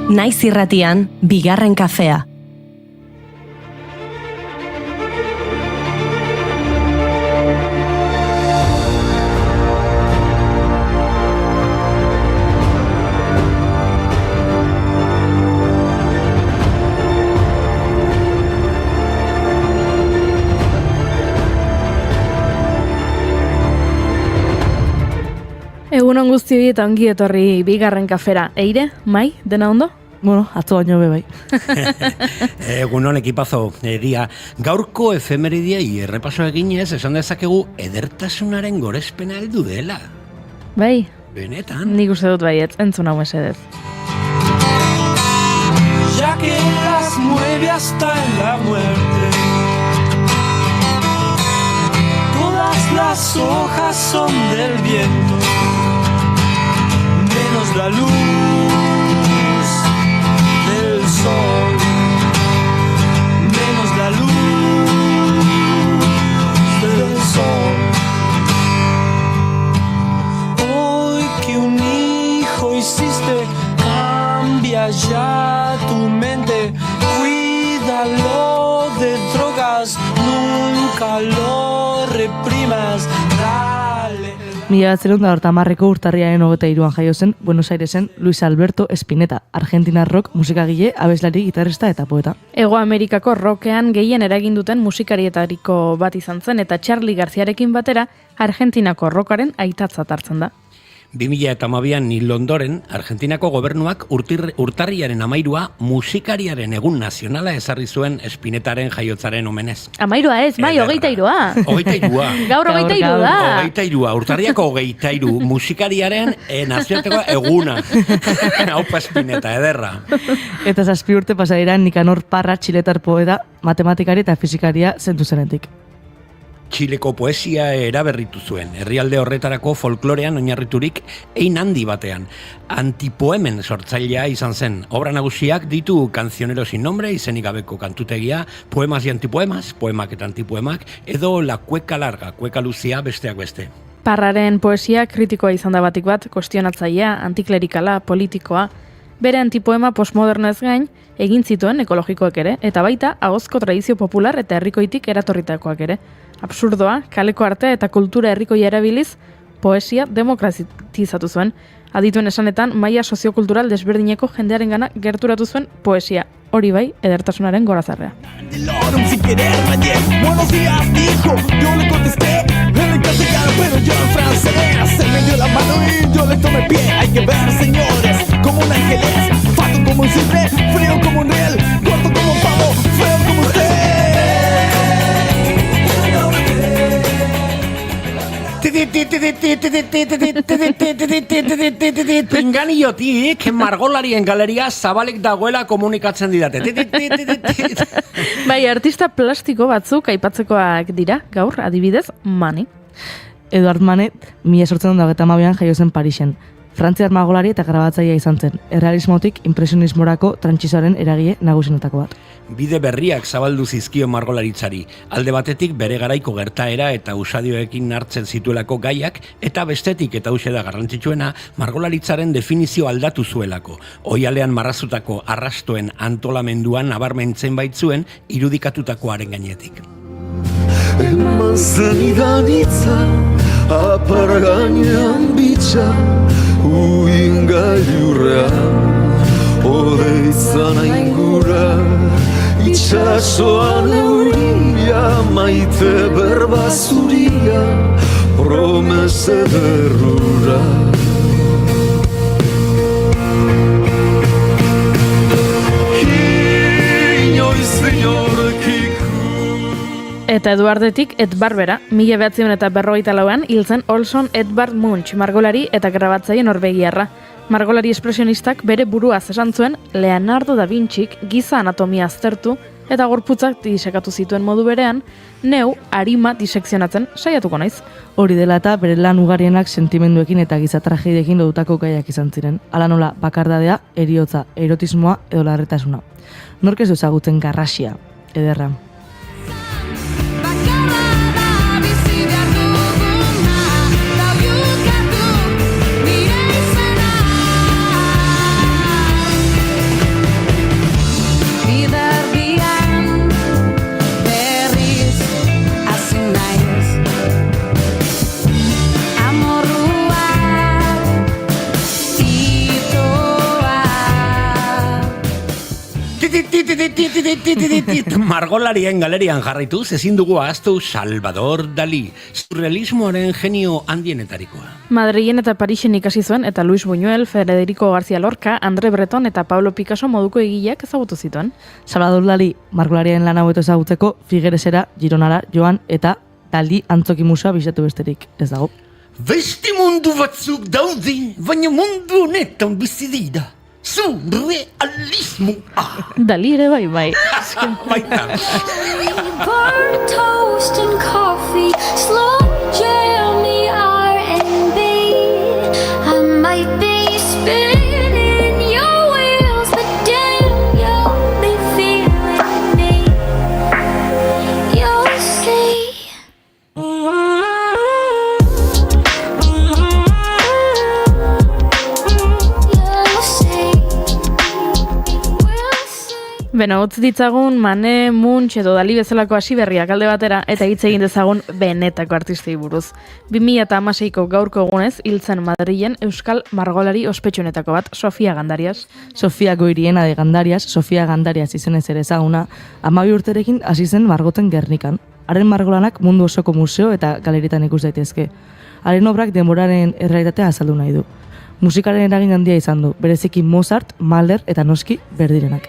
Naiz irratian, bigarren kafea. Egunon guztioi eta ongi etorri bigarren kafera. Eire, Mai, dena ondo? Bueno, atzo baino bai. Egunon ekipazo, egia. Gaurko efemeridiai errepaso eginez, esan dezakegu edertasunaren gorespena heldu dela. Bai, Benetan. nik uste dut baiet, entzun hau mesedez. Ya que las mueve hasta en la muerte. Todas las hojas son del viento, menos la luz del sol, menos la luz del sol. Hoy que un hijo hiciste, cambia ya tu mente, cuídalo de drogas, nunca lo reprimas, dale. 1980ko urtarriaren 23an jaio zen Buenos Airesen Luis Alberto Spinetta, argentinar rock musikagile, abeslari, gitarrista eta poeta. Hego Amerikako rockean gehien eragin duten musikarietariko bat izan zen eta Charly Garciarekin batera Argentinako rockaren aitatzat hartzen da. 2012an Nil Ondoren, Argentinako gobernuak urtarriaren 13 musikariaren egun nazionala ezarri zuen Spinetaren jaiotzaren omenez. 13 ez, Mai, 23. 23. Gaur 23 da. 23, urtarriako 23 musikariaren nazioarteko eguna. Haupa Spinetta, ederra. Eta 7 urte pasa dira Nicanor Parra, txiletar poeta, matematikari eta fizikaria zentu zenetik. Txileko poesia eraberritu zuen, herrialde horretarako folklorean oinarriturik ein handi batean. Antipoemen sortzailea izan zen. Obra nagusiak ditu Cancionero sin nombre, izenik gabeko kantutegia, Poemas y antipoemas, poemak eta antipoemak, edo La cueca larga, kueka luzia besteak beste. Parraren poesia kritikoa izan da batik bat, kuestionatzailea, antiklerikala, politikoa. Bere antipoema postmodernoez gain, egin zituen ekologikoak ere, eta baita ahozko tradizio popular eta herrikoitik eratorritakoak ere. Absurdoa, kaleko artea eta kultura herrikoia erabiliz, poesia demokratizatu zuen. Adituen esanetan, maila soziokultural desberdineko jendearengana gerturatu zuen poesia. Hori bai, edertasunaren gorazarrea. Sin querer me dio buenos días, dijo, yo le contesté en castellano, pero yo en francés. Él me dio la mano y yo le tomé pie. Hay que ver, señores, como un ángel es, fato como un cisne, frío como un riel, corto como un pavo, feo como usted. Pinganiotik margolarien galeria zabalek dagoela komunikatzen didate. Bai, artista plastiko batzuk aipatzekoak dira, gaur, adibidez, Mani. Eduard Manet, 1892an jaio zen Parisen. Frantziar margolari eta grabatzailea izan zen. Errealismotik impresionismorako trantsizoaren eragile nagusienetako bat. Bide berriak zabaldu zizkio margolaritzari. Alde batetik bere garaiko gertaera eta usadioekin hartzen zituelako gaiak, eta bestetik eta hauxe da garrantzitsuena, margolaritzaren definizio aldatu zuelako. Oihalean marrazutako arrastoen antolamenduan nabarmentzen baitzuen irudikatutakoaren gainetik. Eman zenidan itza, apar gainean bitxa, uingailurrean, odeizan aingura, itxasoan euria, maite berba zuria, promese derrura. Eta Eduardetik Edbarbera, 1954an hil zen Olson Edvard Munch, margolari eta grabatzaile norvegiarra. Margolari espresionistak bere buruaz esan zuen Leonardo da Vincik giza anatomia aztertu eta gorputzak disekatu zituen modu berean, neu arima disekzionatzen saiatuko naiz. Hori dela eta bere lan ugarienak sentimenduekin eta giza trajediekin lotutako gaiak izan ziren. Hala nola, bakardadea, heriotza, erotismoa edo larretasuna. Nork ez du ezagutzen garrasia, ederra. Margolarien galerian jarraituz ezin dugu ahaztu Salvador Dalí, surrealismoaren genio handienetarikoa. Madrilen eta Parisen ikasi zuen eta Luis Buñuel, Federico García Lorca, André Breton eta Pablo Picasso moduko egileak ezagutu zituen. Salvador Dalí, margolarien lan haueto ezagutzeko, Figueresera, Gironara, joan eta Dalí antzoki musea bisatu besterik ez dago. Beste mundu batzuk daude, baina mundu honetan bizi dira. Surrealismoa. Dalí ere bai. Baita. Burnt toast and coffee, slow jam, the R&B. I might be spinning your wheels, but damn, you'll be feeling me. You'll see. Beno, utz ditzagun Mane, Munch edo Dalí bezalako hasi berriak alde batera eta hitz egin dezagun benetako artistei buruz. 2016ko gaurko egunez hiltzen Madrilen euskal margolari ospetsuenetako bat, Sofia Gandarias. Sofia Goiriena de Gandarias, Sofia Gandarias izenez ere ezaguna, 12 urterekin hasi zen margoten Gernikan. Haren margolanak mundu osoko museo eta galeritan ikus daitezke. Haren obrak denboraren errealitatea azaldu nahi du. Musikaren eragin handia izan du, bereziki Mozart, Mahler eta noski Verdirenak.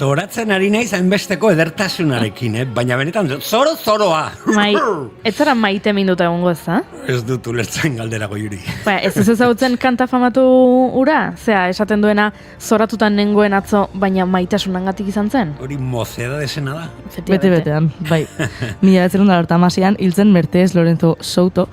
Zoratzen ari naiz hainbesteko edertasunarekin, baina benetan zoroa. Mai, ez zara maite minuta egongo ez da? Ez dut ulertzen galdera Goiri. Ba, ez ezagutzen kanta famatu ura? Zea, esaten duena zoratutan nengoen atzo, baina maitasunangatik izan zen? Hori mozeda desena da. Bete-betean, bai. 1998an hiltzen Mercedes Lorenzo Souto,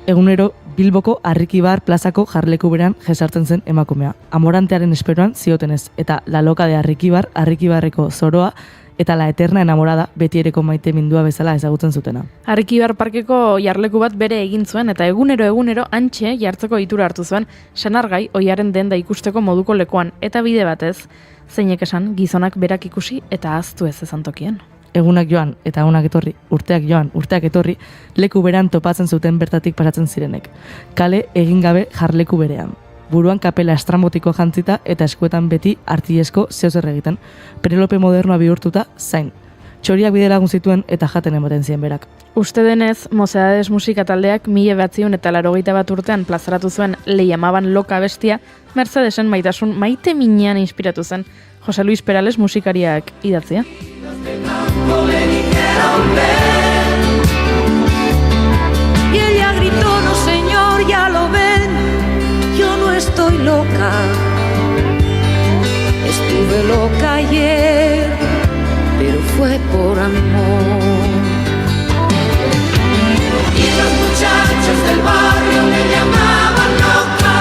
egunero Bilboko Arrikibar plazako jarleku berean jesartzen zen emakumea. Amorantearen esperoan ziotenez, eta La Loca de Arrikibar, Arrikibarreko zoroa, eta La Eterna enamorada betiereko maite mindua bezala ezagutzen zutena. Arrikibar parkeko jarleku bat bere egin zuen, eta egunero antxe jartzeko itura hartu zuen, senargai oiaren denda ikusteko moduko lekuan, eta bide batez, zeinek esan gizonak berak ikusi eta ahaztu ez ezantokien. Egunak joan eta egunak etorri, urteak joan, urteak etorri, leku berean topatzen zuten bertatik pasatzen zirenek. Kale egin gabe jarleku berean. Buruan kapela estrambotiko jantzita eta eskuetan beti artillesko zeozer egiten. Penelope modernoa bihurtuta zain. Txoriak bide lagun zituen eta jaten ematen zien berak. Uste denez, Mozedades musika taldeak 1981 urtean plazaratu zuen Le llamaban loca bestia, Mercedesen maitasun maite minean inspiratu zen. Jose Luis Perales musikariak idatzia. Y ella gritó, no señor, ya lo ven, yo no estoy loca, estuve loca ayer, pero fue por amor. Y los muchachos del barrio me llamaban loca.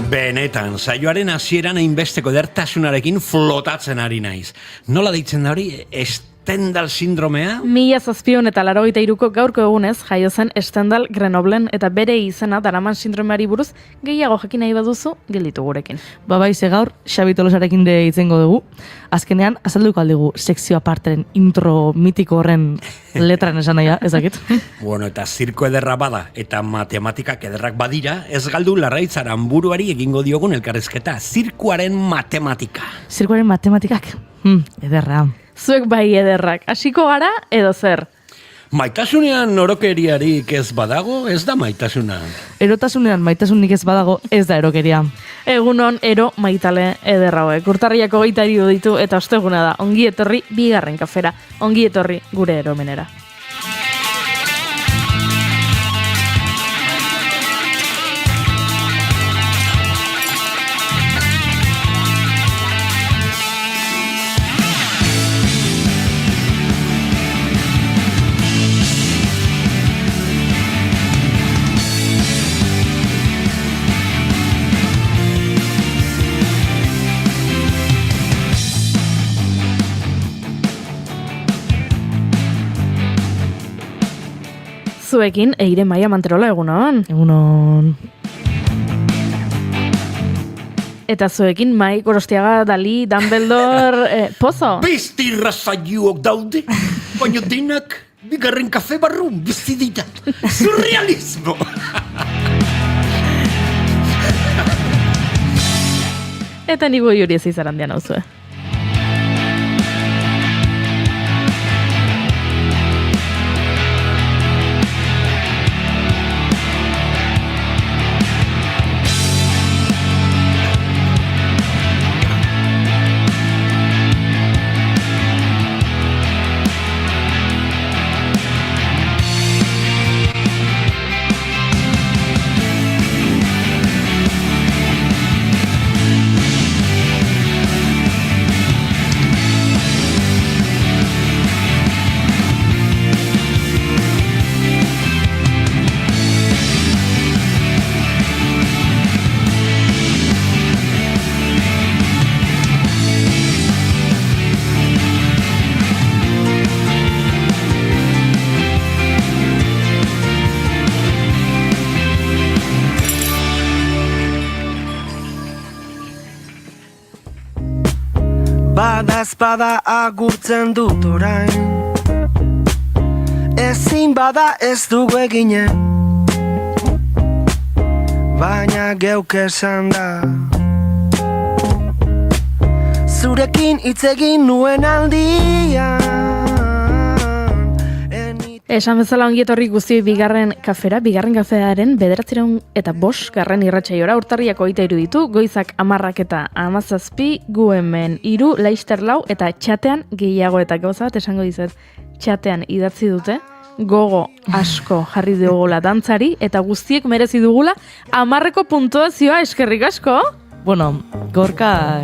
Benetan, saioaren hasieran hainbesteko edertasunarekin flotatzen ari naiz. Nola deitzen da hori? Stendhal sindromea? 1783ko gaurko egunez jaio zen Stendhal Grenoblen eta bere izena daraman sindromeari buruz gehiago jakin nahi baduzu gelditu gurekin. Bai, ze gaur Xabi Tolosarekin de hitzengo dugu. Azkenean azalduko aldigu sekzio aparteren intro mitiko horren letran esan nahia, ezakit. Bueno, eta zirko ederra bada eta matematikak ederrak badira, ez galdu Larraitzaran buruari egingo diogun elkarrezketa, zirkuaren matematika. Zirkuaren matematikak, ederra. Zuek bai ederrak, hasiko gara edo zer? Maitasunean orokeriarik ez badago, ez da maitasuna. Erotasunean maitasunik ez badago, ez da erokeria. Egunon ero maitale ederra hoek. Urtarriak 23 ditu eta osteguna da. Ongi etorri bigarren kafera. Ongi etorri gure eromenera. zuekin Eire Maia Manterola, egunon. Egunon. Eta zuekin Mai Gorostiaga, Dali, Dumbledore, Pozo. Beste irrazaiuok daude, baina denak bigarren kafe barrun bizi dira. Surrealismo! Eta nigo juri ez izarandian hau zue. Bada agurtzen dut orain, ezin bada ez dugu eginen, baina geuk esan da. Zurekin hitz egin nuen aldian. Esan bezala ongi etorri guzti bigarren kafearen 905 irratsaiora urtarriak 23 ditu, goizak 10 eta 17, gu hemen 3, Laster 4 eta txatean gehiago eta gauza bat esango dizet. Txatean idatzi dute, gogo asko jarri dugula dantzari eta guztiek merezi dugula 10ko puntuazioa, eskerrik asko. Bueno, Gorka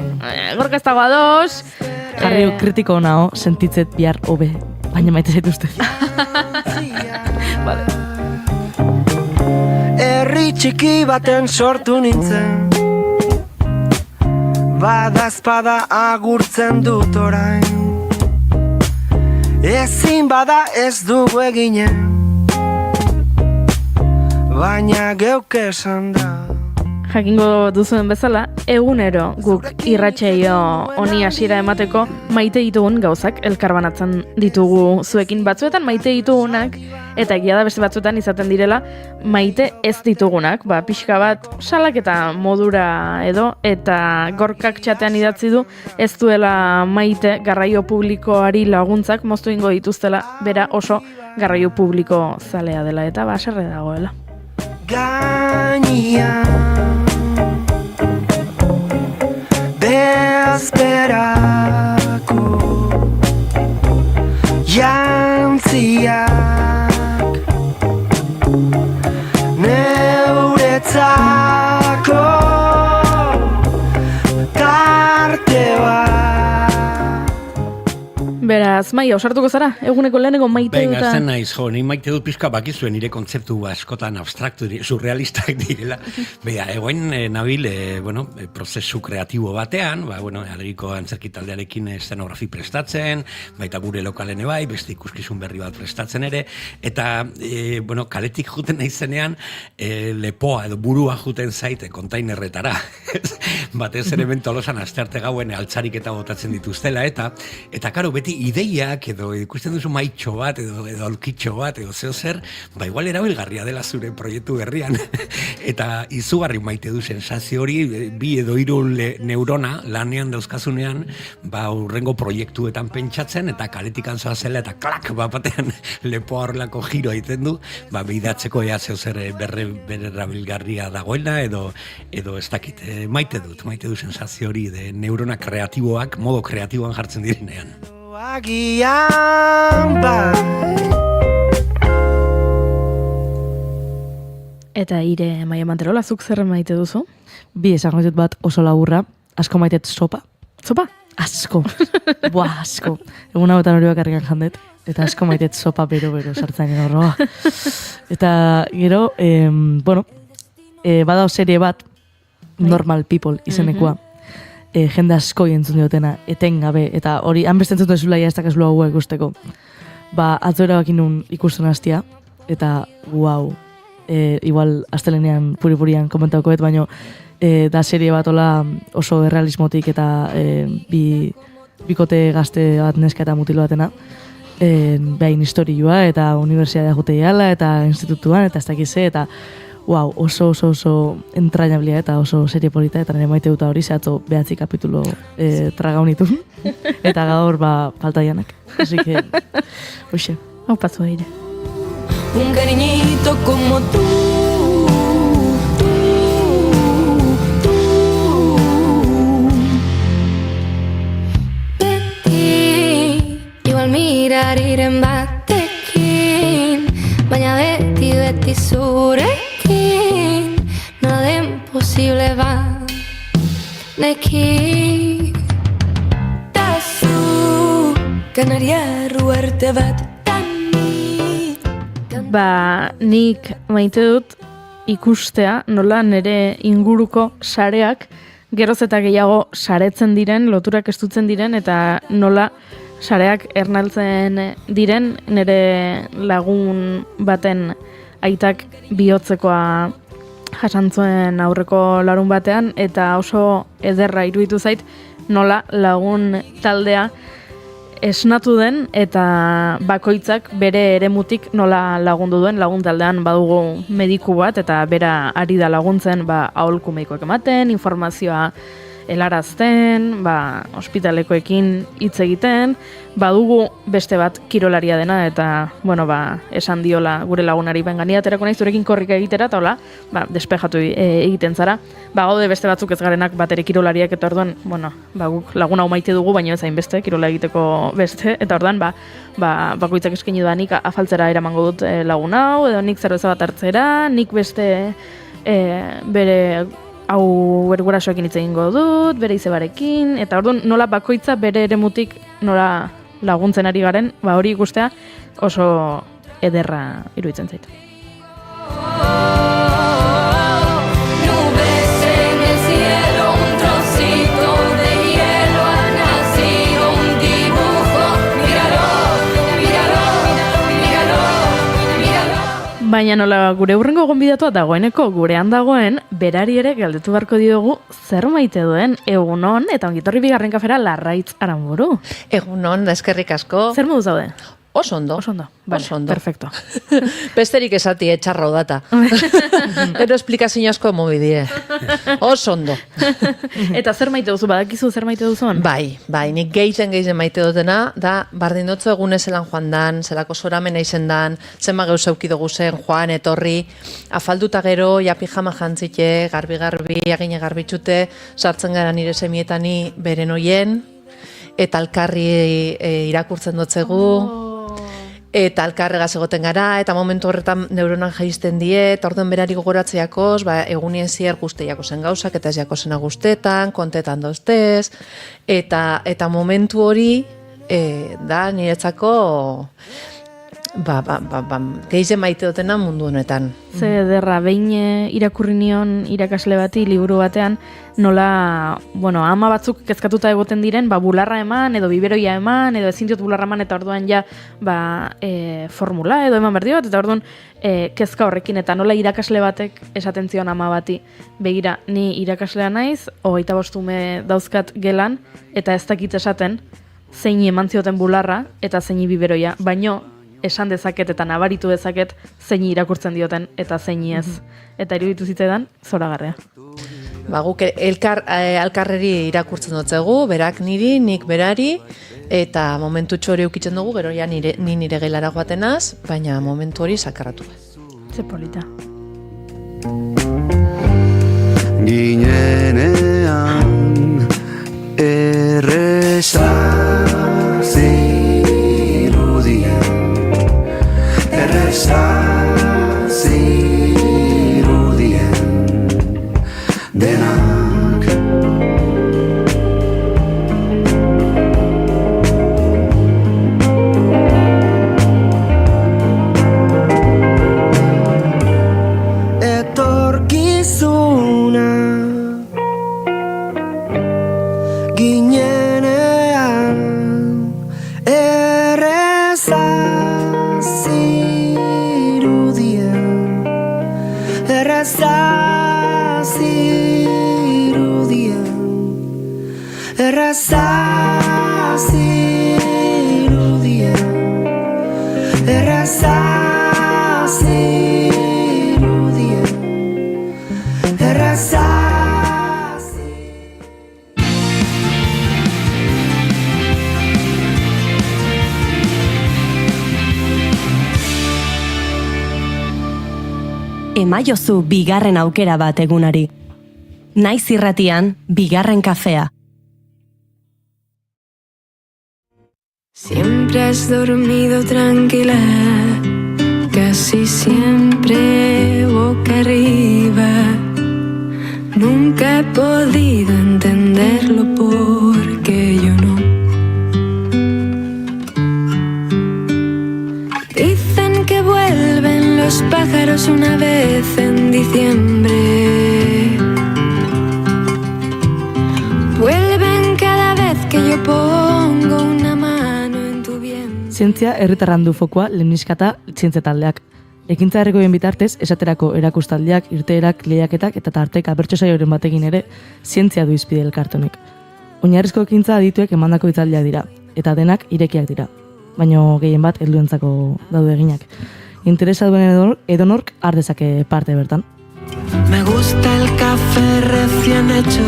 Gorka ez dago ados. jarri kritiko nao, sentitzet bihar hobe, baina maite zaituzte. Vale. Herri txiki baten sortu nintzen, badazpada agurtzen dut orain, ezin bada ez dugu eginen, baina geuk esan da. Jakingo duzuen bezala, egunero guk irratsaio honi hasiera emateko maite ditugun gauzak elkarbanatzen ditugu zuekin, batzuetan maite ditugunak eta egia da beste batzuetan izaten direla maite ez ditugunak, pixka bat salaketa modura edo, eta Gorkak txatean idatzi du ez duela maite garraio publikoari laguntzak moztu ingo dituztela, bera oso garraio publiko zalea dela eta haserre dagoela. Gainean bezperako jantziak neuretzako tarte bat. Beraz, Maia, osartuko zara? Eguneko lehenengo maite Venga, duta... zen naiz, jo, ni maite dut pixka bakizuen nire kontzeptu askotan abstraktu, surrealistak direla. Bea, egoen nabil, prozesu kreatibo batean, alegiko antzerki taldearekin eszenografi prestatzen, baita gure lokalene bai, beste ikuskizun berri bat prestatzen ere, eta, kaletik juten naizenean, lepoa edo burua juten zaite kontainerretara. Batez ere Tolosan astearte gauen altzarik eta botatzen dituztela, eta karo, beti ideiak edo ikusten duzu maitxo bat edo aulkitxo bat edo zeo zer, igual erabilgarria dela zure proiektu berrian. Eta izugarri maite du sensazio hori, 2 edo 3 neurona lanean dauzkazunean, urrengo proiektuetan pentsatzen eta kaletikan zoazela eta klak batean lepoa horrelako giro egiten du, bidatzeko ea zeo zer berrabilgarria dagoela edo ez dakit, maite du sensazio hori de neurona kreatiboak modo kreatiboan jartzen direnean. Agian bai. Eta Eire Maia Manterola, zuk zer maite duzu? Bi esango ditut bat oso laburra, asko maitet sopa. Zopa? Asko. Asko. Egun hauetan hori bakarrikan jandet, eta asko maitet sopa bero sartzen horroa. Eta gero, badao serie bat, Normal People izenekua. Jende asko entzun diotena, etengabe, eta hori, hanbeste entzun duzula ez dakazula hau ikusteko. Atzo erabakin nun ikusten hastia, eta wow, igual astelenean puri-purian komentaukoet, baino da serie bat ola oso errealismotik eta bikote gazte bat neska eta mutilo batena, behain historioa eta unibertsiadea jute jala eta institutuan eta ez dakize eta wow, oso entrañablia eta oso serie polita eta nire maite duta hori zehatzo 9 kapitulo tragaunitu eta gaur falta janak. Así que, oxe. Hau paso aire. Un cariñito como tú. Beti, igual mirariren batekin, baina beti zurekin, nada imposible ba, neki. Tazu, kanaria ruerte bat. Nik maite dut ikustea nola nire inguruko sareak geroz eta gehiago saretzen diren, loturak estutzen diren, eta nola sareak ernaltzen diren nire lagun baten aitak bihotzekoa jasantzuen aurreko larun batean, eta oso ederra iruditu zait nola lagun taldea esnatu den eta bakoitzak bere eremutik nola lagundu duen. Lagun taldean badugu mediku bat eta bera ari da laguntzen aholku medikoak ematen, informazioa helarazten, ospitalekoekin hitz egiten, badugu beste bat kirolaria dena eta esan diola gure lagunari bengania aterako naiz zurekin korrika egitera eta hola, despejatu egiten zara. Gaude beste batzuk ez garenak batere kirolariak eta orduan, guk lagun hau maite dugu, baino ez hainbeste, kirola egiteko beste, eta orduan bakoitzak eskaini da nik afaltzera eramango dut lagun hau, edo nik zerbeza bat hartzera, nik beste bere hau gurasoekin hitz egingo dut, bere izebarekin, eta orduan nola bakoitza bere eremutik nola laguntzen ari garen, hori ikustea oso ederra iruditzen zait. Baina nola gure hurrengo gonbidatua dagoeneko gurean dagoen, berari ere galdetu beharko diogu zer maite duen. Egunon, eta ongitorri bigarren kafera Larraitz Aranburu. Egunon, da eskerrik asko. Zer modu zaude? Oso ondo. Vale, perfecto. Besterik esati etxarro data. Ero esplikazio asko emobidie. Oso ondo. Eta zer maite duzu, badakizu zer maite duzun? Bai, nik gehiten maite dutena, da bardin dutzu egune zelan joan dan, zelako zoramen eizen dan, zenba geuz eukidugu zen, joan, etorri, afalduta gero, ja pijama jantzite, garbi, agine garbitxute, sartzen gara nire semietani beren oien, eta alkarri irakurtzen dutzegu, eta alkarregaz egoten gara, eta momentu horretan neuronan jaizten die, eta orduan berari gogoratzeakoz, egunien zier guzteiako zen gauzak, eta ez jako zena guztetan, kontetan doztez, eta momentu hori, da niretzako, gehize maite dutena mundu honetan. Ze ederra, behin irakurri nion irakasle bati, liburu batean, nola, ama batzuk kezkatuta egoten diren, bularra eman, edo biberoia eman, edo ezin diot bularra eman, eta orduan ja, formula, edo eman berdi bat, eta orduan kezka horrekin, eta nola irakasle batek esaten zion ama bati. Begira, ni irakaslea naiz, 25 ume dauzkat gelan, eta ez dakit esaten, zeini eman zioten bularra, eta zeini biberoia, baino, esan dezaket eta nabaritu dezaket zeini irakurtzen dioten eta zeini ez. Eta iruditu zitzaidan zoragarria. Guk alkarreri irakurtzen dutzegu, berak niri, nik berari, eta momentu txori ukitzen dugu, gero ja ni nire gelara joatenaz, baina momentu hori sakarratu. Ze polita. Ginenean erreza zirudien denak etorkizuna ginenean erreza zirudien erraza zirudia, erraza zirudia, erraza. Emaiozu bigarren aukera bat egunari. Naiz irratian, bigarren kafea. Siempre has dormido tranquila, casi siempre boca arriba. Nunca he podido entenderlo porque yo no. Dicen que vuelven los pájaros una vez en diciembre. Vuelven cada vez que yo pongo una mano en tu vientre. Zientzia herritarran du fokua lehenizkata zientzia taldeak. Ekintza herrikoien bitartez, esaterako erakustaldiak, irteerak, lehiaketak eta tarteka bertso saioren batekin ere, zientzia du izpide elkartonek. Oinarrizko ekintza adituek emandako hitzaldiak dira, eta denak irekiak dira. Baina gehien bat helduentzako daude eginak. Interesa duen edonork har dezake parte bertan. Me gusta el café recién hecho,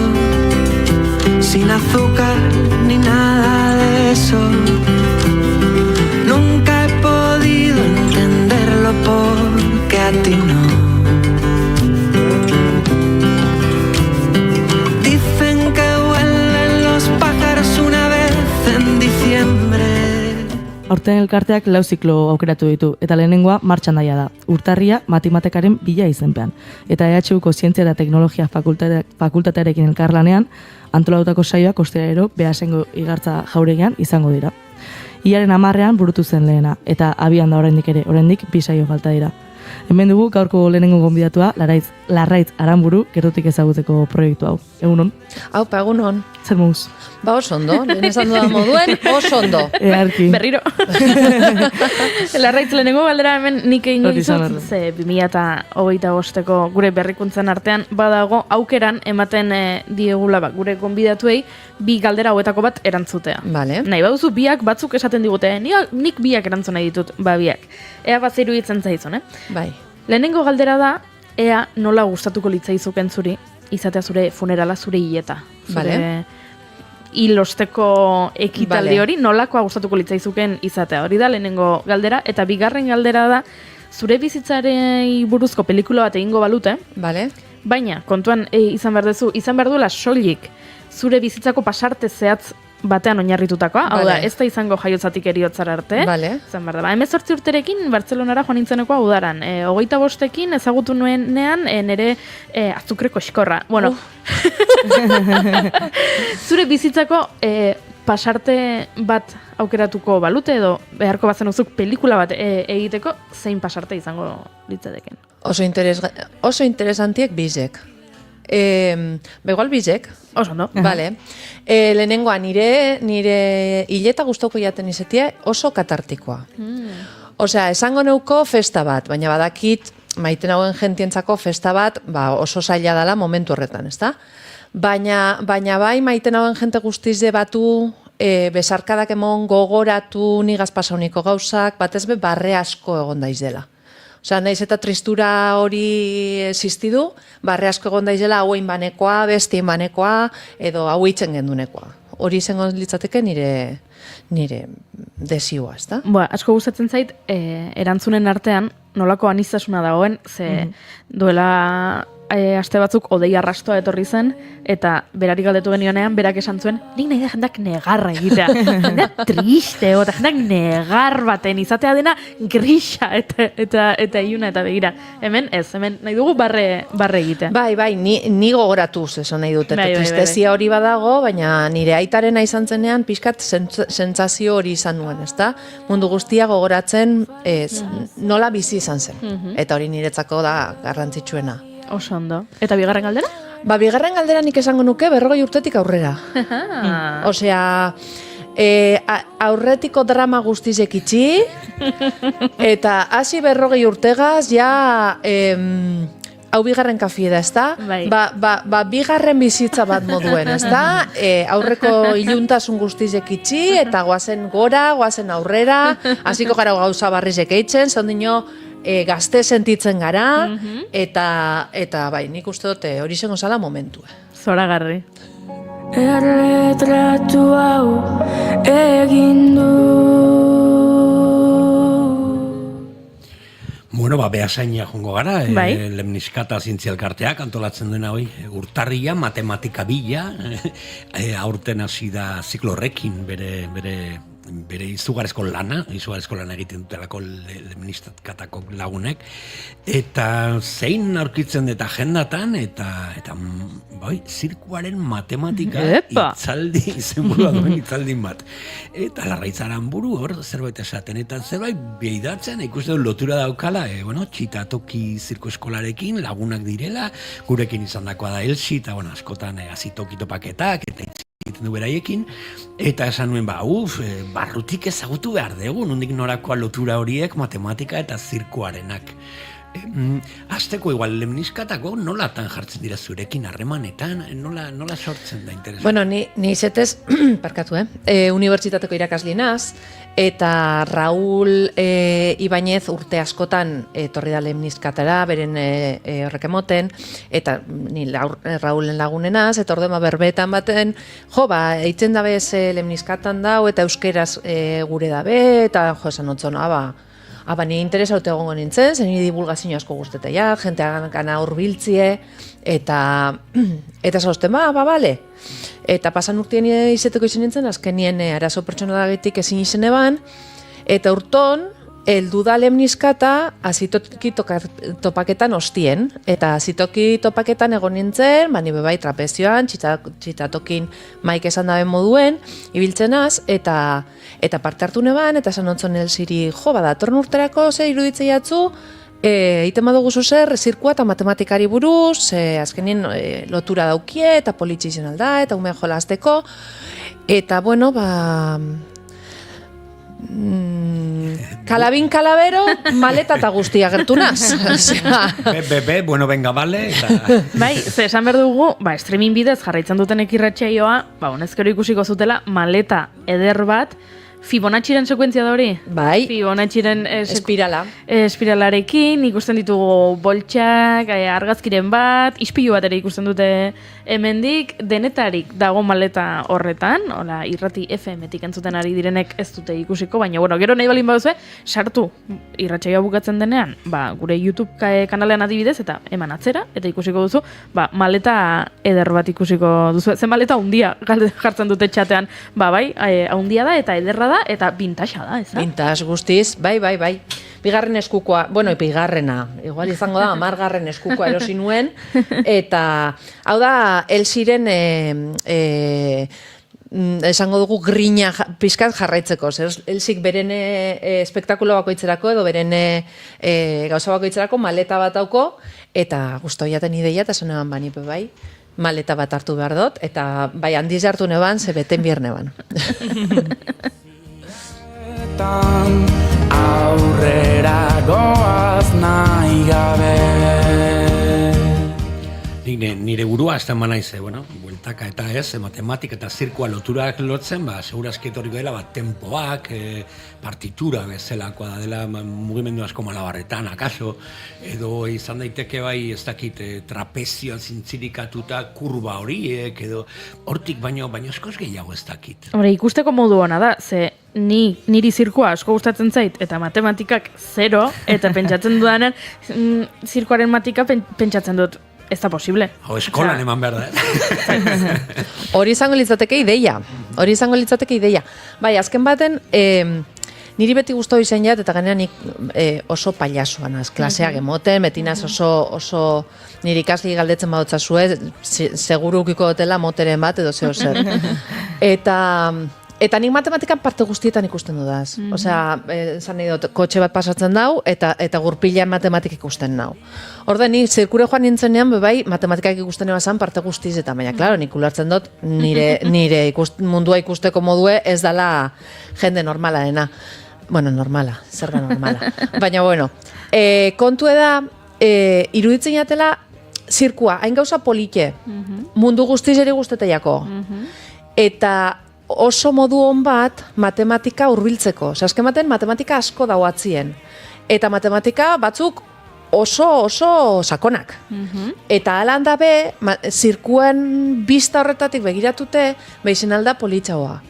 sin azúcar ni nada de eso. Nunca he podido entenderlo porque a ti no. Dicen que vuelan los pájaros una vez en diciembre. Aurten elkarteak 4 ziklo aukeratu ditu, eta lehenengoa martxan daia da. Urtarria matematikaren bila izenpean. Eta EHUko Zientzia eta Teknologia fakultatearekin elkarlanean, antolatutako saioak ostiralero Beasaingo igartza jauregian izango dira. Iaren 10ean burutu zen lehena, eta abian da oraindik 2 saio falta dira. Hemen dugu gaurko lehenengo gonbidatua Larraitz Aranburu gertutik ezagutzeko proiektu hau. Egunon? Aupa, egunon. Zer moduz? Ba, oso ondo, lehen esan dudan moduen, oso ondo. Earki. Berriro. Larraitz lehenengo galdera hemen nik egingo Hori izan dizut, ze 2025ko gure berrikuntzan artean badago aukeran ematen diegula gure gonbidatuei 2 galdera hauetako bat erantzutea. Vale. Nahi baduzu biak batzuk esaten digute, nik biak erantzun nahi ditut, biak. Ea bat iruditzen zaizun, Bai. Lehenengo galdera da, ea nola gustatuko litzaizuken zuri, izatea zure funerala zure hileta. Vale. Hilosteko ekitaldi Vale. hori, nolakoa gustatuko litzaizuken izatea. Hori da lehenengo galdera, eta bigarren galdera da, zure bizitzarei buruzko pelikula bat egingo balute, Vale. baina kontuan izan behar duela soilik zure bizitzako pasarte zehatz batean oinarritutakoa, hau da, Vale. ez da izango jaiotzatik eriotzara arte, Vale. izan behar da. 18 urterekin Bartzelonara joan nintzenekoa udaran, 25ekin ezagutu nuenean nire azukreko eskorra. Bueno, zure bizitzako pasarte bat aukeratuko balute edo beharko bazen uzuk pelikula bat egiteko, zein pasarte izango litzateken. Oso interesantiek bizek. Begoal bizek. Oso ondo. Vale. Lehenengoa nire hileta gustauko jaten izetie oso katartikoa. Osea, esango neuko festa bat, baina badakit maiten hauen jentientzako festa bat oso zaila dela momentu horretan, ezta? Baina bai maiten hauen jente guztiz batu, besarkadak emon gogoratu nigaz pasauniko gauzak, batez be barre asko egon daiz dela. Osea, naiz eta tristura hori existidu, barre asko egon daizela hauein banekoa, bestien banekoa, edo hau itzen gendunekoa. Hori izango litzateke nire desioa, ezta? Asko gustatzen zait, erantzunen artean, nolako aniztasuna dagoen, ze duela aste batzuk odei arrastoa etorri zen, eta berari galdetu genionean, berak esan zuen, nik nahi da jendak negarra egitea, jendak triste, eta jendak negar baten, izatea dena grisa, eta iluna, eta begira. Hemen nahi dugu barre egitea. Bai, ni gogoratuz esan nahi dut, eta tristezia hori badago, baina nire aitarena izan zenean, pixkat sentsazio hori izan nuen, ezta? Mundu guztia gogoratzen nola bizi izan zen, eta hori niretzako da garrantzitsuena. Oso ondo. Eta bigarren galdera? Bigarren galdera nik esango nuke 40 urtetik aurrera. Osea, aurretiko drama guztizek itxi, eta hasi 40 urtegaz, ja hau bigarren kafie da, ezta? Bai. Bigarren bizitza bat moduen, ezta? Aurreko iluntasun guztizek itxi, eta goazen gora, goazen aurrera, hasiko gara gauza barrizek eitzen, zondino gazte sentitzen gara, eta bai, nik uste dut hori zengo zala momentua. Zoragarri. Erretratu hau egin du. Bueno, behasainia jongo gara, Bai. Lemniskata zientzialkarteak antolatzen dena hoi, urtarria, matematika bila, aurten hasi da ziklo horrekin bere izugarrizko lana egiten dutelako lemniskatako lagunek, eta zein aurkitzen dut agendatan, eta bai, zirkuaren matematika itzaldi, izenburua duen itzaldin bat. Eta Larraitzaran buru hor zerbait esaten, eta zerbait beidatzen, ikuste dut lotura daukala, txitatoki zirko eskolarekin lagunak direla, gurekin izan dakoa da Elsi, eta askotan azitoki topaketak, eta egiten du beraiekin, eta esan nuen, barrutik ezagutu behar dugu, nondik norakoa lotura horiek matematika eta zirkuarenak. Azteko igual lemniskatako nolatan jartzen dira zurekin harremanetan, nola sortzen da interesa? Bueno, ni izetez, parkatu, unibertsitateko irakaslinaz, eta Raúl Ibañez urte askotan etorri da lemniskatara, beren horrek emoten, eta ni Raúlen lagunenaz, eta ordema berbetan baten, eitzen dabe lemniskatan dau, eta euskeraz gure dabe, eta esan otzona, ni interesa haute egongo nintzen, zen nire divulgazio asko guztetea, jentea gana hurbiltzie, eta zauzten, bale. Eta pasan urtien izeteko izan nintzen, azkenien arazo pertsonalagatik ezin izan eban, eta urton, heldu da lemniskata azitoki topaketan ostien, eta azitoki topaketan egon nintzen, ni bebai trapezioan, txitatokin maik esan daben moduen, ibiltzenaz, eta parte hartu neban, eta esan ontzon Elsiri, datorren urterako ze iruditzei atzu, egiten badugu zer, zirkua eta matematikari buruz, azkenien lotura daukie, eta politxizional da, eta umea jolazteko, eta bueno, kalabin kalabero, maleta eta guztia gertu naz. Bueno, venga, vale. Bai, esan behar dugu, streaming bidez jarraitzen duten irratsaioa, honezkero ikusiko zutela, maleta eder bat, Fibonacciren sekuentzia da hori? Bai. Fibonacciren espiralarekin ikusten ditugu boltsak, argazkiren bat, ispilu bat ere ikusten dute hemendik, denetarik dago maleta horretan, hola, irrati FM-etik entzuten ari direnek ez dute ikusiko, baina gero nahi balin baduzue, sartu irratsaioa bukatzen denean, gure YouTube kanalean adibidez, eta eman atzera, eta ikusiko duzu, maleta eder bat ikusiko duzu, zen maleta hundia jartzen dute txatean, bai, hundia da eta ederra da, eta vintage da, ez da? Vintage guztiz, bai. Bigarren eskukoa, bigarrena, igual izango da, 10. eskukoa erosi nuen, eta hau da, Elsiren esango dugu grina pizkat jarraitzeko, Elsik beren espektakulo bakoitzerako edo beren gauza bakoitzerako maleta bat dauko, eta guztu jaten ideia, eta esan eban banipe bai, maleta bat hartu behar dut, eta bai handiz hartu neban, ze beten bierne ban. Aurrera goaz nahi gabe. Nire burua ez da manaize, bueltaka eta ez, matematika eta zirkoa loturak lotzen, segurazki etorriko dela tempoak, partitura bezalakoa da dela mugimendu asko malabarretan, akaso, edo izan daiteke bai ez dakit trapezioan zintzirikatuta kurba horiek, edo hortik baino askoz gehiago ez dakit. Ikusteko modu hona da, ze niri zirkoa asko gustatzen zait, eta matematikak 0, eta pentsatzen dudanen, zirkoaren matika pentsatzen dut, ez da posible. Hau eskolan eman behar da. Hori izango litzateke ideia. Bai, azken baten, niri beti gustatu izan jat, eta ganean oso pailasoan az, klaseak emoten, betinaz oso niri ikasli galdetzen badotza zue, seguru ukiko dutela moteren bat edo zeo zer. Eta nik matematikan parte guztietan ikusten dudaz. Osea, esan nahi dut, kotxe bat pasatzen dau, eta gurpilean matematik ikusten nau. Orde, ni zirkure joan nintzenean, bai, matematikak ikusten ebazan parte guztiz, eta baina, klaro, nik ulertzen dut, nire mundua ikusteko modue ez dala jende normala dena. Bueno, normala, zer da normala. Baina, kontu da, iruditzen jatela, zirkua, hain gauza polite, mundu guztiz ere guztetaiako. Eta oso modu hon bat matematika hurbiltzeko. Azkematen matematika asko dauatzien. Eta matematika batzuk oso sakonak. Eta alan dabe, zirkuen bista horretatik begiratute, behizien alda politxagoa.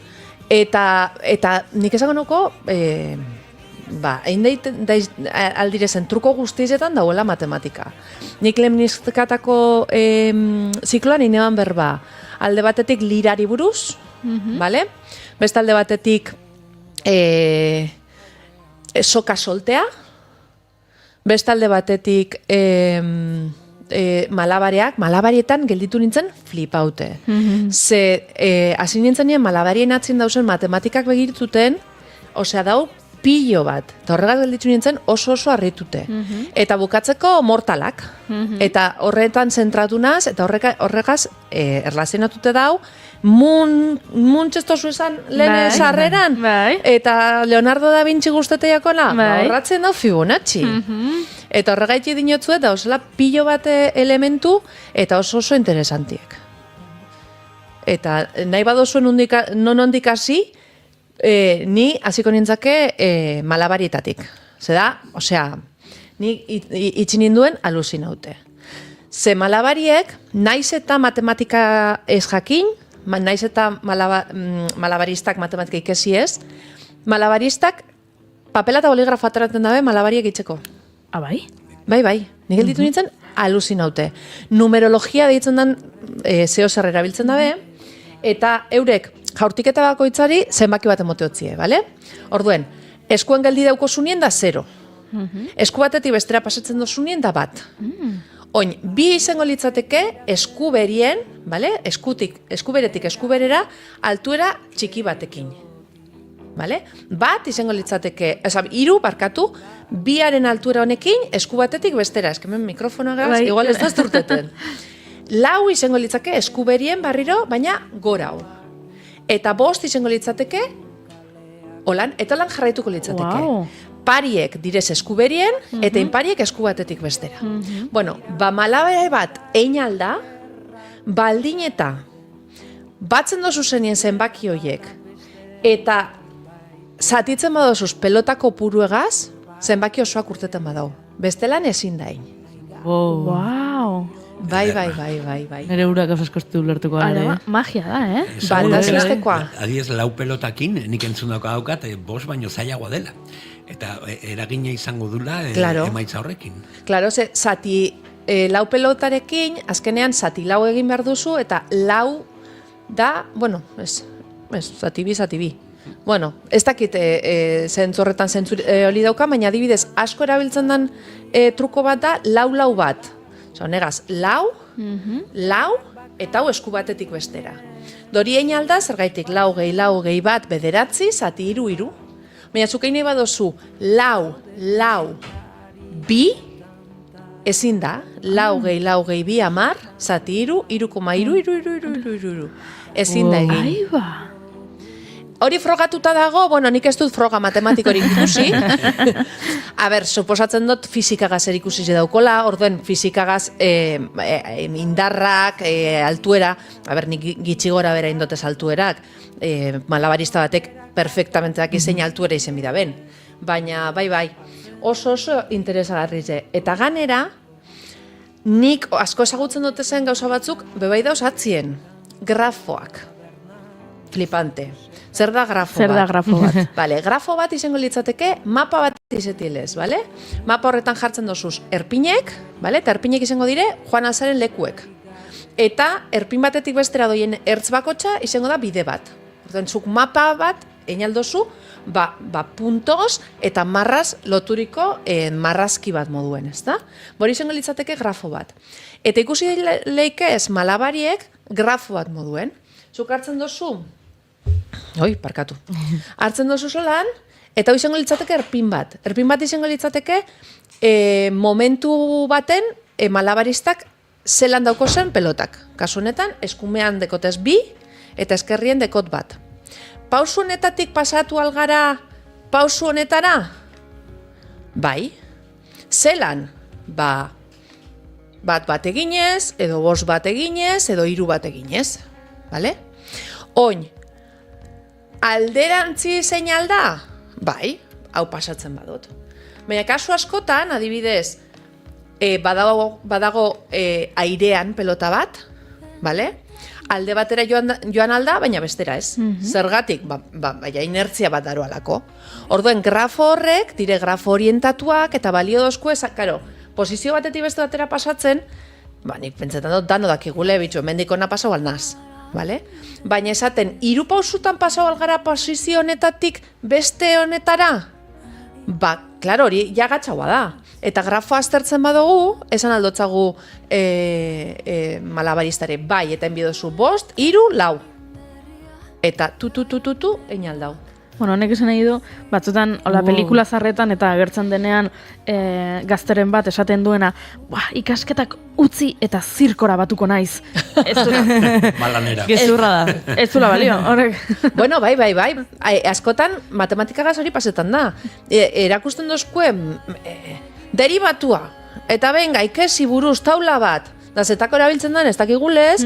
Eta nik esango nuko, aldirezen truko guztizetan dauela matematika. Nik lemnizkatako zikloan ineban berba, alde batetik lirari buruz, vale? Beste alde batetik soka soltea, beste alde batetik malabarietan gelditu nintzen flipaute. Ze, hasi nintzen nien malabarien atzin dauzen matematikak begirituten, osea dau, pilo bat. Eta horregaz gelditu nintzen oso harritute. Eta bukatzeko mortalak. Eta horretan zentratu naz, eta horregaz erlazionatute dau, txestosu esan lehen sarreran. Eta Leonardo da Vinci guzteteiakola, horratzen dau Fibonacci. Eta horregaiti dinotzuet, da osela pilo bat elementu, eta oso interesantiek. Eta nahi badozuen non ondik hasi, ni hasiko nintzake malabarietatik. Zeda, osea, ni itxin ninduen alusinaute. Ze malabariek, naiz eta matematika ez jakin, naiz eta malabaristak matematika ikesi ez, malabaristak papela eta boligrafo ateratzen dabe malabariek itxeko. Bai? Bai. Nik gelditu nintzen alusinaute. Numerologia deitzen den zeo zer erabiltzen dabe, eta eurek jaurtiketa bakoitzari zenbaki bat emoteotzie, bale? Orduen, eskuen geldi dauko zunien da 0. Esku batetik bestera pasatzen dozunien da 1. Oin, 2 izango litzateke eskuberien, bale? Eskuberetik eskuberera altuera txiki batekin. Bale? 1 izango litzateke, 3 barkatu, 2aren altura honekin esku batetik bestera. Eskemen mikrofonoagaz, igual ez da turteten. 4 izango litzake eskuberien barriro, baina gora hau. Eta 5 izango litzateke, holan, eta lan jarraituko litzateke. Pariek direz eskuberien, eta inpariek esku batetik bestera. Bueno, malabare bat ein alda, baldin eta batzen dozu zenien zenbaki hoiek, eta zatitzen badozuz pelotako puruegaz, zenbaki osoak urteten badau. Bestelan ezin dain. Bai. Nere urak gauzazkostu ulertuko gara. Magia da, Baldaziztekoa. Adiez, lau pelotakin, nik entzun daukat, 5 baino zailagoa dela. Eta eragina izango dula emaitza horrekin. Claro, zati lau pelotarekin, azkenean zati lau egin behar duzu, eta lau da, bueno, zati bi. Bueno, ez dakit zentzorretan hori dauka, baina adibidez, asko erabiltzen den truko bat da, lau bat. Negaz, lau, eta hau esku batetik bestera. Dori egin alda, zergaitik lau gehi bat bederatzi, zati 3. Baina zukein nahi badozu, lau, bi, ezin da, lau gehi bi 10, zati 3,3. Ezin da egin. Hori frogatuta dago, bueno, nik ez dut froga matematikorik ikusi. Suposatzen dut fizikagaz erikusi daukola, orduen fizikagaz indarrak, altuera, nik gitxi gora bera indotez altuerak, malabarista batek perfectamente daki zein altuera izen bida ben. Baina, bai, oso interesagarrize. Eta ganera, nik asko ezagutzen dute zen gauza batzuk, bebai dauz atzien, grafoak. Flipante. Zer da grafo bat? Vale, grafo bat izango litzateke, mapa bat izetilez, vale? Mapa horretan jartzen dozuz erpinek, vale? Eta erpinek izango dire, joan alzaren lekuek. Eta erpin batetik bestera doien ertz bakotxa izango da bide bat. Orduan, zuk mapa bat, einaldozu, puntoz eta marraz loturiko marrazki bat moduen, ez da? Bori izango litzateke grafo bat. Eta ikusi leike ez malabariek grafo bat moduen. Zuk hartzen dozu, hartzen dozu solan, eta hori izango litzateke erpin bat. Erpin bat izango litzateke momentu baten malabaristak zelan dauko zen pelotak. Kasu honetan, eskumean dekotez 2 eta eskerrien dekot 1. Pausu honetatik pasatu algara pausu honetara? Bai. Zelan? bat eginez, edo 5 bat eginez, edo 3 bat eginez. Vale? Oin, alderantzi seinal da? Bai, hau pasatzen badut. Baina kasu askotan, adibidez, badago airean pelota bat, vale? Alde batera joan alda, baina bestera ez. Zergatik? Baina inertzia bat daroalako. Orduen, grafo horrek, dire grafo orientatuak, eta balio dozku karo, posizio batetik beste batera pasatzen, nik pentsetan dut, dano dakigule, bitxo, mendikona pasau alnaz. Vale? Baina esaten, 3 pausutan pasau algara posizio honetatik beste honetara? Klaro, hori jagatxaua da. Eta grafoa aztertzen badugu, esan aldotzagu malabaristare, bai, eta enbiodozu 5, 3, 4. Eta tu, egin aldau. Bueno, honek esan nahi du, batzutan, hola, pelikula zarretan eta agertzen denean gazteren bat esaten duena, ikasketak utzi eta zirkora batuko naiz. Ez zula. Balanera. Gezurra da. Ez zula balio, horrek. Bueno, bai. Askotan, matematikagaz hori pasetan da. Erakusten dozkue, derivatua. Eta benga, ikesi buruz taula bat. Da zetako erabiltzen dan, ez dakigulez,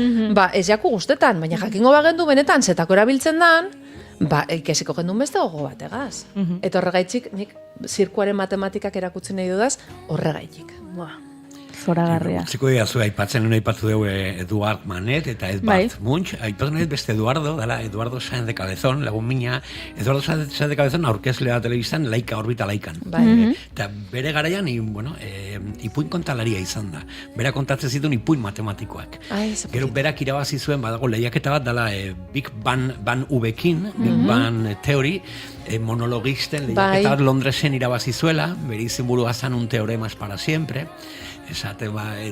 ez jaku guztetan. Baina jakingo bagendu benetan, zetako erabiltzen dan, ikesiko gendun beste gogo bategaz. Eta horregaitzik, nik zirkuaren matematikak erakutsi nahi dudaz, horregaitzik. Zoragarria. Ziko diazu, aipatzen nuen aipatzu dugu Eduard Manet eta Edvard Munch. Aipatzen nuen beste Eduardo, dela Eduardo Sáenz de Cabezón, lagun mina. Eduardo Sáenz de Cabezón aurkezlea telebistan Laika Orbita Laikan. Eta bere garaian, ipuin kontalaria izan da. Bera kontatzen zituen ipuin matematikoak. Gero berak irabazi zuen, badago lehiaketa bat, dela Big Bang V-kin, Big Bang Theory, monologisten lehiaketa bat Londresen irabazi zuela, bere izenburua zan un teorema es para siempre. Esate,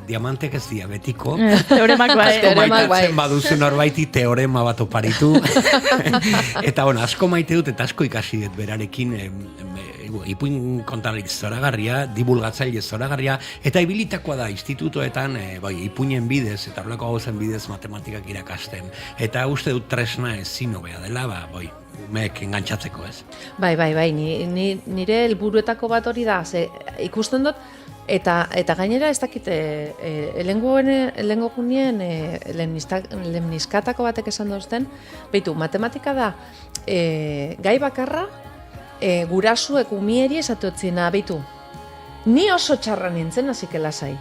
diamantek ez diabetiko. Teoremak bai. Maitatzen baduzu norbaiti teorema bat oparitu. Eta, asko maite dut eta asko ikasi dut berarekin ipuin kontalari zoragarria, divulgatzaile zoragarria, eta ibilitakoa da institutoetan ipuinen bidez, eta horrelako gauzen bidez matematikak irakasten. Eta uste dut tresna ezin hobea dela, umeek engantzatzeko ez. Bai, nire helburuetako bat hori da, ikusten dut, Eta gainera ez dakit, elengo gunien, lemniskatako batek esan dozten, behitu, matematika da, gai bakarra, gurasuek umieri esatuetzina, behitu, ni oso txarra nintzen, hasik lasai.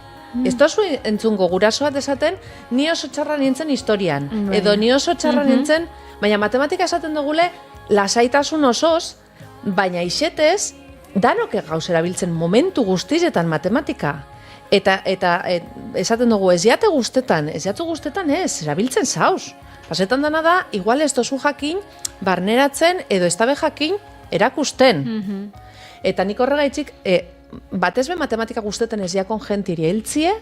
Ez tozu entzungo guraso bat esaten, ni oso txarra nintzen historian, edo ni oso txarra nintzen, baina matematika esaten dugule, lasaitasun osoz, baina isetez, danok gauz erabiltzen momentu guztietan matematika. Eta esaten dugu, ez jatu guztetan, ez, erabiltzen zauz. Pasetan dana da, igual ez dozu jakin, barneratzen edo ez dabe jakin, erakusten. Eta nik horregaitzik, batez be matematika guztetan ez jakon jentiri heltzie,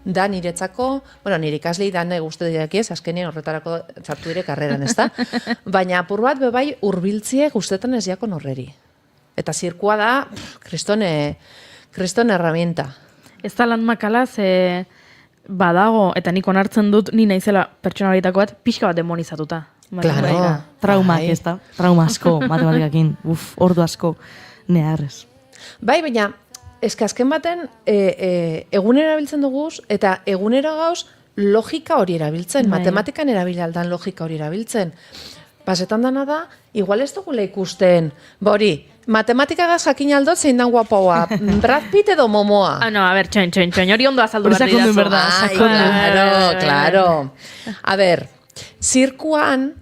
da niretzako, nire ikaslei da guzti diraki ez, azkenien horretarako txartu dire karreran, ez da? Baina apur bat bebai urbiltzie guztetan ez jakon horreri. Eta zirkua da, kriston herramienta. Ez da lan makala, badago, eta nik onartzen dut, ni naizela pertsonalitako bat, pixka bat demonizatuta. Claro. Traumak, ez da? Trauma asko, matematikakin. Ordu asko, neharrez. Bai, baina, azken baten, egunera erabiltzen duguz, eta egunera gauz, logika hori erabiltzen. Matematikan erabilaldan logika hori erabiltzen. Pasetan dana da, igual ez dugula ikusten, hori, matematikagaz jakin aldot zein dan guapoa, Brad Pitt edo Momoa. A ber, txoin, hori ondo azaldu behar didazu. Claro. A ber, zirkuan,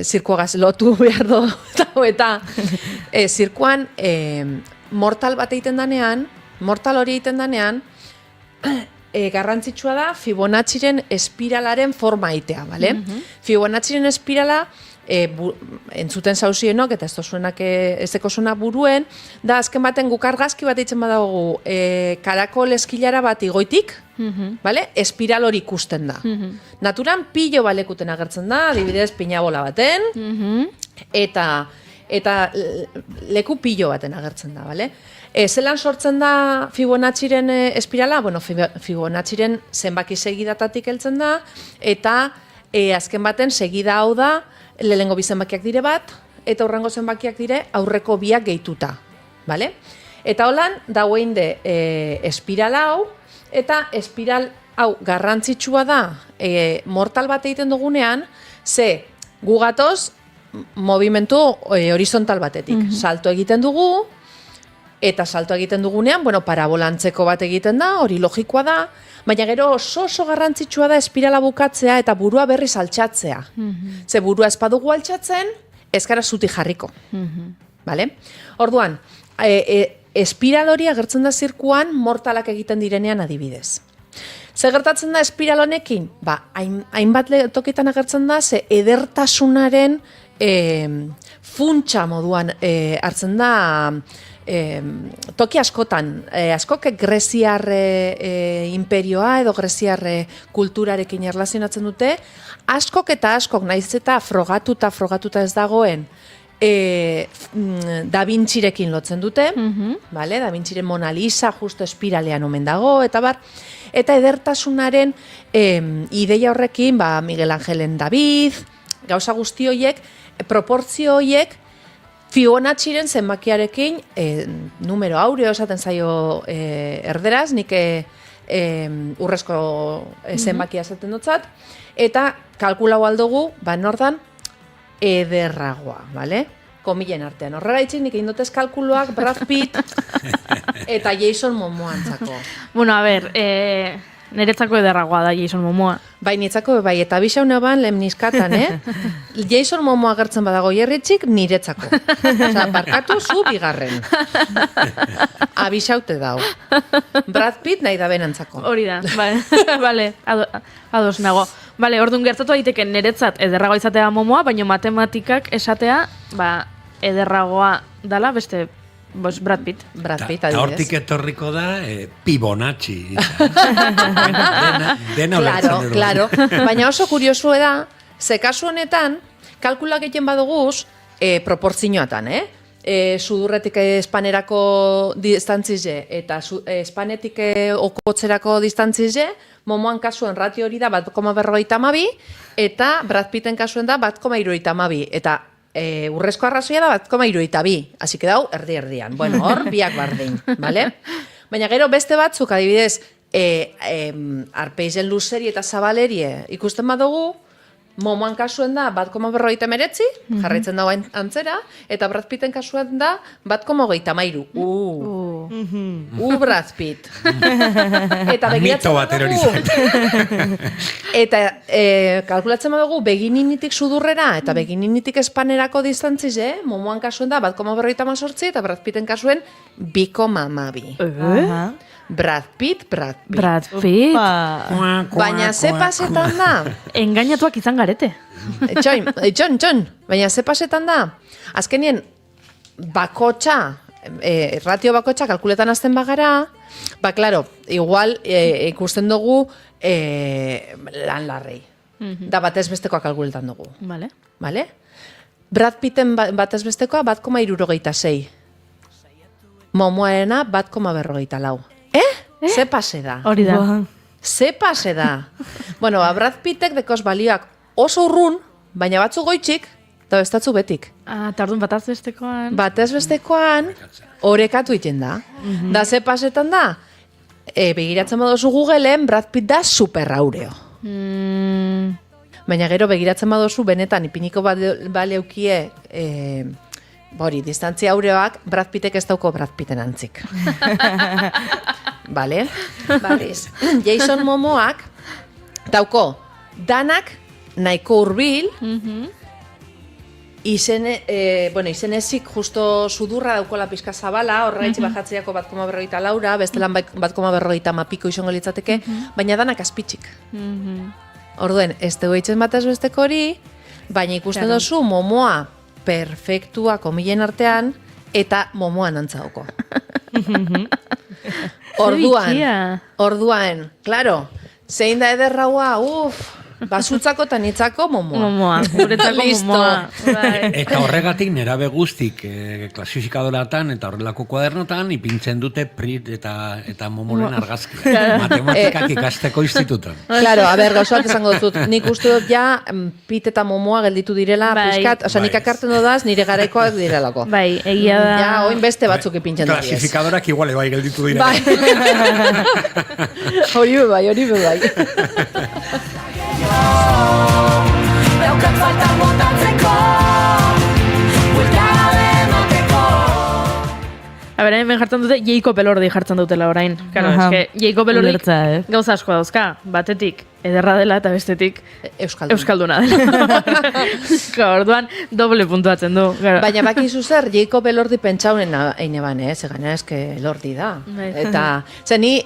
zirkuagaz lotu behar do, eta zirkuan, mortal bat egiten danean, mortal hori egiten danean, garrantzitsua da Fibonacciren espiralaren forma egitea, bale? Fibonacciren espirala, entzuten zauzienok, eta ez deko zuena buruen, da azken baten guk argazki bat eitzen badago karakol eskilara bat igoitik, espiral hori ikusten da. Naturan pilo balekuten agertzen da, adibidez pinabola baten, eta leku pilo baten agertzen da, bale? Zelan sortzen da Fibonacciren espirala? Fibonacciren zenbaki segidatatik heltzen da, eta azken baten segida hau da, lehengo bi zenbakiak dire bat, eta hurrengo zenbakiak dire aurreko biak gehituta. Eta holan, dagoen de espiral hau, eta espiral hau, garrantzitsua da, mortal bat egiten dugunean, ze gu gatoz movimentu horizontal batetik. Salto egiten dugu, eta salto egiten dugunean, parabolantzeko bat egiten da, hori logikoa da, baina gero oso garrantzitsua da espirala bukatzea eta burua berriz altxatzea. Ze burua ez badugu altxatzen, ez gara zuti jarriko. Vale? Orduan, espiral hori agertzen da zirkuan mortalak egiten direnean adibidez. Ze gertatzen da espiral honekin? Hainbat tokitan agertzen da, ze edertasunaren funtsa moduan hartzen da toki askotan, askok greziar imperioa edo greziar kulturarekin erlazionatzen dute, askok naiz eta frogatuta ez dagoen Da Vincirekin lotzen dute, vale? Da Vinciren Mona Lisa justo espiralean omen dago, eta bar, eta edertasunaren ideia horrekin, Miguel Angelen David, gauza guzti horiek, proportzio horiek, Fibonacciren zenbakiarekin numero aureo esaten zaio erderaz, nik urrezko zenbakia esaten dutzat, eta kalkulau aldugu, nordan, ederragoa, bale? Komilen artean. Horrela itxik nik egin dutez kalkuluak Brad Pitt eta Jason Momoa antzako. Bueno, a ber, niretzako ederragoa da Jason Momoa. Bai, niretzako, bai, eta bisauna ban lehen nizkatan, Jason Momoa gertzen badago jerritxik, niretzako. Osa, barkatu zu bigarren. Abisaute dau. Brad Pitt nahi da benantzako. Hori da, bale, ados nago. Bale, orduan gertatu daiteke niretzat ederragoa izatea Momoa, baina matematikak esatea, ederragoa dala beste Brad Pitt. Brad Pitt, adibidez. Hortik etorriko da Fibonacci. Dena Claro. Baina oso kuriosu da, ze kasu honetan, kalkulak egiten baduguz, proportzioatan, sudurretik espanerako distantzize eta espanetik okotzerako distantzize, Momoan kasuen ratio hori da 1,52 eta Brad Pitten kasuen da 1,72 eta urrezko arrazoia da 1,72, hasi que dau erdi-erdian. Bueno, hor biak bardin, vale? Baina gero beste batzuk adibidez, arpeizen luzeri eta zabalerie ikusten badugu, Momoan kasuen da 1,59, jarraitzen dago antzera, eta Brad Pitten kasuen da 1,33. Brad Pitt. Eta mito bat eroritzen. Eta kalkulatzen badugu begininitik sudurrera eta begininitik espanerako distantzize, Momoan kasuen da 1,58 eta Brad Pitten kasuen 2,2. Brad Pitt. Baina ze pasetan da? Engainatuak izan garete. Itxon. Baina ze pasetan da? Azkenien, bakotxa, ratio bakotxa kalkuletan azten bagara, klaro, igual ikusten dugu lan larrei. Da batez bestekoa kalkuletan dugu. Vale? Brad Pitten batez bestekoa 1,76. Momoarena 1,44. Ze pase da? Hori da. Ze pase da? Bueno, Brad Pittek dekoz balioak oso urrun, baina batzu goitxik, eta bestatzu betik. Eta orduan batez bestekoan... Batez bestekoan, orekatu iten da. Da ze pasetan da? Begiratzen badozu Googleen, Brad Pitt da super aureo. Baina gero begiratzen badozu, benetan, ipiniko baleukie... Hori, distantzia aureoak, Brad Pittek ez dauko Brad Pitten antzik. Vale? Bariz. Jason Momoak dauko danak nahiko hurbil, izenezik justo sudurra dauko la pizka zabala, horregaitzi bajatzeako 1,44, bestelan 1,50 piko izango litzateke, baina danak azpitzik. Orduen, ez dugu eitzen batez besteko hori, baina ikusten dozu Momoa perfektua komilen artean, eta Momoan antzauko. Orduan, klaro, zein da ederraua, Basutzako eta nitzako momoa. Momoa, guretzako Listo. momoa. Bai. Eta horregatik nerabe guztik klasifikadoratan eta horrelako kuadernotan ipintzen dute prit eta momoren argazkia. Matematikak ikasteko instituton. Claro, a ber, gauza bat esango dut. Nik uste dut ja pit eta momoa gelditu direla, pixkat, osea, nik akarten dodaz nire garaikoak direlako. Bai, egia da. Ja, oin beste batzuk ipintzen dut. Klasifikadorak iguale bai gelditu dira. Bai. Hori bai. Daukat falta botatzeko bueltada emateko. A ber, hemen jartzen dute Jacob Elordi jartzen dutela orain. Claro, Aha. eske Jacob Elordi Ulertza, gauza asko dauzka. Batetik ederra dela eta bestetik euskalduna dela. Orduan doble puntuatzen du. Claro. Baina bakizu zer, Jacob Elordi pentsaunen eine ban, zegana eske Elordi da. Bai. Eta, ni,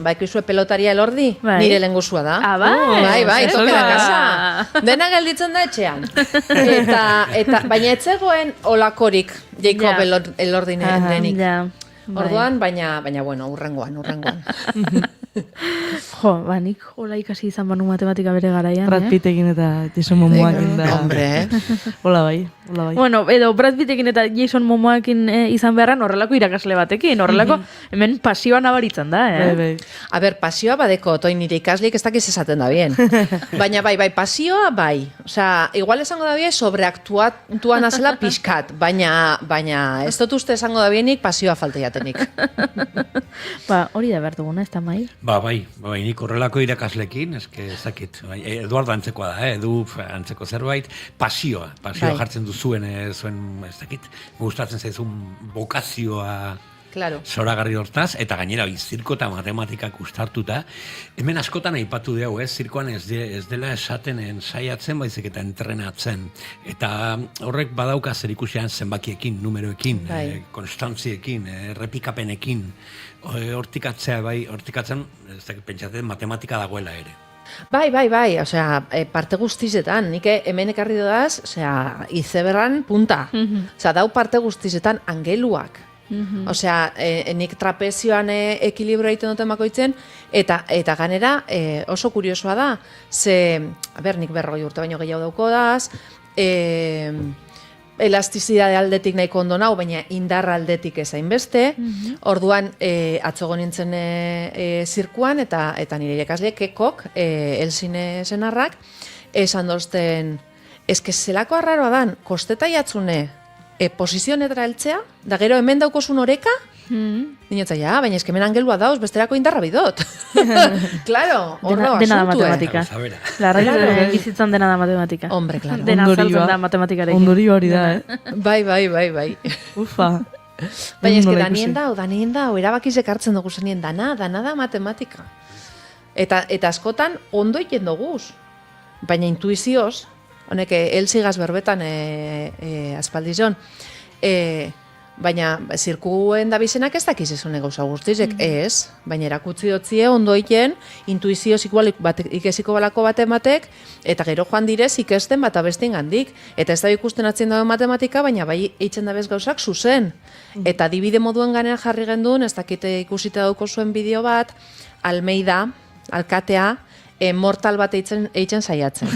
bakizue pelotaria Elordi, nire lehengusua da. Ah, bai? Bai, Eso tope da da. casa. Dena gelditzen da etxean. Eta baina etzegoen olakorik Jacob Elordinen denik. Ja. Orduan, baina bueno, urrengoan. Jo, nik hola ikasi izan banu matematika bere garaian, Brad Pittekin eta Jason Momoakin da. Hombre, Hola bai. Bueno, edo Brad Pittekin eta Jason Momoakin izan beharran horrelako irakasle batekin, horrelako hemen pasioa nabaritzen da, Bai. A ber, pasioa badeko, toin nire ikaslik ez dakiz esaten da bien. Baina bai, pasioa bai. Osea, igual esango da bien sobreaktuatuan azela pixkat, baina ez dut uste esango da bienik pasioa falta jatenik. Ba, hori da behar duguna, ez da mai? Bai, nik horrelako irakaslekin, eske ez dakit, Eduardo antzekoa da, Edu antzeko zerbait, pasioa jartzen duzuen, zuen, ez dakit, gustatzen zaizun bokazioa Claro. zoragarri hortaz, eta gainera zirko eta matematikak ustartuta, hemen askotan aipatu dugu, zirkoan ez dela esaten saiatzen, baizik eta entrenatzen. Eta horrek badauka zer ikusian zenbakiekin, numeroekin, konstantziekin, errepikapenekin, hortikatzen, ez dakit pentsatzen, matematika dagoela ere. Bai, osea, parte guztizetan, nik hemen ekarri dodaz, osea, izeberran punta. Osea, dau parte guztizetan angeluak. Osea, nik trapezioan ekilibro egiten duten bakoitzen, eta ganera oso kuriosoa da, nik 40 urte baino gehiago daukodaz, elastizidade aldetik nahiko ondo nau, baina indar aldetik ezain beste. Orduan, atzogo nintzen zirkuan, eta nire irakasle kekok, Elsine senarrak, esan dozten, eske zelako arraroa dan, kosteta jatzune, posizionetara heltzea, da gero hemen daukozun oreka, dinotza, baina eske hemen angelua dauz, besterako indarra bidot. Claro, horro dena da asuntu, matematika. Larraik bizitzan dena da matematika. Hombre, claro. Dena azaltzen da matematikarekin. Ondorio hori da, Bai. Ufa. Baina eske danien da, erabakizek hartzen dugu zenien, dana da matematika. Eta askotan ondo egiten duguz, baina intuizioz, honek elzigaz berbetan aspaldizon, baina zirkuen dabizenak ez dakiz ezune gauza guztizek, ez, baina erakutzi dotzie ondo egiten, intuizioz ikesiko balako batek, eta gero joan direz ikesten bat abestien gandik, eta ez da ikusten atzien dago matematika, baina bai eitzen dabez gauzak zuzen. Eta adibide moduen ganean jarri genduen, ez dakite ikusita dauko zuen bideo bat, Almeida, alkatea, mortal bat eitzen saiatzen.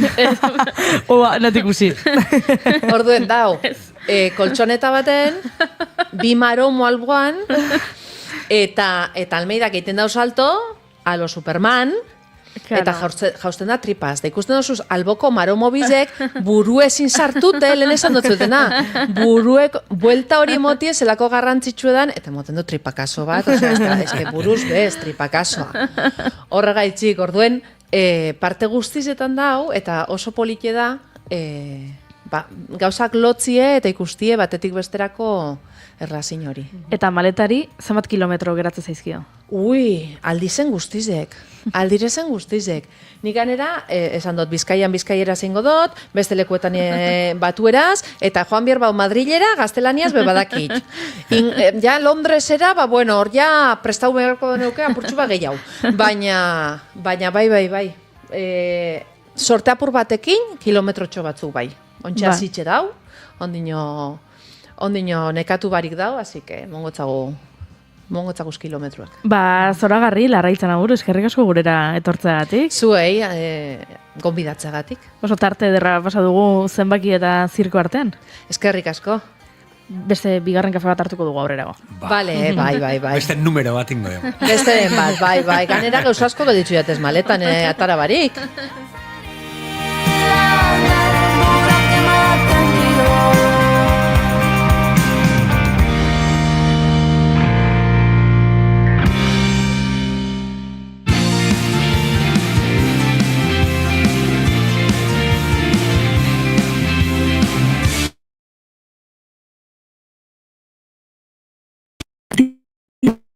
Oa, nati ikusi. Orduen dau, koltsoneta baten, bi maromo alboan, eta Almeidak egiten dau salto, a lo Superman, eta jausten da tripaz. Da ikusten dozuz, alboko maromo bizek, buru ezin sartute, lehen esan dutzutena. Buruek, buelta hori emotie, zelako garrantzitsuedan, eta moten du tripakaso bat, osea, eske buruz bez, tripakasoa. Horregaitzik, orduen, parte guztizetan dau, eta oso polite da, gauzak lotzie eta ikustie batetik besterako erlazin hori. Eta maletari, zenbat kilometro geratzen zaizkio? Ui, aldizen guztizek. Nik ganera, esan dut, Bizkaiera zingo dut, beste lekuetan batueraz, eta joan behar bau Madrilera, gaztelaniaz bebadakit. Ja, Londresera, hor ja prestau beharko neuke apurtxu gehiago. Baina, bai. Sorte apur batekin, kilometrotxo batzuk bai. Ontsa zitxe dau, ondino nekatu barik dau, así que mongotzaguz kilometroak. Zoragarri, Larraitz Anaburu, eskerrik asko gurera etortzeagatik. Zuei, gonbidatzeagatik. Oso tarte ederra pasa dugu zenbaki eta zirko artean. Eskerrik asko. Beste bigarren kafe bat hartuko dugu aurrerago. Bale, bai. Beste numero bat ingo dugu. Besteren bat, bai. Ganera gauza asko gelditu jatez maletan atara barik.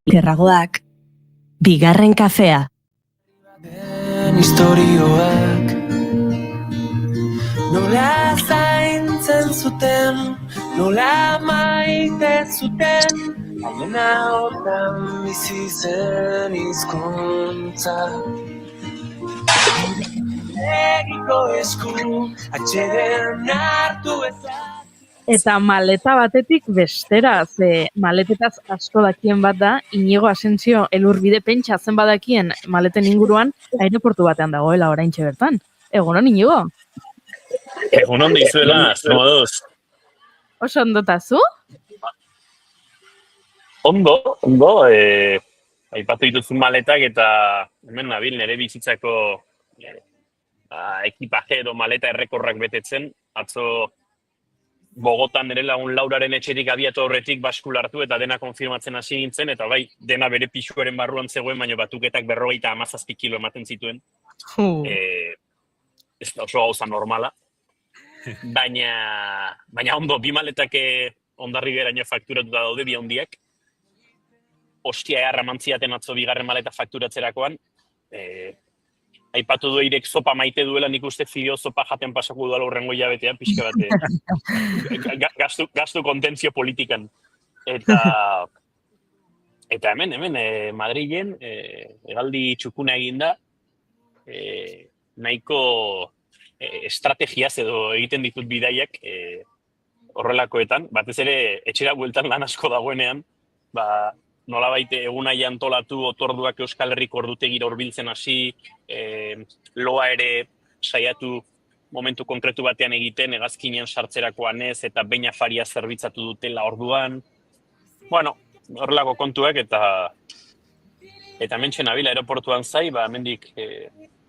Lerragoak, bigarren kafea. Istorioak nola zaintzen zuten, nola maite zuten, haien ahotan bizi zen hizkuntza. Egiko esku atxeden hartu ezak. Eta maleta batetik bestera, ze maletetaz asko dakien bat da, Inigo Asensio Elurbide pentsa zen badakien maleten inguruan, aireportu batean dagoela oraintxe bertan. Egunon, Inigo? Egunon dizuela, moduz. Oso ondotazu? Ondo, aipatu dituzun maletak eta hemen nabil nire bizitzako ekipaje edo maleta errekorrak betetzen, atzo Bogotan nire lagun Lauraren etxerik abiatu horretik baskulartu eta dena konfirmatzen hasi nintzen, eta bai, dena bere pisuaren barruan zegoen, baina batuketak 57 kilo ematen zituen. Ez da oso gauza normala. Baina ondo, bi maletak Hondarri beraino fakturatuta daude, bi hondiak. Ostia eharra mantziaten atzo bigarren maleta fakturatzerakoan. Aipatu du Eirek sopa maite duela, nik uste fideo sopa jaten pasako duela urrengo hilabetean, pixka bat gastu kontentzio politikan. Eta hemen Madrilen hegaldi txukuna eginda, nahiko estrategiaz edo egiten ditut bidaiak horrelakoetan, batez ere etxera bueltan lan asko dagoenean, nolabait egunai antolatu otorduak Euskal Herriko ordutegira hurbiltzen hasi, loa ere saiatu momentu konkretu batean egiten, hegazkinen sartzerakoan ez, eta behin afaria zerbitzatu dutela orduan. Bueno, horrelako kontuak eta mentxe nabil aeroportuan zai, hemendik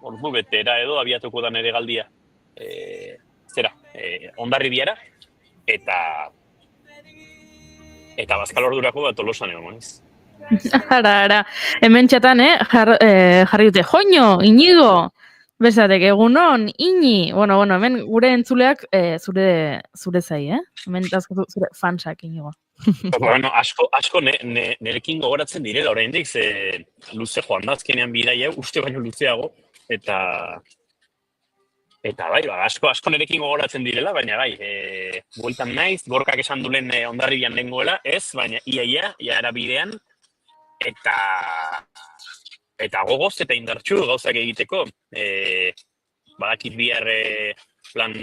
ordu betera edo abiatuko da nere galdia. Hondarribiara, eta Bazkal ordurako Tolosan egon ez. Ara, hemen txatan, jarri dute, joño, Inigo, bezatek, egunon, Ini, bueno, hemen gure entzuleak zure zai, hemen dazkatu zure fansak, Inigo. Bueno, asko nerekin gogoratzen direla oraindik, ze luze joan da azkenean bidaia, uste baino luzeago, eta bai, asko nerekin gogoratzen direla, baina bai, bueltan naiz, Gorkak esan dulen Hondarribian nengoela, ez, baina ia era bidean, eta gogoz eta indartxu gauzak egiteko. Badakit bihar plan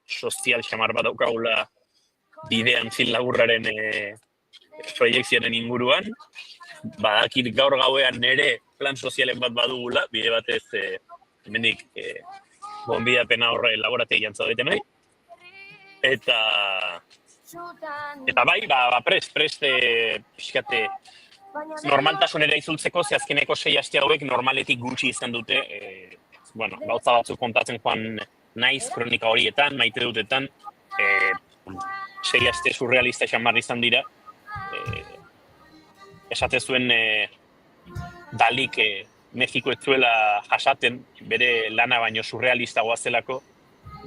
sozial xamar bat daukagula bidean Zin Laburraren proiektzioaren inguruan. Badakit gaur gauean nere plan sozialen bat badugula, bide batez hemendik gonbidapena horre laborategian zaudeten nahi. Eta bai, prest pixkate normaltasunera izultzeko, ze azkeneko 6 aste hauek normaletik gutxi izan dute, gauza batzuk kontatzen joan naiz kronika horietan, maite dutetan, 6 aste surrealista xamarri izan dira. Esate zuen Dalik Mexiko ez zuela jasaten, bere lana baino surrealista goazelako,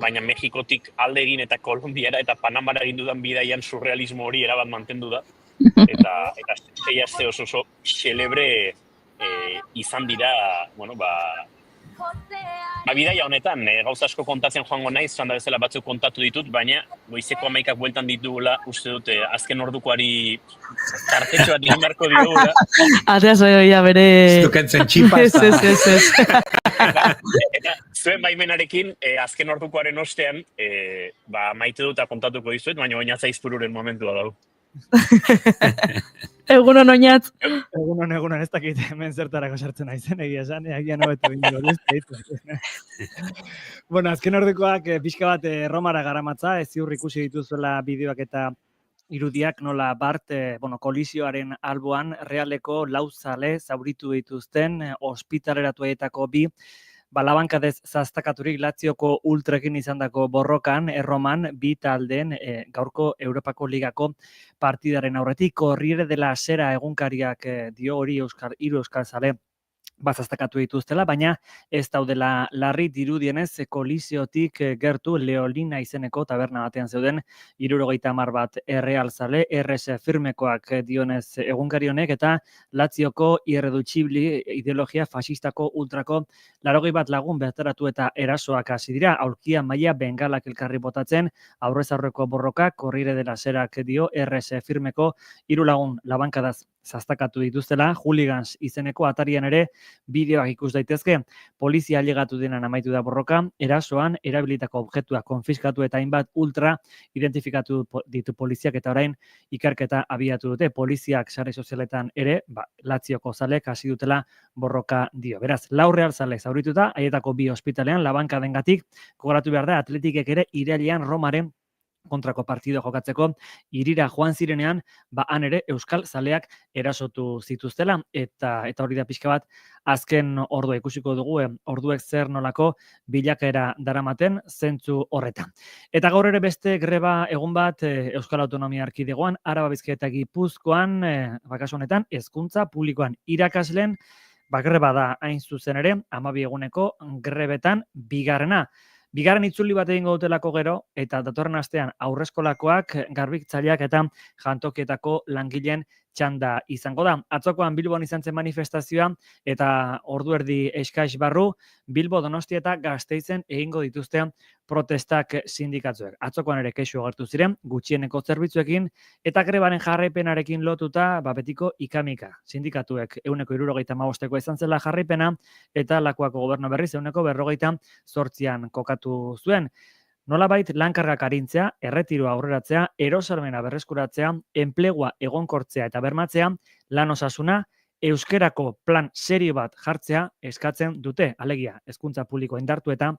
baina Mexikotik alde egin eta Kolonbiara eta Panamara egin dudan bidaian surrealismo hori erabat mantendu da. Eta 6 aste oso xelebre izan dira, bidaia honetan, gauza asko kontatzen joango naiz, zanda bezala batzuk kontatu ditut, baina goizeko 11ak bueltan ditugula, uste dute, azken ordukoari tartetxo bat egin beharko digula. Atea zoia bere... Zukentzen txipa. Ez. Eta zuen baimenarekin, azken ordukoaren ostean, maite dut kontatuko dizuet, baina oina zaizpururen momentua dago. Egunon oinatz. Egunon, ez dakit hemen zertarako sartzen naizen, egia esan, agian hobeto bingo Bueno, azken ordekoak pixka bat Romara garamatza, ez ziur ikusi dituzuela bideoak eta irudiak nola Bart, kolisioaren alboan realeko lau zale zauritu dituzten ospitaleratuetako bi labankadez zaztakaturik Lazioko ultrekin izandako borrokan, Erroman, bi taldeen gaurko Europako Ligako partidaren aurretik. Corriere della Sera egunkariak dio hori hiru euskal zale bazaztakatu dituztela, baina ez daudela larri dirudienez kolisiotik gertu Leolina izeneko taberna batean zeuden 70 bat errealzale, RS firmekoak dionez egunkari honek, eta Lazioko irreducibili ideologia fasistako ultrako 80 bat lagun bertaratu eta erasoak hasi dira, aulkia maila bengalak elkarri botatzen, aurrez aurreko borroka, Corriere della Serak dio RS firmeko 3 lagun labankadaz zaztakatu dituztela, Hooligans izeneko atarian ere bideoak ikus daitezke, polizia ailegatu denan amaitu da borroka, erasoan erabilitako objektuak konfiskatu eta hainbat ultra identifikatu ditu poliziak eta orain ikerketa abiatu dute. Poliziak sare sozialetan ere, Lazioko zalek hasi dutela borroka dio. Beraz, 4 real zale zaurituta, haietako 2 ospitalean, labankadengatik, gogoratu behar da, Atletikek ere irailean Romaren kontrako partido jokatzeko irira joan zirenean, han ere euskal zaleak erasotu zituztela, eta hori da pixka bat azken ordua ikusiko dugu, orduek zer nolako bilakaera daramaten zentzu horretan. Eta gaur ere beste greba egun bat Euskal Autonomia Erkidegoan, Araba, Bizkaia eta Gipuzkoan, kasu honetan, hezkuntza publikoan irakasleen greba da hain zuzen ere, 12 eguneko grebetan bigarrena. Bigarren itzuli bat egingo dutelako gero, eta datorren astean aurreskolakoak, garbitzaileak eta jantokietako langileen txanda izango da. Atzokoan Bilbon izan zen manifestazioa eta ordu erdi eskaiz barru, Bilbo, Donostia eta Gasteizen egingo dituzte protestak sindikatzuek. Atzokoan ere kexu agertu ziren, gutxieneko zerbitzuekin, eta grebaren jarraipenarekin lotuta betiko ikamika. Sindikatuek 175 izan zela jarraipena, eta Lakuako gobernu berriz 158 kokatu zuen. Nolabait lankargak arintzea, erretiroa aurreratzea, erosalmena berreskuratzea, enplegua egonkortzea eta bermatzea, lan osasuna, euskerako plan serio bat jartzea eskatzen dute. Alegia, hezkuntza publikoa indartu eta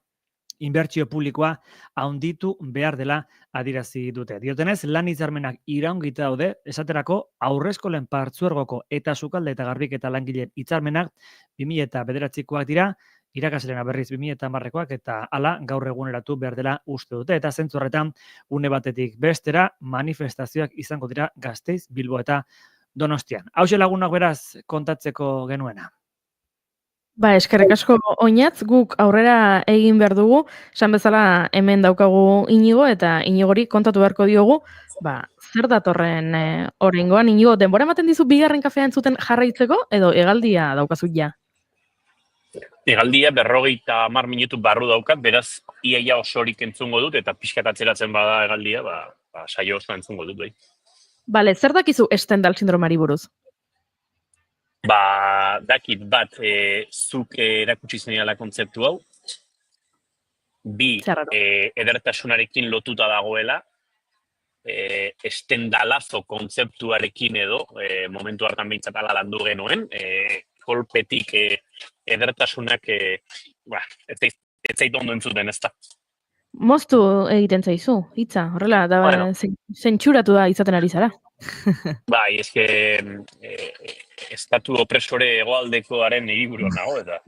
inbertsio publikoa handitu behar dela adierazi dute. Diotenez, lan hitzarmenak iraungita daude, esaterako aurreskolen partzuergoko eta sukalde eta garbiketa langileen hitzarmenak 2009koak dira, irakaslena berriz 2010koak eta hala gaur eguneratu behar dela uste dute. Eta zentzu horretan, une batetik bestera manifestazioak izango dira Gasteiz, Bilbo eta Donostian. Hauxe lagunak beraz kontatzeko genuena. Eskerrik asko oinatz, guk aurrera egin behar dugu, esan bezala hemen daukagu Inigo, eta Inigori kontatu beharko diogu, zer datorren oraingoan, Inigo, denbora ematen dizu bigarren kafea entzuten jarraitzeko, edo hegaldia daukazu ja? Hegaldia 50 minutu barru daukat, beraz, iaia osorik entzungo dut, eta pixkat atzeratzen bada hegaldia, saio oso entzungo dut, bai. Bale, zer dakizu Stendhal sindromari buruz? Dakit bat, zuk erakutsi zeniala kontzeptu hau, 2, edertasunarekin lotuta dagoela, Stendhalazo kontzeptuarekin edo, momentu hartan behintzat ala landu genuen, kolpetik edertasunak, ez zait ondo entzuten ez da. Moztu egiten zaizu, hitza, horrela, zentsuratu da izaten ari zara. Bai, eske estatu opresore hegoaldekoaren hiriburuan nago, eta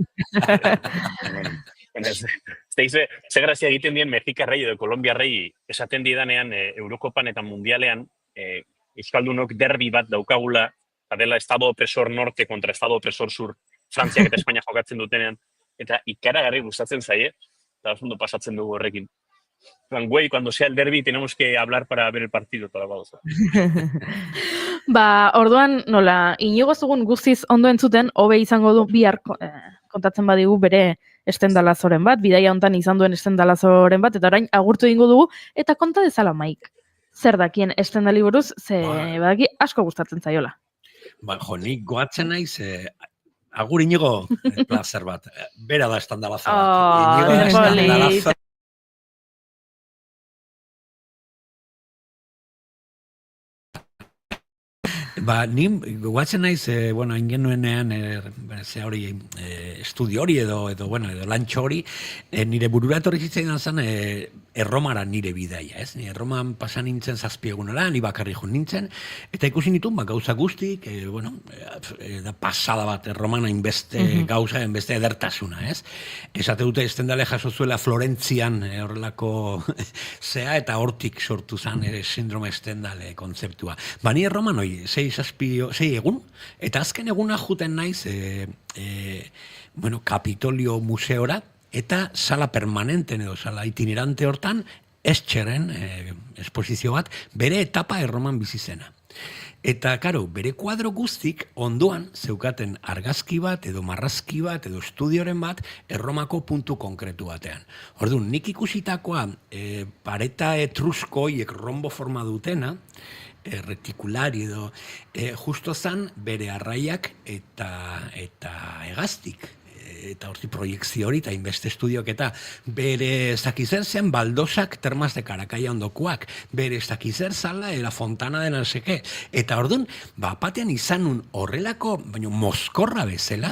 ze grazia egiten dien Mexikarrei edo Kolombiarrei esaten didanean Eurokopan eta Mundialean Euskaldunok derbi bat daukagula, dela Estado opresor norte kontra Estado opresor sur, Frantziak eta Espainia jokatzen dutenean, eta ikaragarri gustatzen zaie, eta ondo pasatzen dugu horrekin. Güey, cuando sea el derbi tenemos que hablar para ver el partido. Orduan, nola, Inigo zugun guztiz ondo entzuten, hobe izango du bihar kontatzen badigu bere Stendhalazoren bat, bidaia hontan izan duen Stendhalazoren bat, eta orain agurtu egingo dugu, eta konta dezala Maik. Zer dakien Stendhali buruz, ze badaki asko gustatzen zaiola. Nik goatzen naiz, agur Inigo, placer bat. Bera da Stendhalazo bat. Inigo da Stendhalazo. Ni guatzen naiz, hain genuenean, estudio hori edo lantxo hori, nire burura etorri zitzaidan zen, Erromara nire bidaia, ez? Ni Erroman pasan nintzen 7 egunera, ni bakarri joan nintzen, eta ikusi nituen, gauza guztik, da pasada bat, Erroman hainbeste gauza, hainbeste edertasuna, ez? Esate dute, Stendhale jaso zuela Florentzian horrelako zea, eta hortik sortu zen sindrome Stendhale kontzeptua. Ni Erroman hoi, 6 egun, eta azken eguna juten naiz, Kapitolio museora, eta sala permanenten edo sala itinerante hortan, Escheren esposizio bat, bere etapa Erroman bizi zena. Eta, karo, bere kuadro guztik ondoan zeukaten argazki bat, edo marrazki bat, edo estudioren bat, Erromako puntu konkretu batean. Orduan, nik ikusitakoa pareta etrusko hiek rombo forma dutena, retikulari edo, justo zan bere arraiak eta hegaztik. Eta horti proiektzio hori, eta inbeste estudiok, eta bere zakizer zen baldosak termas de Karakaia ondokuak, bere zakizer zala, la fontana de naseke. Eta orduan, batean izanun horrelako, baina mozkorra bezala,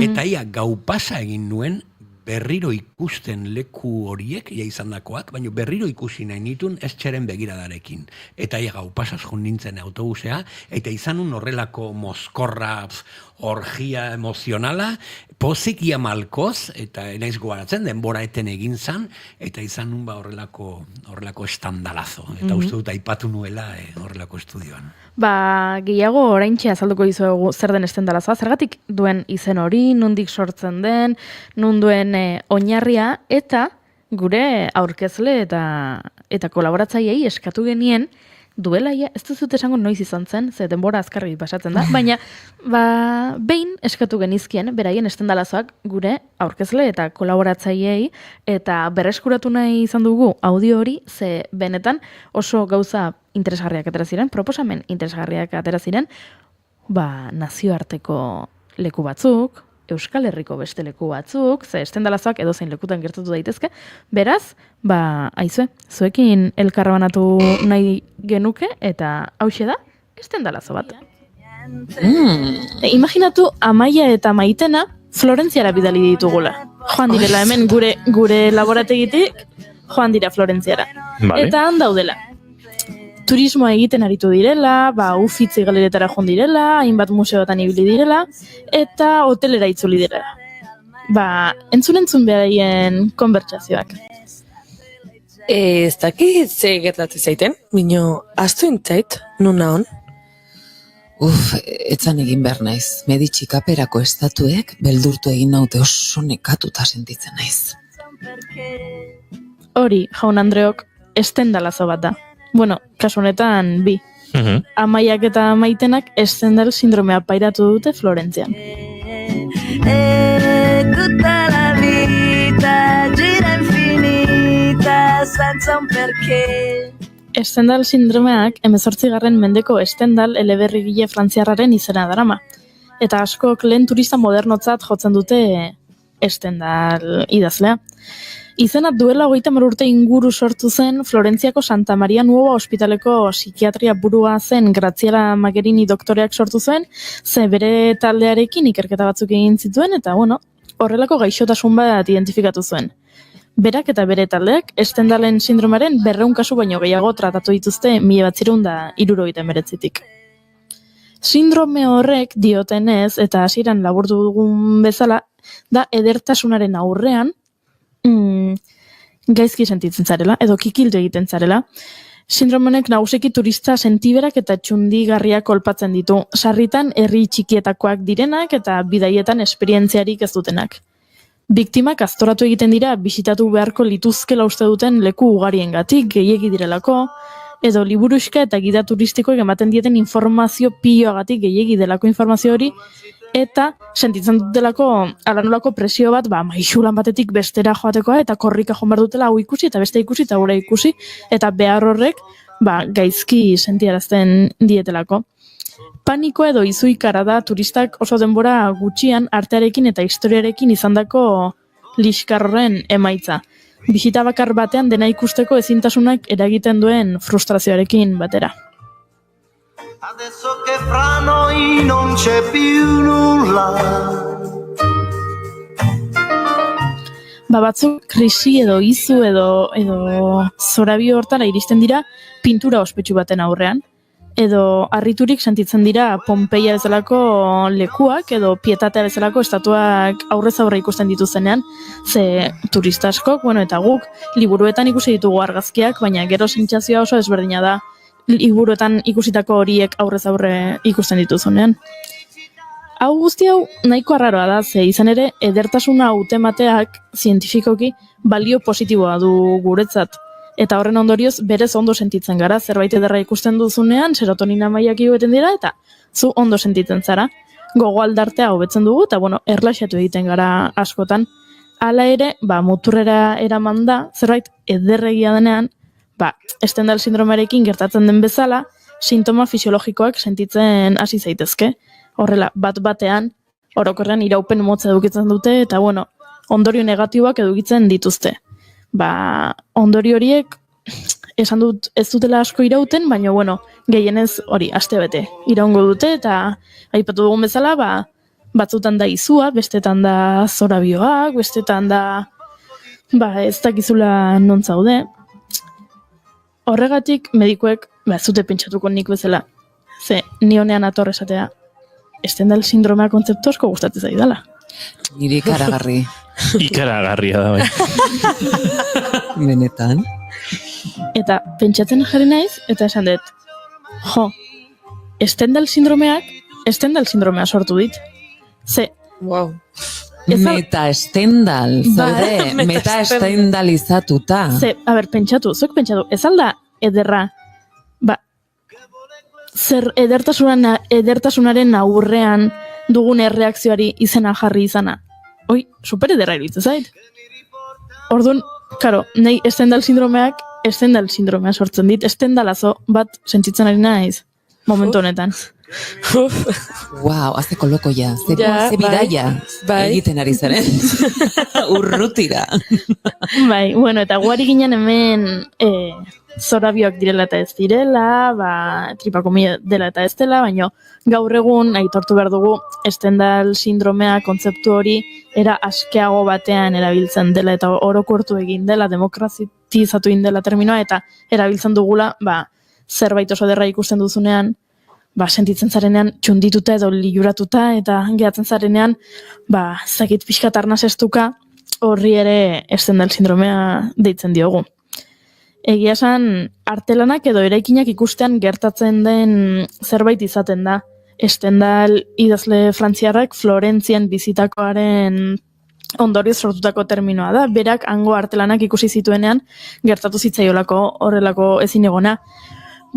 eta ia gau pasa egin nuen, berriro ikusten leku horiek, ia izan dakoak, baina berriro ikusi nahi nituen Escheren begiradarekin. Eta ia gau pasaz jun nintzen autobusea, eta izanun horrelako mozkorra, orgia emozionala, pozik ia malkoz, eta naiz goaratzen, denbora eten egin zan, eta izan nun horrelako estandalazo. Eta uste dut aipatu nuela horrelako estudioan. Gehiago oraintxe azalduko dizuegu zer den estendalazoa, zergatik duen izen hori, nondik sortzen den, nun duen oinarria, eta gure aurkezle eta kolaboratzaileei eskatu genien, duela, ez duzut esango noiz izan zen, ze denbora azkarri pasatzen da, baina behin eskatu genizkien, beraien estendalazoak gure aurkezle eta kolaboratzaileei, eta berreskuratu nahi izan dugu audio hori, ze benetan oso gauza interesgarriak atera ziren, proposamen interesgarriak atera ziren, nazioarteko leku batzuk, Euskal Herriko beste leku batzuk, ze estendalazoak edozein lekutan gertatu daitezke, beraz, aizue, zuekin elkarbanatu nahi genuke, eta hauxe da, estendalazo bat. Imaginatu Amaia eta Maitena Florentziara bidali ditugula. Joan direla hemen gure laborategitik, joan dira Florentziara. Eta han daudela. Turismoa egiten aritu direla, ufitzi galeretara joan direla, hainbat museotan ibili direla, eta hotelera itzuli direla. Entzun behaien konbertsazioak. Ez daki ze gertatu zaiten, bino, astu intzait, nun nahon? Etzan egin behar naiz. Meditxi kaperako estatuek beldurtu egin naute oso nekatuta sentitzen naiz. Hori, jaun Andreok, estendalazo bat da. Kasu honetan bi. Amaiak eta Maitenak Stendhal sindromea pairatu dute Florentzian. Stendhal sindromeak 18. mendeko Stendhal eleberrigile frantziarraren izena darama. Eta askok lehen turista modernotzat jotzen dute Stendhal idazlea. Izena duela 30 urte inguru sortu zen Florentziako Santa Maria Nuova ospitaleko psikiatria burua zen Graziella Magherini doktoreak sortu zuen, ze bere taldearekin ikerketa batzuk egin zituen, eta horrelako gaixotasun bat identifikatu zuen. Berak eta bere taldeak Stendhalen sindromaren 200 kasu baino gehiago tratatu dituzte 1979tik. Sindrome horrek diotenez, eta hasieran laburtu dugun bezala, da edertasunaren aurrean, gaizki sentitzen zarela, edo kikildu egiten zarela. Sindromenek nagusiki turista sentiberak eta txundigarriak kolpatzen ditu, sarritan herri txikietakoak direnak eta bidaietan esperientziarik ez dutenak. Biktimak aztoratu egiten dira bisitatu beharko lituzkela uste duten leku ugariengatik, gehiegi direlako, edo liburuxka eta gida turistikoek ematen dieten informazio pioagatik gehiegi delako informazio hori, eta sentitzen dutelako alanolako presio bat, maixulan batetik bestera joatekoa, eta korrika joan behar dutela hau ikusi, eta beste ikusi, eta gure ikusi, eta behar horrek, gaizki sentiarazten dietelako. Paniko edo izuikara da turistak oso denbora gutxian artearekin eta historiarekin izandako liskarren emaitza. Bisita bakar batean dena ikusteko ezintasunak eragiten duen frustrazioarekin batera. Adesso che fra noi non c'è più nulla. Batzuk krisi edo izu edo zorabio hortara iristen dira pintura ospetsu baten aurrean. Edo harriturik sentitzen dira Pompeia bezalako lekuak edo Pietatea bezalako estatuak aurrez aurre ikusten dituztenean, ze turista askok, eta guk liburuetan ikusi ditugu argazkiak, baina gero sentsazioa oso ezberdina da liburuetan ikusitako horiek aurrez aurre ikusten dituzunean. Hau guzti hau nahiko arraroa da, ze izan ere edertasuna hautemateak zientifikoki balio positiboa du guretzat. Eta horren ondorioz berez ondo sentitzen gara, zerbait ederra ikusten duzunean, serotonina mailak igoeten dira, eta zu ondo sentitzen zara. Gogo aldartea hobetzen dugu, eta erlaxatu egiten gara askotan. Hala ere, muturrera eraman da, zerbait ederregia denean, Stendhal sindromearekin gertatzen den bezala, sintoma fisiologikoak sentitzen hasi zaitezke. Horrela, bat-batean, orokorrean iraupen motza edukitzen dute, eta ondorio negatiboak edukitzen dituzte. Ondori horiek, esan dut ez dutela asko irauten, baina, gehienez hori, aste bete, iraungo dute, eta aipatu dugun bezala, batzutan da izua, bestetan da zorabioak, bestetan da, ez dakizula non zaude. Horregatik, medikuek, zute pentsatuko nik bezala, ze ni honean ator esatea, Stendhal sindromea kontzeptu asko gustatzen zaidala. Niri ikaragarri. Ikaragarria da, bai. Benetan. Eta pentsatzen jarri naiz, eta esan dut, Stendhal sindromea sortu dit. Ze, wow. Meta-Stendhal, zaude, meta-Stendhalizatuta. Ze, pentsatu, ez alda ederra, zer edertasunaren aurrean dugun erreakzioari izena jarri izana. Super ederra iruditzen zait. Orduan, nahi Stendhal sindromea sortzen dit, Stendhalazo bat sentitzen ari naiz, momentu honetan. Wow, azeko lokoia, ze bidaia egiten ari zaren. Urrutira. Eta guari ginen hemen zorabioak direla eta ez direla, tripakomia dela eta ez dela, baina gaur egun aitortu behar dugu Stendhal sindromea kontzeptu hori era askeago batean erabiltzen dela eta orokortu egin dela, demokratizatu egin dela terminoa, eta erabiltzen dugula zerbait oso derra ikusten duzunean, sentitzen zarenean txundituta edo liuratuta, eta gehatzen zarenean, zakit pixkat arnaz estuka, horri ere Stendhal sindromea deitzen diogu. Egia esan, artelanak edo eraikinak ikustean gertatzen den zerbait izaten da. Stendhal idazle frantziarrak Florentzian bizitakoaren ondorioz sortutako terminoa da. Berak hango artelanak ikusi zituenean gertatu zitzaiolako horrelako ezin egona.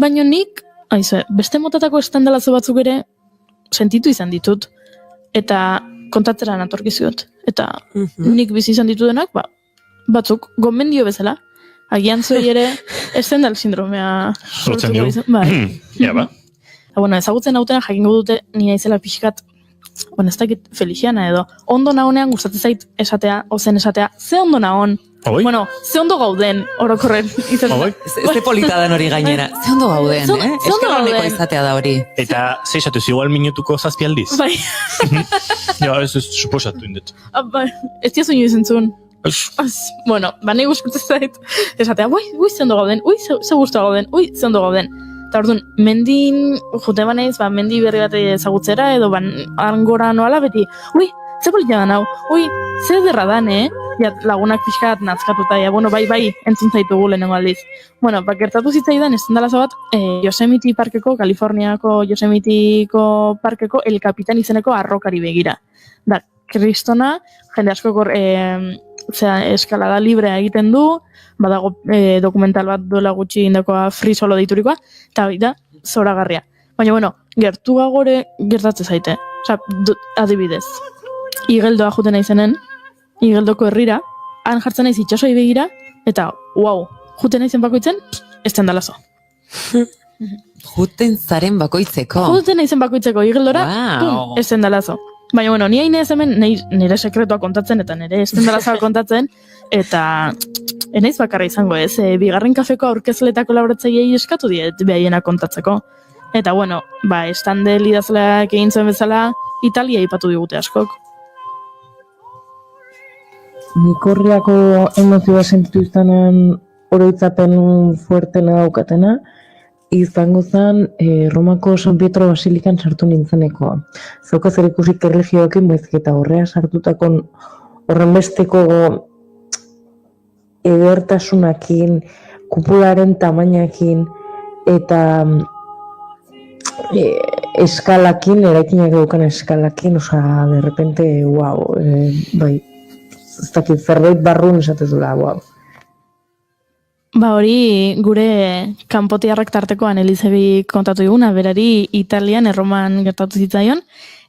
Baina nik, beste motatako Stendhalazo batzuk ere sentitu izan ditut. Eta kontatzera natorkizuot. Eta nik bizi izan ditudenak, batzuk gomendio bezala. Agian zuei ere Stendhal sindromea sortuko izan. Ezagutzen hautena jakingo dute ni naizela pixkat, ez dakit Felixiana edo, ondo nahonean gustatzen zait esatea, ozen esatea, ze ondo nahon. Ze ondo gauden orokorren. Ze polita den hori gainera. Ze ondo gauden, eskerroneko izatea da hori. Eta ze esatuz, igual minutuko 7 aldiz. Bai. Ez suposatu indet. Ez diazu inoiz entzun. Nahi gustatzen zait, esatea, ze ondo gauden, ze gustu gauden, ze ondo gauden. Eta orduan, mendin, jute banaiz, mendi berri bat ezagutzera, edo angora noala beti, ze polita da nau, ze derra dan, lagunak pixkat nazkatuta, bai, entzun zaitugu lehenengo aldiz. Gertatu zitzaidan, Stendhalazo bat, Yosemite Parkeko, Kaliforniako Yosemiteko Parkeko El Capitan izeneko arrokari begira. Da, kristona, jende asko eskalada librea egiten du, badago dokumental bat duela gutxi indakoa Free Solo deiturikoa, eta da, zoragarria. Baina, gertuagore gertatzen zaite. Adibidez, igeldoa juten naizenen, igeldoko herrira, han jartzen naiz itxasoi begira, eta, juten naizen bakoitzen, Stendhalazo. Juten zaren bakoitzeko. Juten naizen bakoitzeko igeldora, Stendhalazo. Baina, ni hain ez hemen nire sekretua kontatzen eta nire Stendhalazoa kontatzen, eta enaiz bakarra izango ez, bigarren kafeko aurkezle eta kolaboratzaileei eskatu diet behaienak kontatzeko. Eta bueno, Stendhal idazleak egin zuen bezala, Italia aipatu digute askok. Nik horrelako emozioa sentitu izanen oroitzapen fuertena daukatena, izango zen Romako San Pietro Basilikan sartu nintzenekoa. Zauka zer ikusik erlijioekin, baizik eta horrea sartutako horrenbesteko edertasunakin, kupularen tamainakin, eta eskalakin, eraikinak edukan eskalakin, de repente, wow, bai, ez dakit zerbait barrun esatezula, wow. Hori gure kanpotiarrak tartekoan Elizebik kontatu diguna, berari Italian, Erroman gertatu zitzaion,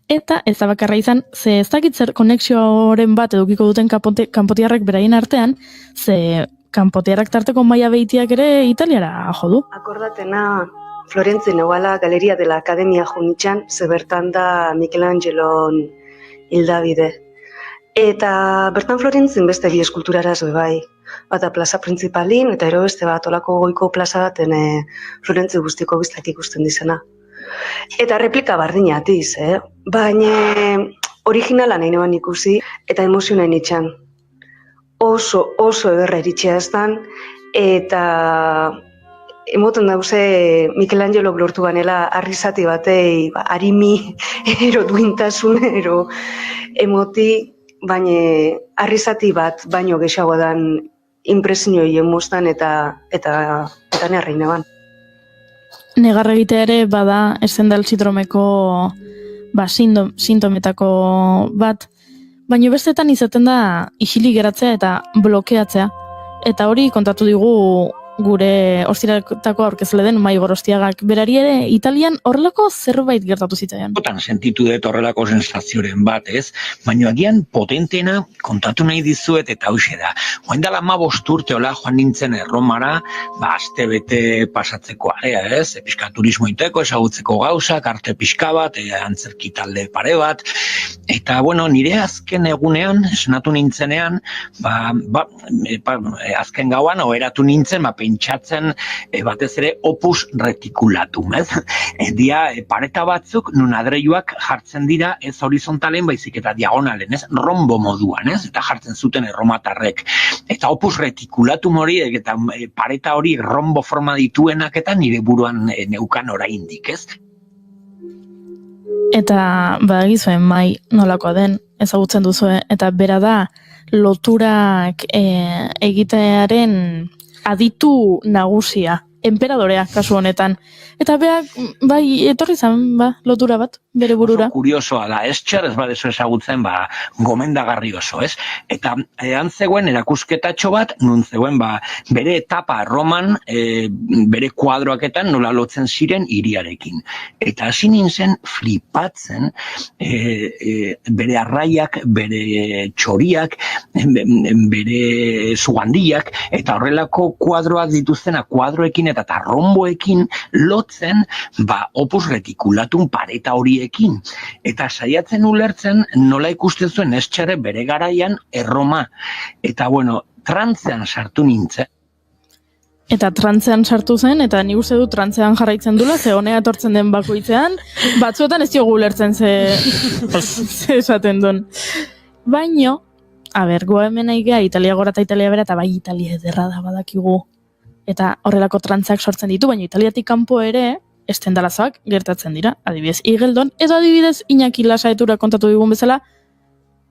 eta ez da bakarra izan, ze ez dakit zer konexioaren bat edukiko duten kanpotiarrak beraien artean, ze kanpotiarrak tarteko maia behitiak ere Italiara jodu. Akordatena Florentzien eguala Galeria de la Academia Junitzan, ze bertan da Michelangelon hildabide. Eta bertan Florentzien beste bi eskulturaraz bai. Bata plaza principalin, eta ero beste bat olako goiko plaza baten Florentzi guztiko biztak ikusten dizena. Eta replika bardina atiz, baina originala nahi neban ikusi, eta emozio nahi nitxan. Oso ederra eritxea eztan, eta emoten dauze Michelangelo lortu ganela arrizati batei, arimi, ero duintasun, ero emoti, baina arrizati bat baino gehiago dan impresioi emostan eta neharrein eban. Negarra egitea ere bada Stendhal sindromeko sintometako bat, baina bestetan izaten da isilik geratzea eta blokeatzea. Eta hori kontatu digu gure ostiratako aurkezle den Mai Gorostiagak. Berari ere Italian horrelako zerbait gertatu zitzaion. Botan sentitu dut horrelako sensazioren bat, ez? Baina agian potentena kontatu nahi dizuet eta hauxe da. Oendala 15 urte hola joan nintzen Erromara, astebete pasatzeko area, ez? Pixka turismo iteko, ezagutzeko gauzak, arte pixka bat, antzerki talde pare bat. Eta, bueno, nire azken egunean, esnatu nintzenean, azken gauan, oheratu nintzen, pentsatzen batez ere opus reticulatum, ez? Dia pareta batzuk nun adreiuak jartzen dira ez horizontalen baizik eta diagonalen, ez? Rombo moduan, ez? Eta jartzen zuten erromatarrek. Eta opus reticulatum hori eta pareta hori rombo forma dituenak eta nire buruan neukan oraindik, ez? Eta badagizuen Mai nolakoa den ezagutzen duzue, eta bera da loturak egitearen aditu nagusia, enperadorea kasu honetan. Eta beak, etorri zen, lotura bat, bere burura. Oso kuriosoa da, ez badezu ezagutzen, gomendagarri oso, ez? Eta zegoen erakusketatxo bat, nun zegoen, bere etapa Roman, bere kuadroaketan nola lotzen ziren hiriarekin. Eta hasi nintzen flipatzen, bere arraiak, bere txoriak, bere zugandiak, eta horrelako kuadroak dituztena, kuadroekin eta romboekin lotzen, opus reticulatum pareta horiekin. Eta saiatzen ulertzen nola ikusten zuen Escherre bere garaian Erroma. Eta, bueno, trantzean sartu nintzen. Eta trantzean sartu zen, eta ni uste du trantzean jarraitzen dula, ze honea etortzen den bakoitzean, batzuetan ez diogu ulertzen ze esaten duen. Baino, goa hemen aigea, Italia gora eta Italia bera, eta Italia ederra da badakigu. Eta horrelako trantzeak sortzen ditu, baina Italiatik kanpo ere, Stendhalazoak gertatzen dira, adibidez Igeldon, edo adibidez Iñaki Lasaetura kontatu digun bezala,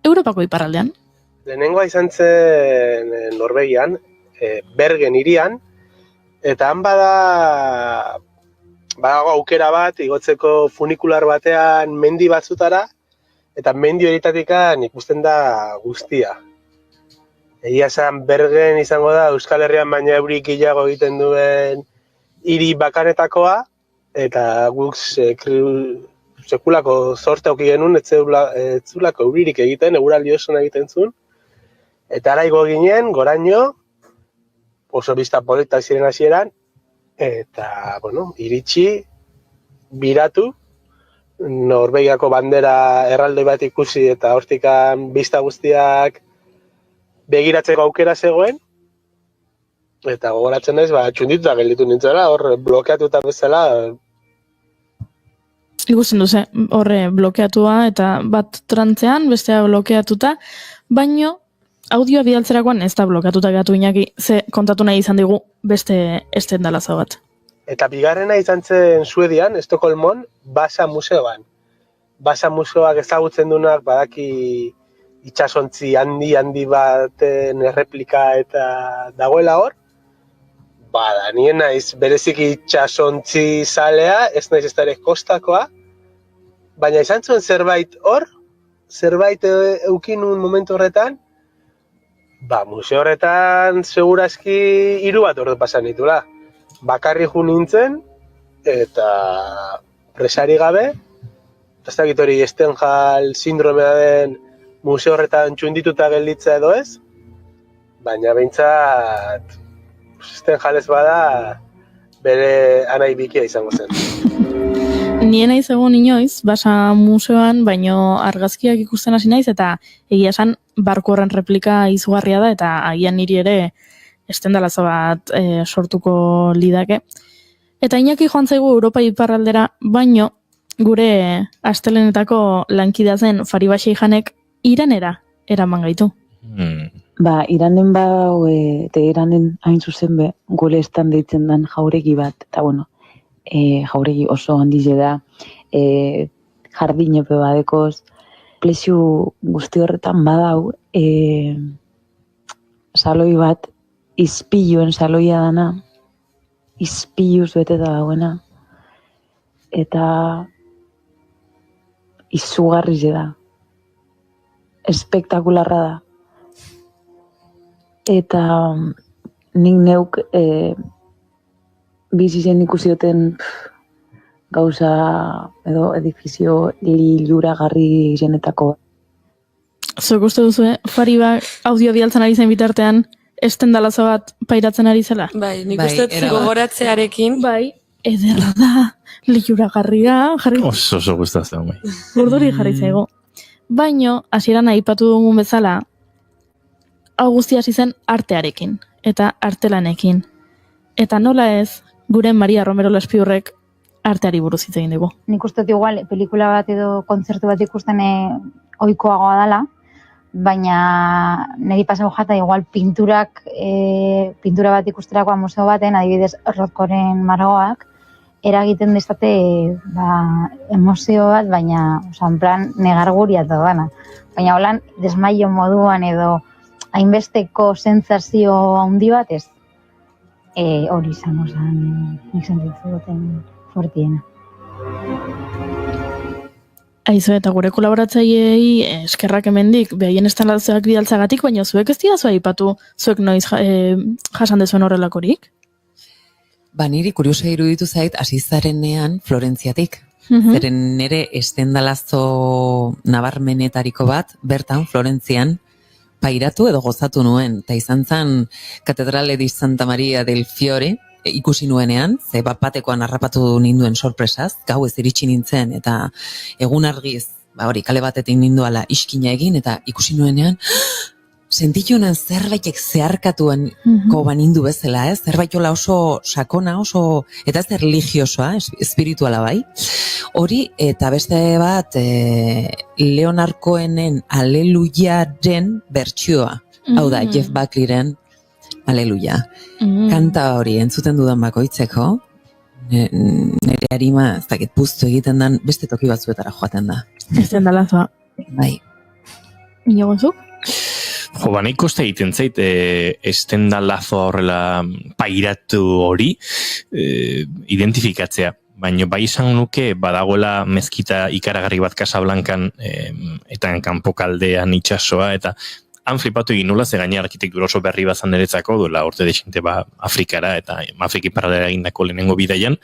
Europako iparraldean. Lehenengoa izan zen Norvegian, Bergen hirian, eta han badago aukera bat, igotzeko funikular batean mendi batzutara, eta mendi horietatikan ikusten da guztia. Egia esan Bergen izango da Euskal Herrian baina eurik gehiago egiten duen hiri bakanetakoa, eta guk sekulako zorte auki genuen, ez zulako euririk egiten, eguraldi oso egiten zuen. Eta araigo ginen, goraino, oso bizta polita ziren hasieran, eta, iritsi, biratu, Norvegiako bandera erraldoi bat ikusi, eta hortikan bizta guztiak begiratzeko aukera zegoen, eta gogoratzen naiz, txundituta gelditu nintzela, hor blokeatuta bezala, ikusten duze, horre blokeatua eta bat trantzean, bestea blokeatuta, baino audioa bidaltzerakoan ez da blokeatuta gatu Iñaki, ze kontatu nahi izan digu beste estendalazo bat. Eta bigarrena izan zen Suedian, Estokolmon, Basa museoan. Basa museoak ezagutzen duenak badaki itsasontzi handi baten erreplika eta dagoela hor. Bada, nien naiz bereziki itsasontzi zalea, ez naiz ez ere kostakoa, baina izan zuen zerbait hor, zerbait eukinun momentu horretan, museo horretan segurazki 3 bat ordu pasan ditula. Bakarri ju nintzen, eta presari gabe, ez dakit hori Stendhal sindromea den museo horretan txundituta gelditza edo ez, baina behintzat Stendhal ez bada bere anai bikia izango zen. Nien naiz egon inoiz, Basa museoan, baino argazkiak ikusten hasi naiz, eta egia esan barko horren replika izugarria da, eta agian niri ere estendalazo bat sortuko lidake. Eta Iñaki joan zaigu Europa iparraldera, baino gure astelenetako lankidea zen Fariba Seijanek Iranera eraman gaitu. Iranen Teheranen hain zuzen be, gure estan deitzen dan jauregi bat, eta jauregi oso handize da, jardinope badekoz, plexu guzti horretan badau, saloi bat, izpiluen saloia dana, izpiluz beteta dagoena, eta izugarri da. Espektakularra da. Eta nik neuk bizizen ikusioten gauza edo edifizio liluragarri zenetako. Zuek uste duzu, Fariba audio bialtzen ari zen bitartean, estendalazo bat pairatzen ari zela? Bai, nik uste gogoratzearekin. Bai, ederra da, liluragarria, jarri. Oso gustatzen, bai. Urduri jarri zaigu. Baino, hasieran aipatu dugun bezala, hau guztia hasi zen artearekin, eta artelanekin. Eta nola ez, gure Maria Romero Lespiurrek arteari buruz hitz egin dugu. Nik uste igual, pelikula bat edo kontzertu bat ikusten ohikoagoa dela, baina niri pasau jata igual pintura bat ikusterakoa museo baten, adibidez Rothkoren margoak, eragiten destate emozio bat, baina en plan negarguria eta dana. Baina holan desmaio moduan edo hainbesteko sentsazio handi bat ez, hori izango zen nik sentitzen duten fortiena. Aizu, eta gure kolaboratzaileei eskerrak hemendik behaien instalazioak bidaltzagatik, baina zuek ez dira aipatu zuek noiz jasan dezuen horrelakorik? Niri kuriosa iruditu zait hasizarenean Florentziatik. Zeren nere estendalazo nabarmenetariko bat bertan Florentzian pairatu edo gozatu nuen, eta izan zen Katedrale di Santa Maria del Fiore ikusi nuenean, ze bat-batekoan harrapatu ninduen sorpresaz, gau ez iritsi nintzen, eta egun argiz, kale batetik ninduala iskina egin, eta ikusi nuenean, sentitu nuen zerbaitek zeharkatuen nindu bezala, zerbaitola oso sakona, oso, eta ez religiosoa, espirituala bai, hori, eta beste bat, Leonard Cohenen Aleluyaren bertsioa, hau da, Jeff Buckleyren Aleluya. Kanta hori entzuten dudan bakoitzeko, nire harima, ez dakit puztu egiten dan, beste toki batzuetara joaten da. Estendalazoa. Bai. Inogonzuk? Nik koste egiten zait, estendalazoa horrela pairatu hori identifikatzea. Baina bai izan nuke badagoela mezkita ikaragarri bat Casablancan eta kanpokaldean itsasoa, eta han flipatu egin nula, ze gaina arkitektura oso berri bazan niretzako, duela urte desinte Afrikara eta Afriki paralera egindako lehenengo bidaian.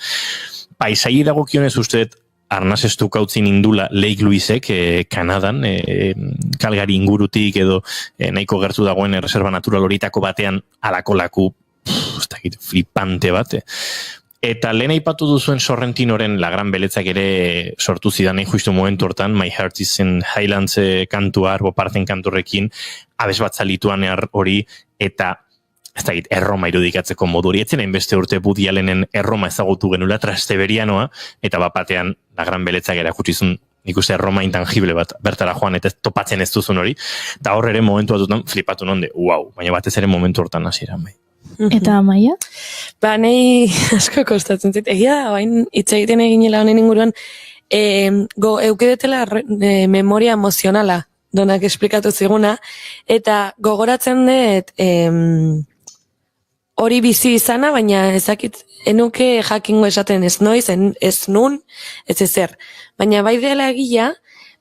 Paisai dagokionez usteet arnaz estuk hautzin indula Lake Louisek, Kanadan, Calgary ingurutik edo nahiko gertu dagoen erreserba natural horitako batean alako laku flipante bat. Eta lehen aipatu duzuen Sorrentinoren La Gran Beletzak ere sortu zidan justu momentu hortan, My Heart is in Highlands kantua, arbo parten kanturrekin, abes bat zalituan hori, eta ez da, Erroma irudikatzeko moduri. Etzen hainbeste urte Woody Allenen Erroma ezagutu genula, Trasteverianoa, eta bapatean, la gran beletzak erakutsizun, nik uste Erroma intangible bat bertara joan, eta topatzen ez duzun hori, eta hor ere momentu batutan flipatu nonde, wow, baina batez ere momentu hortan hasieran bai. Eta Maia? Ba, nahi asko kostatzen zait. Egia, bain hitz egiten eginela honen inguruan, eukidetela memoria emozionala, donak esplikatu ziguna, eta gogoratzen dut hori bizi izana, baina ezakit, enuke jakingo esaten ez noiz, ez nun, ez ezer. Baina bai dela egia,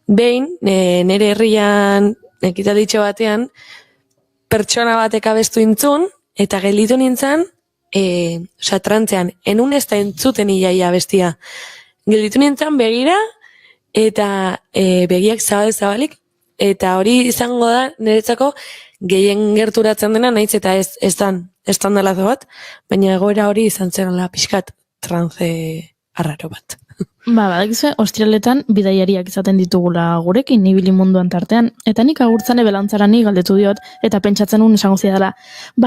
behin, nire herrian, ekitalditxo batean, pertsona batek abestu intzun, eta gelditu nintzen, trantzean, enun ez da entzuten iaia bestia. Gelditu nintzen begira, eta begiak zabalik, eta hori izango da, niretzako, gehien gerturatzen dena, nahiz eta ez dan delazo bat, baina egoera hori izan zerala pixkat trance arraro bat. Badakizue, ostrialetan bidaiariak izaten ditugula gurekin, ibili munduan tartean, eta nik agurtzane belantzarani galdetu diot, eta pentsatzen un esango zidala,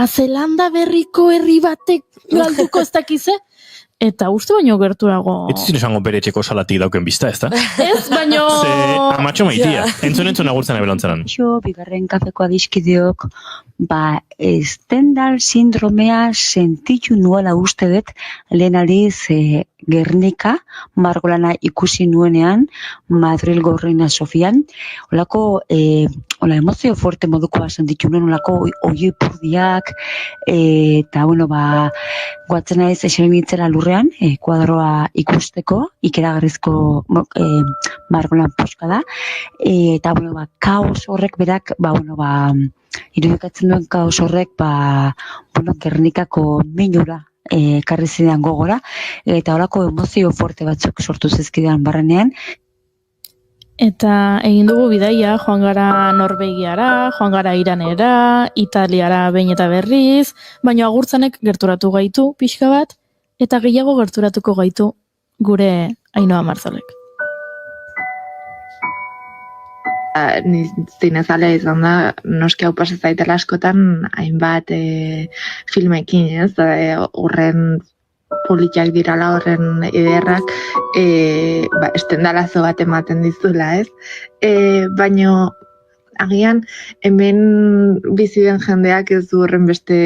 Zelanda berriko herri batek galduko ez dakize? Eta uste baino gerturago... Ez zin esango bere etxeko salatik dauken bizta, ez da? Ez, baino... Amatxo maitia, entzun agurtzane belantzaran. Bigarren kafeko adiskideok, Stendhal sindromea sentitu nuela uste dut, lehen aliz Gernika, margolana ikusi nuenean, Madrilgo Reina Sofian, olako emozio fuerte modukoa sentitu nuen, olako oiepurdiak, eta, guatzen naiz eseren itzela lurrean, kuadroa ikusteko, ikeragarrizko margolan poska da, eta, kaos horrek berak, irudikatzen duen kaos horrek, Gernikako minura karri zidean gogora, eta horako emozio fuerte batzuk sortu zezkidean barrenean. Eta egin dugu bidaia, joan gara Norvegiara, joan gara Iranera, Italiara behin eta berriz, baina agurtzanek gerturatu gaitu pixka bat, eta gehiago gerturatuko gaitu gure Ainhoa Marzolek. Zinezalea izan da, noski hau pasa zaitela askotan, hainbat filmekin, ez? Horren politiak dirala, horren ederrak, estendalazo bat ematen dizula, ez? Baina, agian, hemen bizi den jendeak ez da horren beste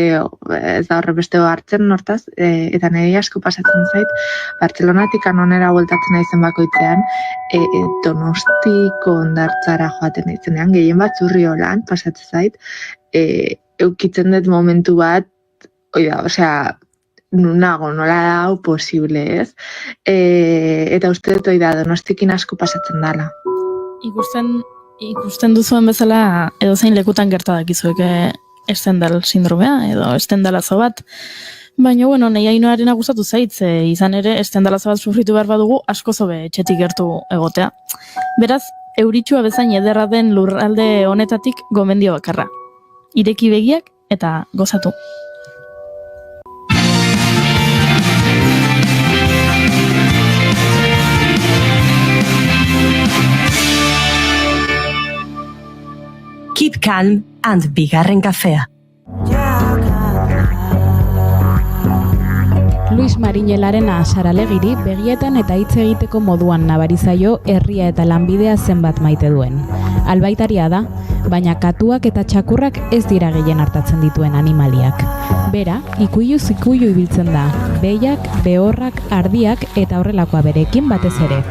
hartzen hortaz, eta nire asko pasatzen zait, Bartzelonatik anonera bueltatzen naizen bakoitzean, Donostiko hondartzara joaten naizenean, gehien bat Zurriolan pasatzen zait, eukitzen dut momentu bat, nunago, nola da hau posible, ez? Eta uste dut Donostikin asko pasatzen dala. Ikusten duzuen bezala edozein lekutan gertadakizuek Stendhal sindromea edo Stendhalazo bat. Baina, nahi Ainhoarena gustatu zait, izan ere Stendhalazo bat sufritu behar badugu asko zobe etxetik gertu egotea. Beraz, euritxua bezain ederra den lurralde honetatik gomendio bakarra. Ireki begiak eta gozatu. Keep calm and bigarren kafea. Luis Mariñelarena Saralegiri begietan eta hitz egiteko moduan nabarizaio herria eta lanbidea zenbat maite duen. Albaitaria da, baina katuak eta txakurrak ez dira gehien hartatzen dituen animaliak. Bera, ikuiluz ikuilu ibiltzen da, behiak, behorrak, ardiak eta horrelakoa berekin batez ere.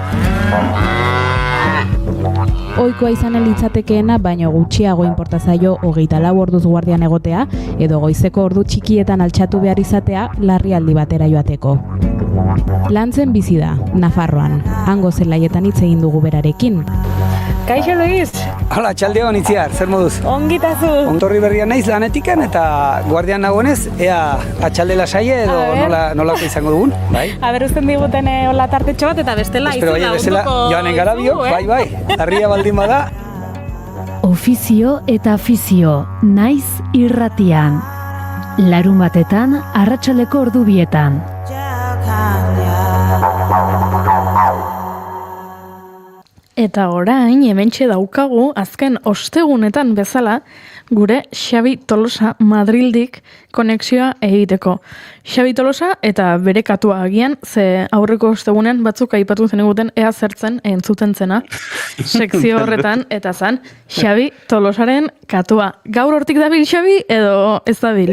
Ohikoa izanen litzatekeena, baino gutxiago inporta zaio 24 orduz guardian egotea, edo goizeko ordu txikietan altxatu behar izatea larrialdi batera joateko. Lantzen bizi da, Nafarroan, hango zelaietan hitz egin dugu berarekin. Kaixo, Luis! Hala, txaldeon itziar, zer moduz? Ongitazu! Ontorri berrian naiz lanetiken eta guardian nagoenez, ea atxalde lasaie edo nolako izango dugun, bai? Aber uzten diguten hola tartetxo bat eta bestela izan lagunduko joanen gara biok, bai, harria baldin bada. Ofizio eta afizio, naiz irratian. Larun batetan, arratsaldeko ordu 2etan. Eta orain, hementxe daukagu, azken ostegunetan bezala, gure Xabi Tolosa Madrildik konexioa egiteko. Xabi Tolosa eta bere katua agian, ze aurreko ostegunen batzuk aipatu zen eguten ea zertzen entzuten zena sekzio horretan, eta zan Xabi Tolosaren katua. Gaur hortik dabil Xabi edo ez dabil?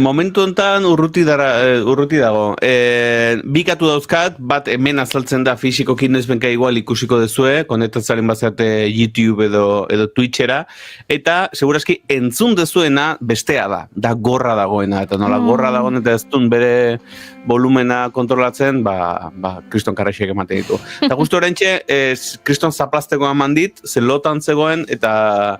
Momentu honetan urruti dago. Bi katu dauzkat, bat hemen azaltzen da fisikokin nezbenka igual ikusiko dezue, konektatzaren bazate YouTube edo Twitchera, eta segurazki entzun dezuena bestea da gorra dagoena, eta nola gorra dagoen eta ez duen bere volumena kontrolatzen, kriston karraxek ematen ditu. Eta justu horrentxe, kriston zaplazteko eman dit, zelotan zegoen, eta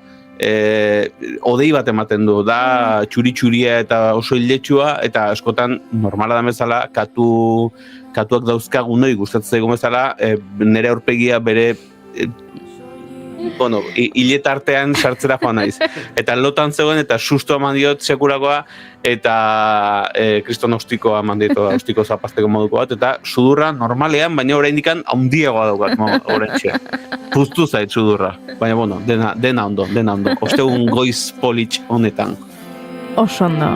odei bat ematen du, da txuri-txuria eta oso hiletxua, eta askotan normala da bezala, katuak dauzkagunoi gustatzen zaigu bezala, nire aurpegia bere hileta artean sartzera joan naiz. Eta lotan zegoen, eta susto eman diot sekurakoa, eta kriston ostikoa eman diot, ostiko zapazteko moduko bat, eta sudurra normalean, baina oraindik handiagoa daukat, oraintxe. Puztu zait sudurra. Baina, dena ondo. Ostegun goiz politx honetan. Oso ondo.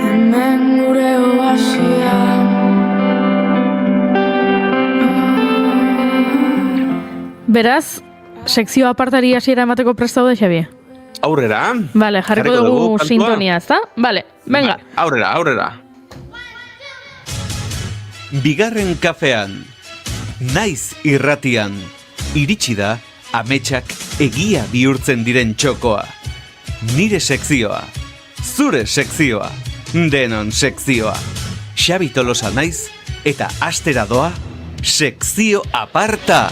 Hemen gure oasia. Beraz, sekzio apartari hasiera emateko prest daude, Xabi? Aurrera. Vale, jarriko dugu sintonia, ezta? Vale, venga. Aurrera. Bigarren kafean, naiz irratian, iritsi da ametsak egia bihurtzen diren txokoa. Nire sekzioa, zure sekzioa, denon sekzioa. Xabi Tolosa naiz eta astera doa sekzio aparta.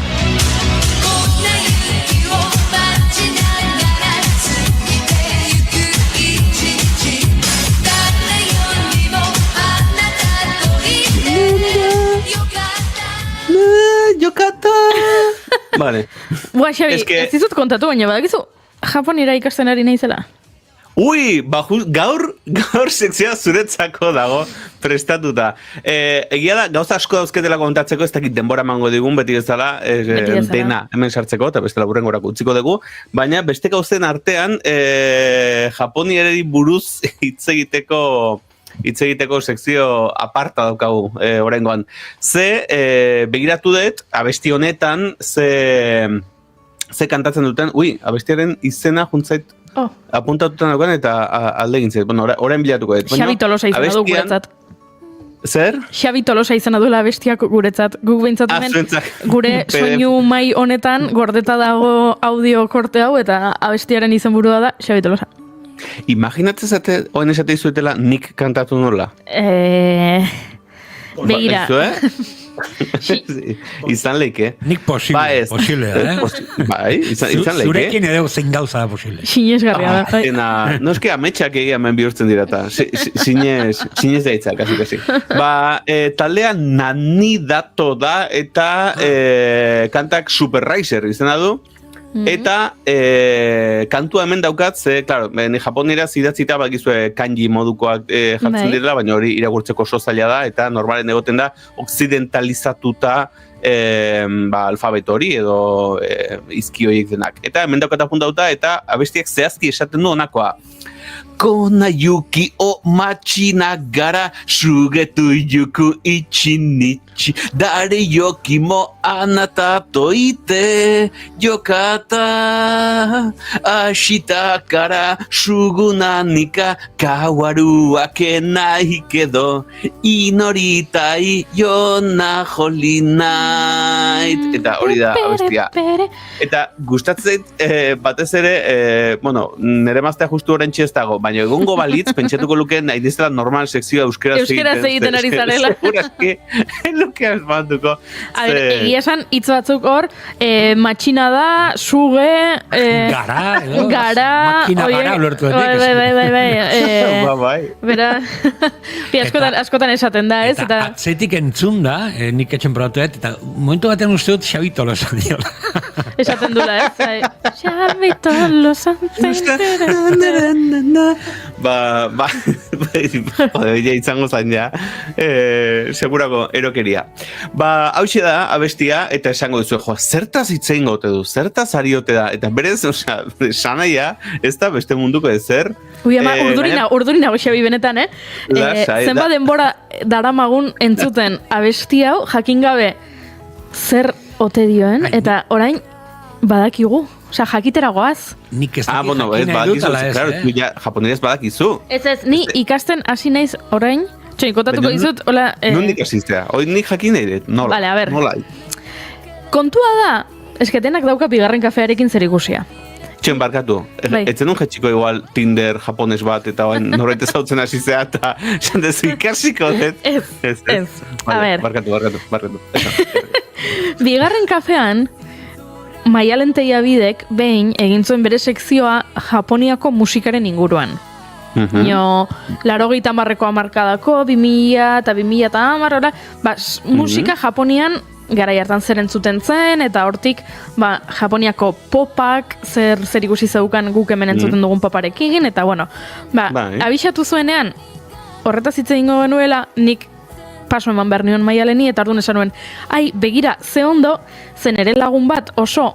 Jokata! Vale. Bua, Xabi, ez dizut kontatu, baina badakizu Japonera ikasten ari naizela. Ui, gaur sekzioa zuretzako dago prestatuta. Egia da, gauza asko dauzketela kontatzeko, ez dakit denbora mango digun, beti bezala, dena hemen sartzeko, eta bestela burrengorako utziko dugu, baina beste gauzen artean, Japonierari buruz hitz egiteko sekzio aparta daukagu oraingoan. Begiratu dut, abesti honetan, ze kantatzen duten, abestiaren izena juntzait apuntatutan daukan eta alde egin zait. Orain bilatuko dut. Xabi Tolosa izena du guretzat. Zer? Xabi Tolosa izena duela abestiak guretzat. Guk behintzat gure soinu mai honetan gordeta dago audio korte hau eta abestiaren izenburua da Xabi Tolosa. Imaginatzen zate, oen esate izuetela nik kantatu nola? Begira. Izan leike. Nik posible, Bai, izan leike. Zurekin edo zein gauza da posible. Sinesgarria da. No eske ametsak egia hemen bihurtzen dirata. Sinez daitza, kasi. Taldea Nani Dato da eta kantak Superraiser izena du. Eta kantua hemen daukat, claro, ni japonera zidatzita bakizue kanji modukoak jartzen direla, baina hori irakurtzeko oso zaila da, eta normalen egoten da okzidentalizatuta alfabeto hori edo izki horiek denak. Eta hemen daukat apuntauta, eta abestiak zehazki esaten du honakoa. Kona yuki o machi nagara shugetu yuku ichinichi dare yoki mo anata to ite yokata ashita kara shugu nanika kawaru wake nai kedo inoritai yona holy night. Eta hori da abestia. Eta gustatzen batez ere, nire maztea justu horrentxe ez dago, baina egongo balitz, pentsatuko luke nahi dizela normal sekzioa euskeraz egiten ari zarela. Segurazki, luke asmantuko. Egia esan, hitz batzuk hor, matxina da, suge, gara, makina gara, olortu bai. Bera, askotan esaten da, ez? Eta atzetik entzun da, nik etxen probatu eta momentu baten uste dut Xabi Tolosan diola. Esaten dula, ez? Xabi Tolosan. Ja izango zain ja. Segurako erokeria. Hauxe da, abestia, eta esango duzu, zertaz itzein gote du, zertaz ariote da, eta berez, sanaia, ez da beste munduko ezer. Ui, ama, urdurina Xabi benetan, zenba denbora daramagun entzuten abesti hau, jakin gabe zer ote dioen, eta orain badakigu. Osa, jakitera goaz. Nik ez dakit bueno, jakina edut, ala ez, japoneraz badakizu. Ez, ni ikasten hasi naiz orain, kontatuko dizut, hola... Nondik asistea? Hoi nik jakin eiret, nola? Vale, a ber. Nola? Kontua da, esketenak dauka bigarren kafearekin zer ikusia. Txen barkatu, etzen un jetxiko igual Tinder japones bat, eta norbait ezautzen asistea, eta sandezu ikasiko, ez. A ber. Barkatu. Bigarren kafean, Maialen Teiabidek behin egin zuen bere sekzioa Japoniako musikaren inguruan. Nio, 80 hamarkadako, 2000 eta 2010, musika Japonian garai hartan zer entzuten zen, eta hortik Japoniako popak zer ikusi zeukan guk hemen entzuten dugun poparekin, eta bueno, abixatu zuenean, horretaz hitz egingo genuela, nik paso eman behar nion Maialeni, eta orduan esan nuen, begira, ze ondo, zen ere lagun bat oso,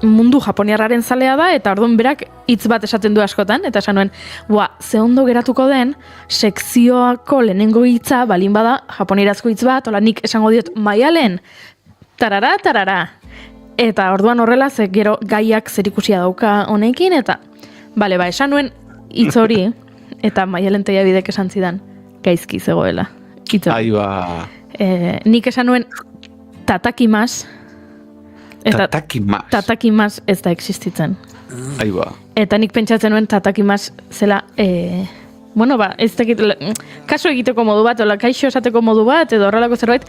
mundu japoniarraren zalea da, eta orduan berak hitz bat esaten du askotan, eta esan nuen, ze ondo geratuko den, sekzioako lehenengo hitza, balin bada, japonierazko hitz bat, hola nik esango diot, Maialen, tarara, eta orduan horrela, ze gero gaiak zerikusia dauka honekin, eta, esan nuen hitz hori, eta Maialen Teiabidek esan zidan, gaizki zegoela. Nik esan nuen tatakimas, eta tatakimas ez da existitzen. Eta nik pentsatzen nuen tatakimas zela, ez dakit, kaso egiteko modu bat, ola kaixo esateko modu bat, edo horrelako zerbait,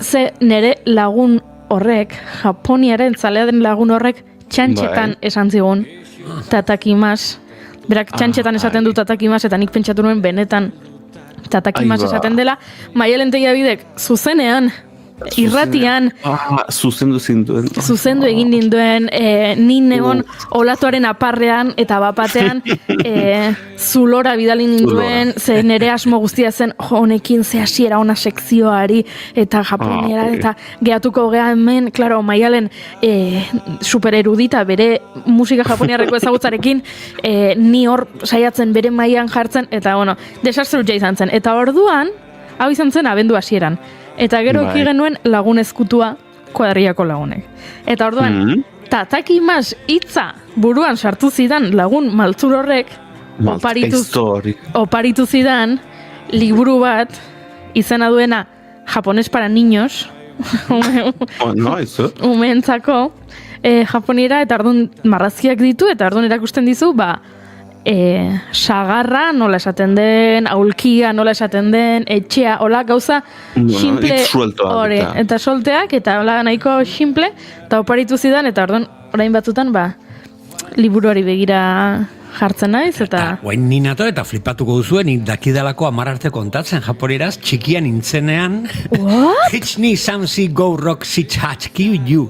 ze nere lagun horrek, Japoniaren zalea den lagun horrek, txantxetan esan zigun tatakimas. Berak txantxetan esaten du tatakimas, eta nik pentsatu nuen benetan tatakimas esaten dela. Maialen Teiabidek zuzenean, irratian, zuzendu egin ninduen, nin egon olatuaren aparrean eta bapatean zulora bidali ninduen, ze nere asmo guztia zen honekin ze hasiera ona sekzioari eta japoniera, eta gehatuko gea hemen, klaro, Maialen super erudita bere musika japoniarreko ezagutzarekin, ni hor saiatzen bere mailan jartzen, eta bueno, desastre hutsa izan zen. Eta orduan, hau izan zen abendu hasieran. Eta gero eki genuen lagun ezkutua kuadriako lagunek. Eta orduan, tatakimas hitza buruan sartu zidan lagun maltzur horrek, oparitu zidan liburu bat izena duena Japones para niños, umeentzako japoniera, eta orduan marrazkiak ditu, eta orduan erakusten dizu, sagarra nola esaten den, aulkia nola esaten den, etxea, hola gauza simple, eta solteak, eta hola nahiko simple, eta oparitu zidan, eta orduan orain batzutan, liburuari begira jartzen naiz, eta... Guain ninato eta flipatuko duzuen, dakidalako 10 arte kontatzen japonieraz, txikian intzenean, Hichni samsi go rock sitch kiu.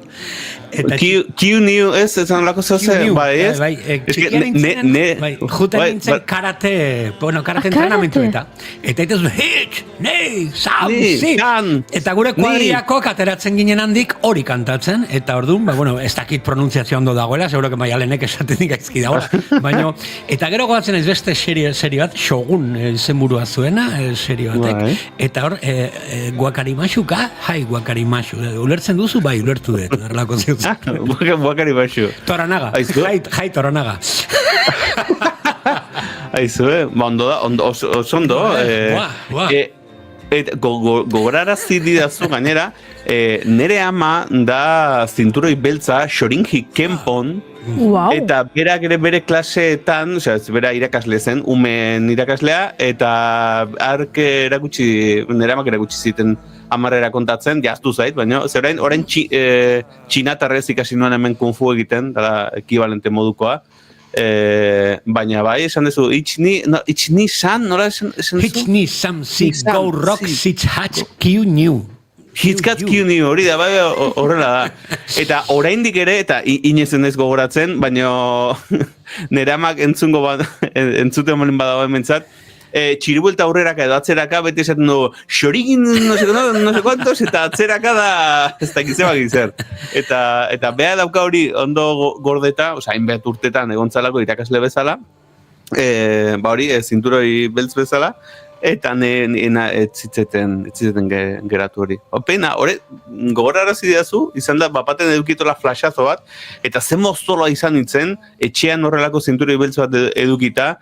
Kiu niu ez lako zoze, ez? Txikian intzenean, juten nintzen karate entrenamentu eta itezu, hitch, nei, samsi, eta gure kuadriako kateratzen ginen handik hori kantatzen, eta orduan, ez dakit pronuntziazio ondo dagoela, seguro que Maialenek esaten dik aizki dagoela, baina, eta gero goatzen ez beste serie bat, Shogun zenburua zuena, serie batek, eta hor, guakarimashuka, guakarimashu, ulertzen duzu, ulertu dut, erlako ziutzu. Guakarimashu. Toranaga, jai Toranaga. Aizu, ondo da, oso ondo. Gogorarazi didazu gainera, nere ama da zinturoi beltza Shorinji Kenpon, eta berak ere bere klaseetan, bera irakasle zen, umen irakaslea, eta nere amak erakutsi ziten amarrera kontatzen, jaztu zait, baina orain txinatarrez ikasi nuen hemen kung fu egiten, dara ekibalente modukoa, baina esan dezu, Ichni san, nola esan dezu? Hichni sam si go rock sitch hatch kiu niu. Hitzkatzkiuni hori da, bai, horrela da. Eta oraindik ere, eta inezen ez gogoratzen, baina neramak entzuten malin badago hementzat, txiribuelta aurreraka edo atzeraka, beti esaten du, xorigin, no sé cuantos, eta atzeraka da, ez da gizebak izer. Eta beha dauka hori ondo gordeta, hainbat urtetan egontzalako irakasle bezala, hori, zinturoi beltz bezala, eta etzitzeten geratu hori. Pena, gogorarazi diazu, izan da, bapaten edukitola flashazo bat, eta zen moztoloa izan nintzen, etxean horrelako zinturoi beltz bat edukita,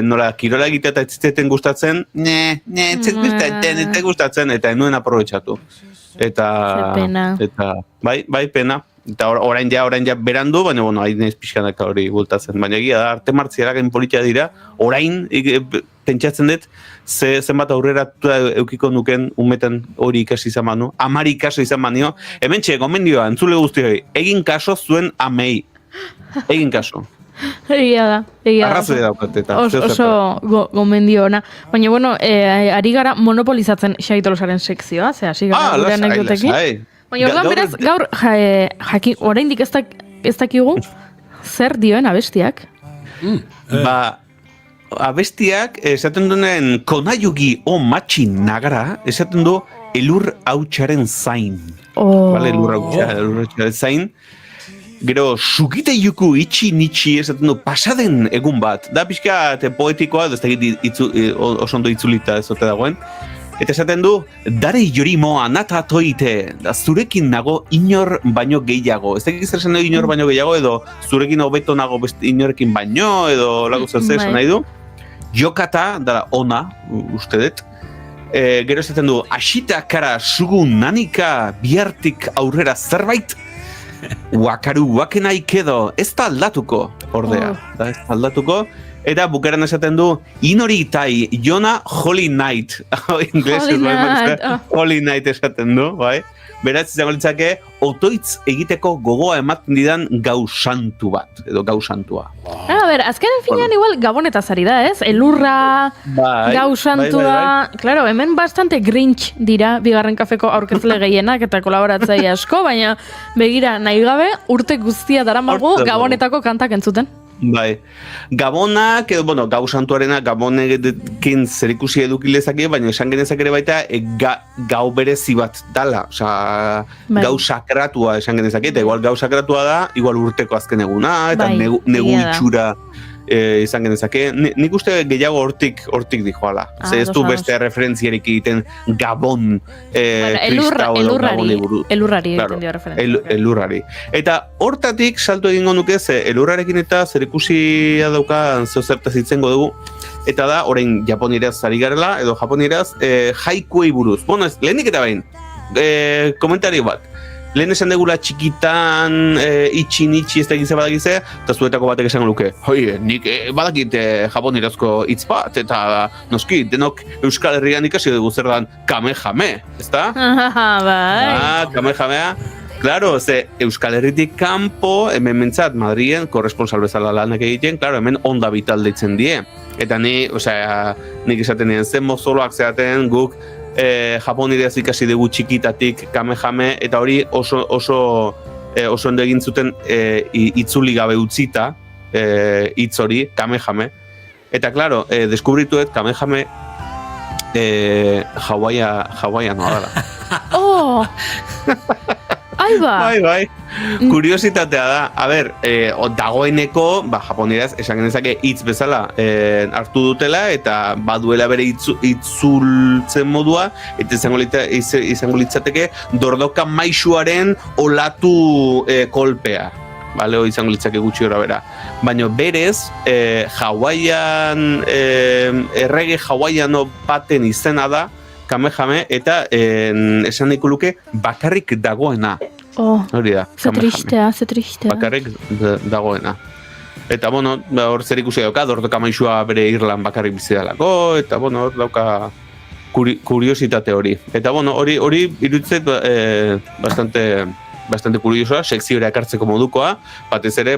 nola, kirola egitea eta etzitzeten gustatzen, etzitzeten gustatzen, eta enuen aprobetxatu. Eta, bai, pena. Eta orain ja berandu, baina, hain ez pixkanak hori bultatzen. Baina egia da, arte martzialak politia dira, orain pentsatzen dut, zenbat aurrera eukiko nuken umetan hori ikasi izan manu, amari ikasi izan manio. Hemen gomendioa, entzule guzti egin kaso zuen amei. Egin kaso. Egia da. Arrazoi daukat eta. Oso gomendio ona. Baina, bueno, ari gara monopolizatzen Xaitolosaren sekzioa, hasi gara gure anekdotekin. Baina, orduan beraz, gaur, oraindik ez dakigu, zer dioen abestiak? Abestiak, esaten duen konaiugi o matxi nagara, esaten du elur hautsaren zain. Elur hautsaren zain. Gero, sugite juku itxi-nitxi esaten du pasaden egun bat. Da pixka poetikoa, ez dakit oso ondo itzulita ez ote dagoen. Eta esaten du, dare jorimoa nata toite, da zurekin nago inor baino gehiago. Ez dakit zer zen inor baino gehiago, edo zurekin hobeto nago inorekin baino, edo lagu zer zen nahi du. Jokata, dara ona, uste dut. Gero esaten du, asita kara sugun nanika bihartik aurrera zerbait, wakaru wakenaik edo, ez da aldatuko, ordea. Ez da aldatuko. Eta bukaran esaten du, inori itai, Jona Holy Night. Holy Night esaten du, bai? Beraz, izango litzake, otoitz egiteko gogoa ematen didan gau santu bat, edo gau santua. Azkenen finean igual gabonetaz ari da, ez? Elurra, gau santua... Claro, hemen bastante grinch dira bigarren kafeko aurkezle gehienak eta kolaboratzaile asko, baina begira nahi gabe urte guztia daramagu gabonetako kantak entzuten. Bai, Gabonak, edo, gau santuarena Gabonekin zerikusi edukilezake, baina esan genezak ere baita gau berezi bat dala, gau sakratua esan genezake, eta igual gau sakratua da, igual urteko azken eguna, eta negu itxura izan genezake. Nik uste gehiago hortik dijoala. Ez du beste referentziarik egiten Gabon kristau edo Gabon eburu. Elurrari egiten dio referentzia. Elurrari. Eta hortatik salto egingo nuke, elurrarekin eta zerikusia dauka zertaz itzengo dugu. Eta da, orain japoniraz ari garela, edo japoniraz, haikuei buruz. Bueno, lehenik eta bain, komentario bat. Lehen esan degula txikitan, itxi-nitxi ez da egin badakize, eta zuetako batek esan luke. Nik badakit japonirazko hitz bat, eta noski, denok Euskal Herrian ikasi dugu zer dan kamehame, ez da? Bai. Kamehamea. Claro, Euskal Herritik kanpo, hemen mentzat, Madrien, korresponsal bezala lanak egiten, claro, hemen onda vital deitzen die. Eta nik esaten nien, zen mozoloak zeaten guk, Japoniraz ikasi dugu txikitatik kamehame, eta hori oso ondo egin zuten itzuli gabe utzita hitz hori, kamehame. Eta, klaro, deskubrituet kamehame Hawaia noa dara. Oh! Aiba! Bai. Kuriositatea da. A ber, dagoeneko, japoniraz, esan genezake hitz bezala hartu dutela, eta baduela bere itzultzen modua, eta izango litzateke dordoka maisuaren olatu kolpea. Bale, izango litzake gutxi gora bera. Baina berez, Hawaiian, errege hawaiiano baten izena da, kamehame, eta esan nahiko luke bakarrik dagoena. Hori da, kamehame. Ze tristea. Bakarrik dagoena. Eta, bueno, hor zer ikusi dauka, dordoka maixua bere Irlan bakarrik bizi dalako, eta, bueno, hor dauka kuriositate hori. Eta, bueno, hori iruditzet bastante kuriosoa, sekzioa ekartzeko modukoa, batez ere,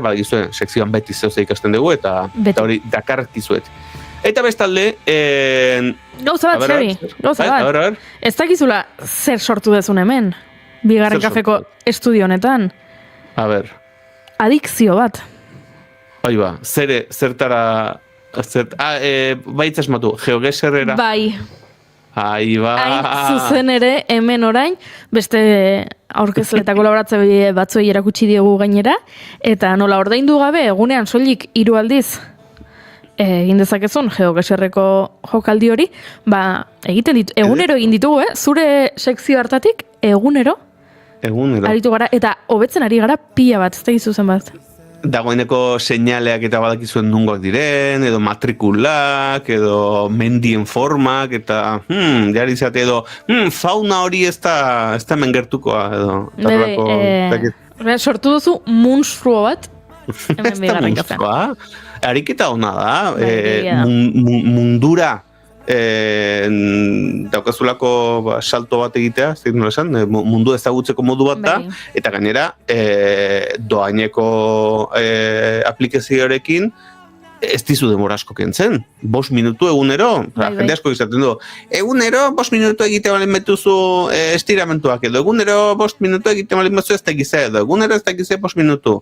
sekzioan beti zehose ikasten dugu, eta hori dakarkizuet. Eta bestalde... Gauza bat, Xabi, gauza bat. Ez dakizula zer sortu dezun hemen, bigarren kafeko estudio honetan. A ber. Adikzio bat. Bai ba, zertara... baitz esmatu, GeoGuessrera. Bai. Ai, ba. Zuzen ere, hemen orain, beste aurkezle eta kolaboratzaile batzuei erakutsi diegu gainera, eta nola ordaindu gabe, egunean soilik 3 aldiz egin dezakezun GeoGuessreko jokaldi hori, egiten ditu, egunero egin ditugu, zure sekzio hartatik, egunero. Aritu gara, eta hobetzen ari gara pila bat, ez da gizuzen bat. Dagoeneko seinaleak eta badakizuen nungoak diren, edo matrikulak, edo mendien formak, eta jari izate edo fauna hori ez da mengertukoa, edo. Sortu duzu monstruo bat, hemen bigarren kafean. Ariketa hona da, mundura daukazulako salto bat egitea, mundu ezagutzeko modu bat da, eta gainera doaineko aplikazioarekin ez dizu demora asko kentzen. 5 minutu egunero, jende asko izaten du, egunero 5 minutu egite balen betuzu estiramentuak, edo egunero 5 minutu egite balen betuzu ez tegize, edo egunero ez tegize 5 minutu.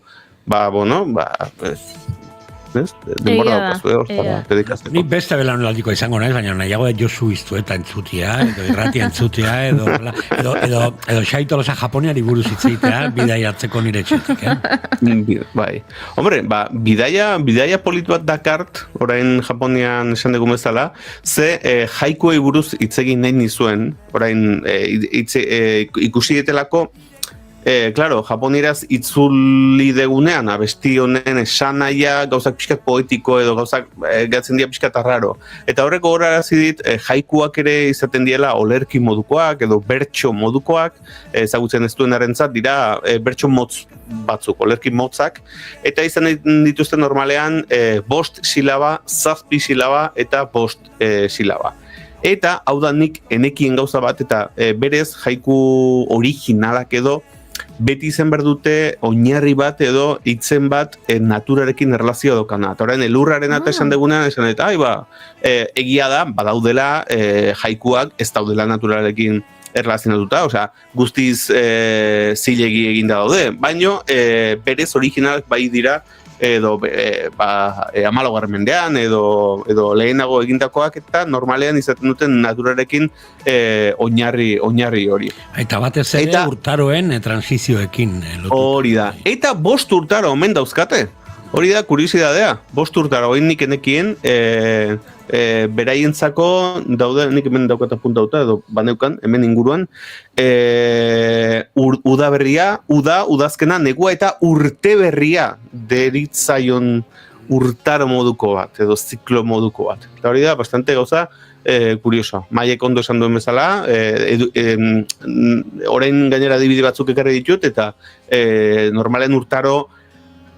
Denbora daukazu, dedikazteko. Nik beste belaunaldiko izango naiz, baina nahiago da Josu Iztueta entzutia, edo irratia entzutia, edo Xaitolosa Japoniari buruz itzeitea, bidaiatzeko nire txetik, Bai. Hombre, bidaia politu bat dakart, orain Japonian esan dugu bezala, ze haikuei buruz itzegin nahi nizuen, orain ikusi dietelako, claro, japonieraz itzuli degunean, abesti honen esanaia gauzak pixkat poetiko edo gauzak gatzen dira pixkat arraro. Eta horreko horarazi dit, haikuak ere izaten diela olerki modukoak edo bertso modukoak, ezagutzen ez duenarentzat dira bertso motz batzuk, olerki motzak, eta izan dituzten normalean 5 silaba, 7 silaba eta 5 silaba. Eta hau da nik enekien gauza bat eta berez haiku originalak edo beti izen behar dute oinarri bat edo hitzen bat naturarekin erlazioa dokana. Eta orain, elurraren eta esan degunean, esan eta egia da, badaudela haikuak ez daudela naturalekin erlazionatuta, osea, guztiz zilegi eginda daude, baino berez originalak bai dira edo 14. mendean edo lehenago egindakoak eta normalean izaten duten naturarekin oinarri hori. Eta batez ere urtaroen transizioekin. Hori da. Eta 5 urtaro omen dauzkate. Hori da kuriosidadea. 5 urtaro nik enekien beraientzako daude, nik hemen daukata puntauta edo baneukan, hemen inguruan, udazkena, negua eta urte berria deritzaion urtaro moduko bat, edo ziklo moduko bat. Eta hori da, bastante gauza kurioso. Maiek ondo esan duen bezala, orain gainera adibide batzuk ekarri ditut, eta normalen urtaro,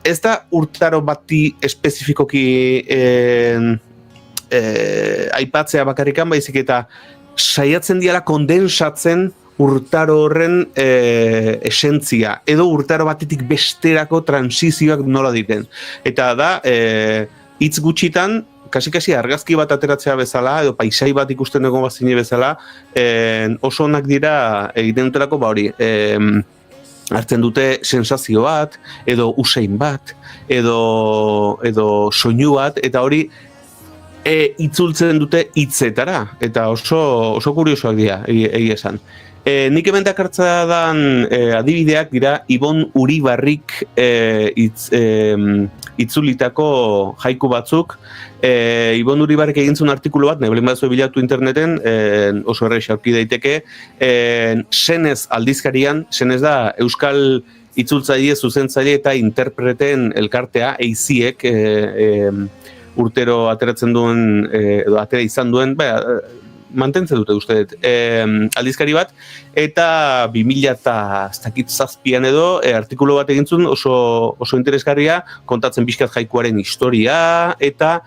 ez da urtaro bati espezifikoki aipatzea bakarrikan, baizik eta saiatzen diala kondensatzen urtaro horren esentzia, edo urtaro batetik besterako transizioak nola diren. Eta da, hitz gutxitan, kasi argazki bat ateratzea bezala, edo paisai bat ikusten egon bazine bezala, oso onak dira egiten dutelako hori, hartzen dute sensazio bat, edo usein bat, edo soinu bat, eta hori itzultzen dute hitzetara, eta oso kuriosoak dira, egia esan. Nik hemen dakartza dan adibideak dira Ibon Uribarrik itzulitako haiku batzuk. Ibon Uribarrik egin zuen artikulu bat, nebelin batzue bilatu interneten, oso errex aurki daiteke, Senez aldizkarian, Senez da Euskal itzultzaile, zuzentzaile eta interpreten elkartea, eiziek, urtero ateratzen duen, edo atera izan duen, mantentzen dute uste dut, aldizkari bat, eta 2007an edo artikulu bat egin zuen oso interesgarria, kontatzen pixkat haikuaren historia, eta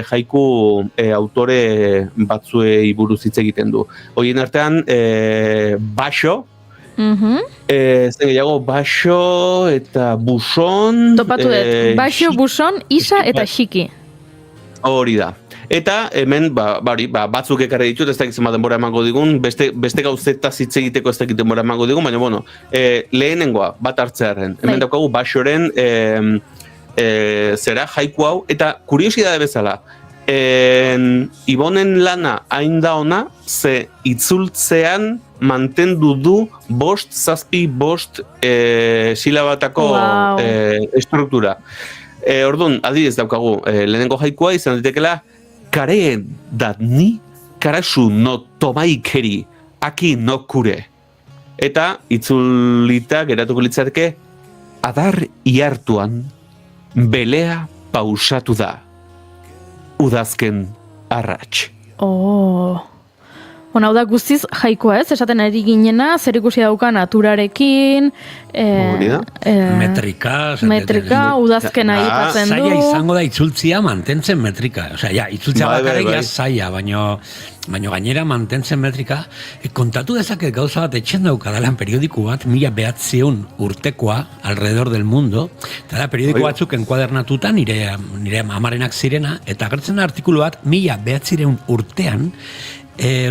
haiku autore batzuei buruz hitz egiten du. Horien artean, Baxo, zen gehiago, Baxo eta Buson. Topatu dut, Baxo, Buson, Isa eta Xiki. Hori da. Eta hemen, batzuk ekarri ditut, ez dakit zenbat denbora emango digun, beste gauzetaz hitz egiteko ez dakit denbora emango digun, baina bueno, lehenengoa, bat hartzearen. Hemen daukagu Baxoren zera haiku hau, eta kuriosidade bezala, Ibonen lana hain da ona, ze itzultzean mantendu du 5, 7, 5 silabatako estruktura. Orduan, adibidez daukagu, lehenengo haikua izan ditekela, kare dat ni, karasu no tomaikeri, aki no kure. Eta itzulita geratuko litzateke, adar iartuan, belea pausatu da. Udazken arrats. Hau da guztiz jaikoa ez, esaten ari ginena, zer ikusi dauka naturarekin, metrika, udazkena aipatzen du. Zaila izango da itzultzia mantentzen metrika. Osea, itzultzia bakarrik zaila, baina gainera mantentzen metrika. Kontatu dezaket gauza bat etxen daukadalan periodiku bat, 1900 urtekoa, alrededor del mundo, eta da periodiku batzuk enkuadernatuta nire amarenak zirena, eta agertzen da artikulu bat, 1900 urtean,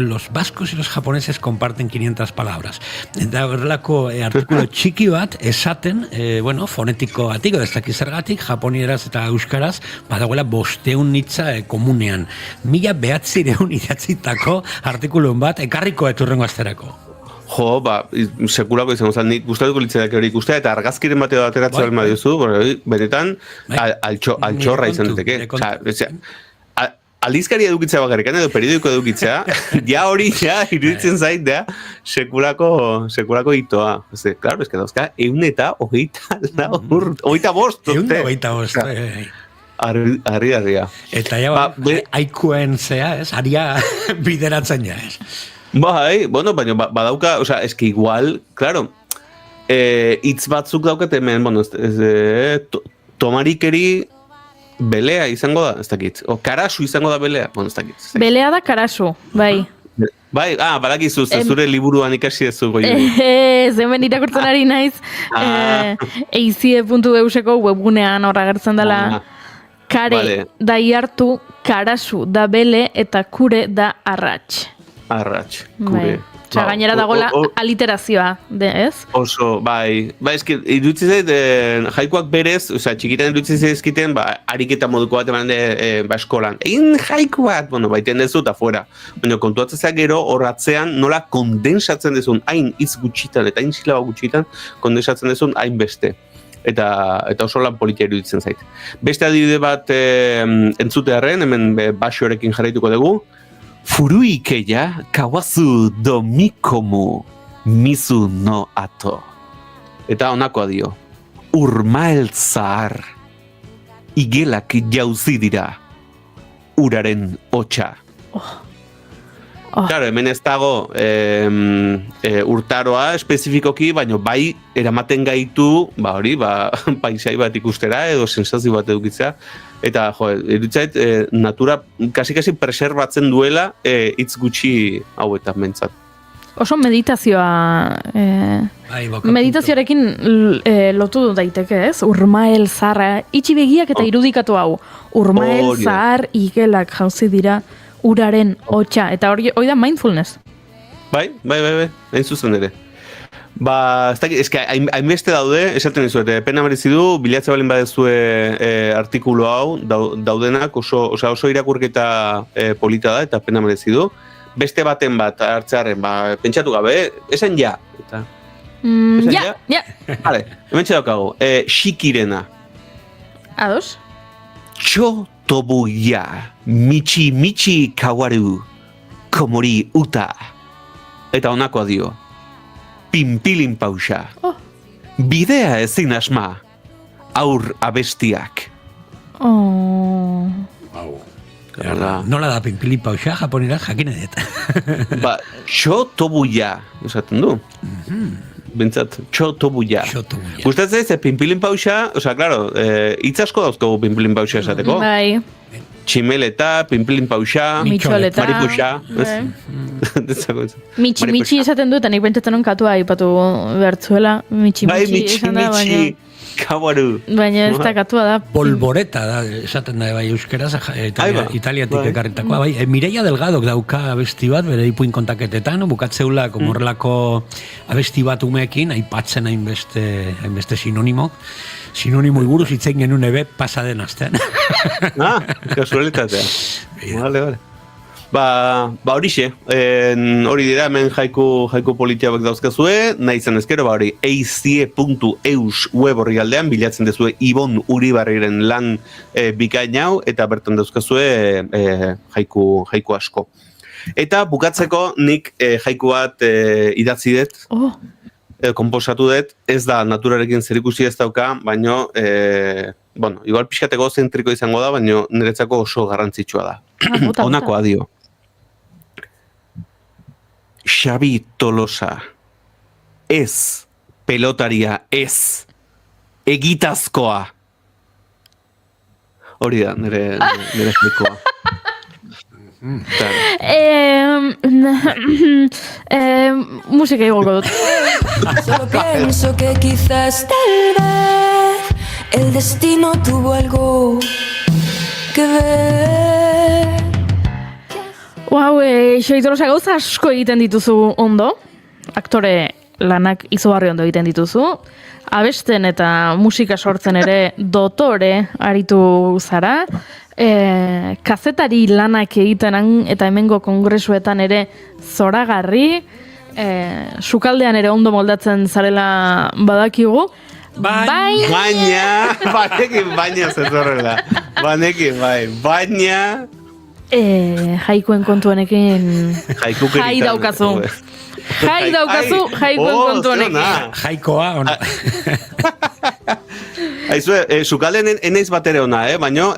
los vascos y los japoneses comparten 500 palabras. Eta horrelako artikulu txiki bat esaten, fonetiko batik, ez zergatik, japonieraz eta euskaraz, badagoela 500 hitza komunean. 1900 idatzitako artikulun bat, ekarriko eturrengo azterako. Jo, sekulako izango zen, nik gustatuko litzeak hori ikustea, eta argazkiren bateo ateratzen alma diozu, benetan, altxorra izan diteke. Aldizkari edukitzea bakarrikan edo periodiko edukitzea, hori iruditzen zait, sekulako hitoa. Claro, ez que dauzka, 125 urte. Arria. Eta haikuen zea, ez? Aria bideratzen ja, ez? Baina badauka, ez que igual, claro, hitz batzuk daukat hemen, tomarikeri belea izango da, ez dakit. O karasu izango da belea, ez dakit. Belea da karasu, bai. Bai, balakizu, zure liburuan ikasi ez zugo. Hemen irakurtzen ari naiz, eizie.euseko webgunean horra gertzen dela, kare da iartu, karasu da bele, eta kure da arrats. Arrats, kure. Osa, gainera dagoela aliterazioa, ez? Oso, bai, eski, irutzi zait, jaikoak berez, txikitan irutzi zaizkiten, ariketa moduko bat eman eskolan. Egin jaiku bat, baiten dezu eta fuera. Baina kontuatzea gero horratzean nola kondensatzen dezun, hain hitz gutxitan eta hain silaba gutxitan, kondensatzen dezun hain beste. Eta oso lan politia iruditzen zait. Beste adibide bat entzutearen, hemen Baxorekin jarraituko dugu, Furuikeya kawazu domikomu mizu no ato. Eta honakoa dio. Urmael zahar. Igelak jauzi dira. Uraren hotxa. Claro, hemen ez dago urtaroa espezifikoki, baina bai eramaten gaitu, paisai bat ikustera edo sensazio bat edukitzea. Eta, iruditzait, natura kasi preserbatzen duela hitz gutxi hauetan mentzat. Oso meditazioa, meditazioarekin lotu daiteke, ez? Urmael zaharra, itxi begiak eta irudikatu hau. Urmael zahar igelak jauzi dira uraren hotxa, eta hori da mindfulness. Bai, hain zuzen ere. Ez que hainbeste daude, esaten dizuet, pena merezi du, bilatze balin badezue artikulu hau, daudenak oso irakurketa polita da, eta pena merezi du. Beste baten bat hartzearen, pentsatu gabe, esan ja. Ja. Vale, hemen txedaukago, Shikirena. Ados? Cho tobu ya, michi kawaru, komori uta. Eta honakoa dio. Pinpilin pausa. Bidea ezin asma. Aur abestiak. Nola da pinpilin pausa, japonera jakine dut. Txo tobuia, esaten du. Bentsat, txo tobuia. Gustatzen ez, pinpilin pausa, claro, hitz asko dauzkogu pinpilin pausa esateko. Bai. Tximeleta, pinpilin pausa, Mitxoleta, maripuxa. Mitxi esaten du, eta nik pentsatzen non katua ipatu bertzuela. Mitxi esan da, baina... Kawaru. Baina ez da katua da. Polvoreta da, esaten da bai euskeraz, italiatik ekarritakoa, bai. Mireia Delgadok dauka abesti bat, bere ipuin kontaketetan, bukatzeula, komorrelako abesti bat umeekin, aipatzen hainbeste sinonimo buruz itzen genuen ebe pasaden astean. Kasualitatea. Vale. Ba horixe, hori dira hemen jaiku politiabak dauzkazue, nahi zen ezkero, hori eizie.eus web horri aldean, bilatzen dezue Ibon Uribarriren lan bikain hau, eta bertan dauzkazue jaiku asko. Eta bukatzeko nik jaiku bat idatzi dut, konposatu dut, ez da naturarekin zerikusi ez dauka, baino, igual pixkateko zentriko izango da, baino niretzako oso garrantzitsua da. Honakoa dio. Xabi Tolosa, ez pelotaria, ez egitazkoa. Hori da, nire jaikoa. Musika igoko dut. Solo pienso que quizás tal vez el destino tuvo algo que ver. Wow, Xabi Tolosa gauza asko egiten dituzu ondo. Aktore lanak izugarri ondo egiten dituzu. Abesten eta musika sortzen ere dotore aritu zara. Kazetari lanak egiten eta hemengo kongresuetan ere zoragarri. Sukaldean ere ondo moldatzen zarela badakigu. Baina zetorrela. Baina jaikuen kontuanekin jai daukazu. Jaikuen kontuanekin. Jaikoa, ona. Aizue, sukaldean eneiz bat ere ona, baina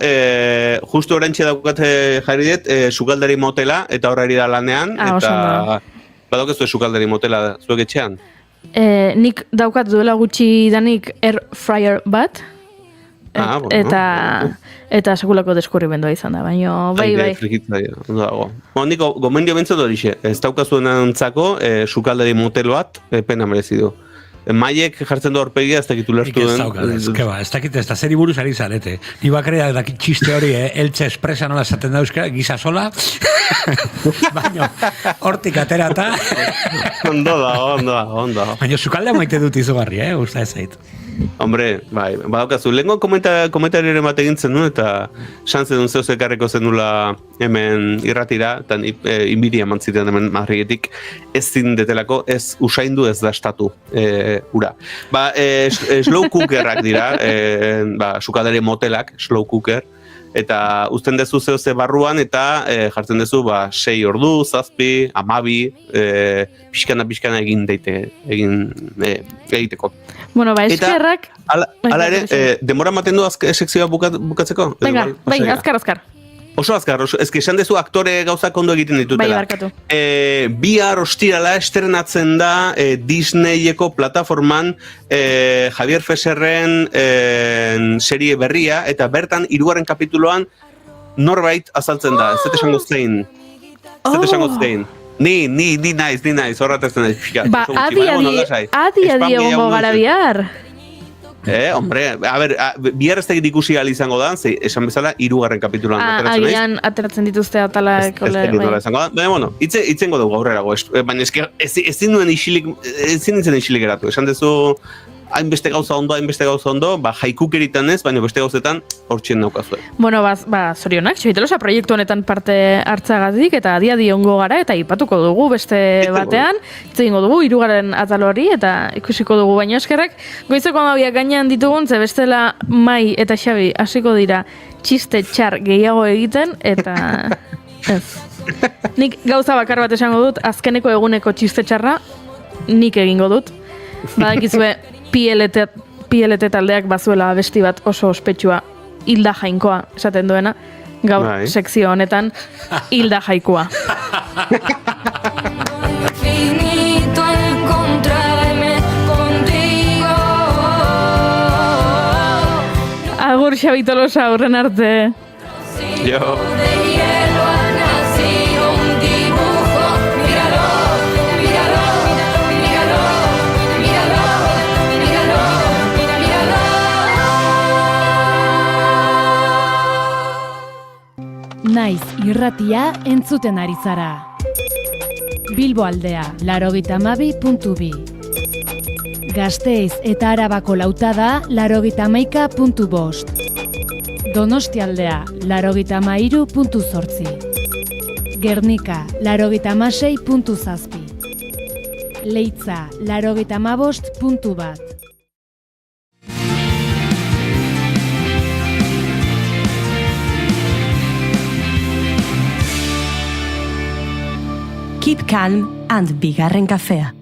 justu orantxe daukate jarri dut, sukaldari motela, eta horreri da lanean, eta badokezu sukaldari motela zuek etxean? Nik daukat duela gutxi danik air fryer bat, eta sekulako deskurrimendua izan da, baina bai. Nik gomendio bentzat horixe, ez daukazuen antzako sukaldari motel bat, pena merezi du. Maiek jartzen du horpegia, ez dakit ulertu den. Ez dakit ez da zeri buruz ari zarete. Ni bakarea dakit txiste hori, Eltxe Espresa nola esaten da euskara, gisa sola. Baina, hortik aterata. Ondo da. Baina, sukaldea maite dut izugarri, usta ez zait. Hombre, bai, badaukazu, lehenko komentariaren bat egintzen nuen, eta xantzen duen zeuz ekarreko zen nula hemen irratira, eta inbidia mantzitean hemen Madridetik, ez zindetelako, ez usaindu ez dastatu, ura. Slow cookerrak dira, sukaldari motelak, slow cooker, eta uzten dezu zehose barruan, eta jartzen dezu 6 ordu, 7, 12, pixkana egin egiteko. Bueno, eskerrak... Hala ere, demora maten du sekzioa bukatzeko? Venga, azkar. Oso azkar, ezke esan dezu aktore gauzak ondo egiten ditutela. Bai, barkatu. Bihar ostirala estrenatzen da Disneyeko plataforman Javier Feserren serie berria, eta bertan 3. kapituloan norbait azaltzen da, ez esango zein. Ni naiz, horretezen naiz. Adi egongo gara bihar. Hombre, a ver, bihar ez tegit ikusi izango da, esan bezala 3. kapituloan ateratzen naiz. Agian ateratzen dituzte atalak. Baina, bueno, itzengo dugu aurrerago, baina ezin nintzen isilik eratu, esan dezu hainbeste gauza ondo, jaikukeritan ez, baina beste gauzetan hortxien naukazue. Bueno, zorionak, Xabi Tolosa proiektu honetan parte hartzagatik, eta adi ongo gara, eta ipatuko dugu beste batean, itzegingo dugu 3. atal hori, eta ikusiko dugu baina eskerrak. Goizeko 12 gainean ditugun, ze bestela Mai eta Xabi hasiko dira txiste txar gehiago egiten, eta ez. Nik gauza bakar bat esango dut, azkeneko eguneko txiste txarra, nik egingo dut. Badakizue, PLT taldeak bazuela abesti bat oso ospetsua Hilda Jainkoa esaten duena, gaur sekzio honetan Hilda Jaikoa. Agur Xabi Tolosa, aurren arte. Jo. irratia entzuten ari zara. Bilbo aldea, 92.2. Gasteiz eta Arabako lautada, 91.5. Donostialdea, 93.8. Gernika, 96.7. Leitza, 95.1. Keep calm and bigarren kafea.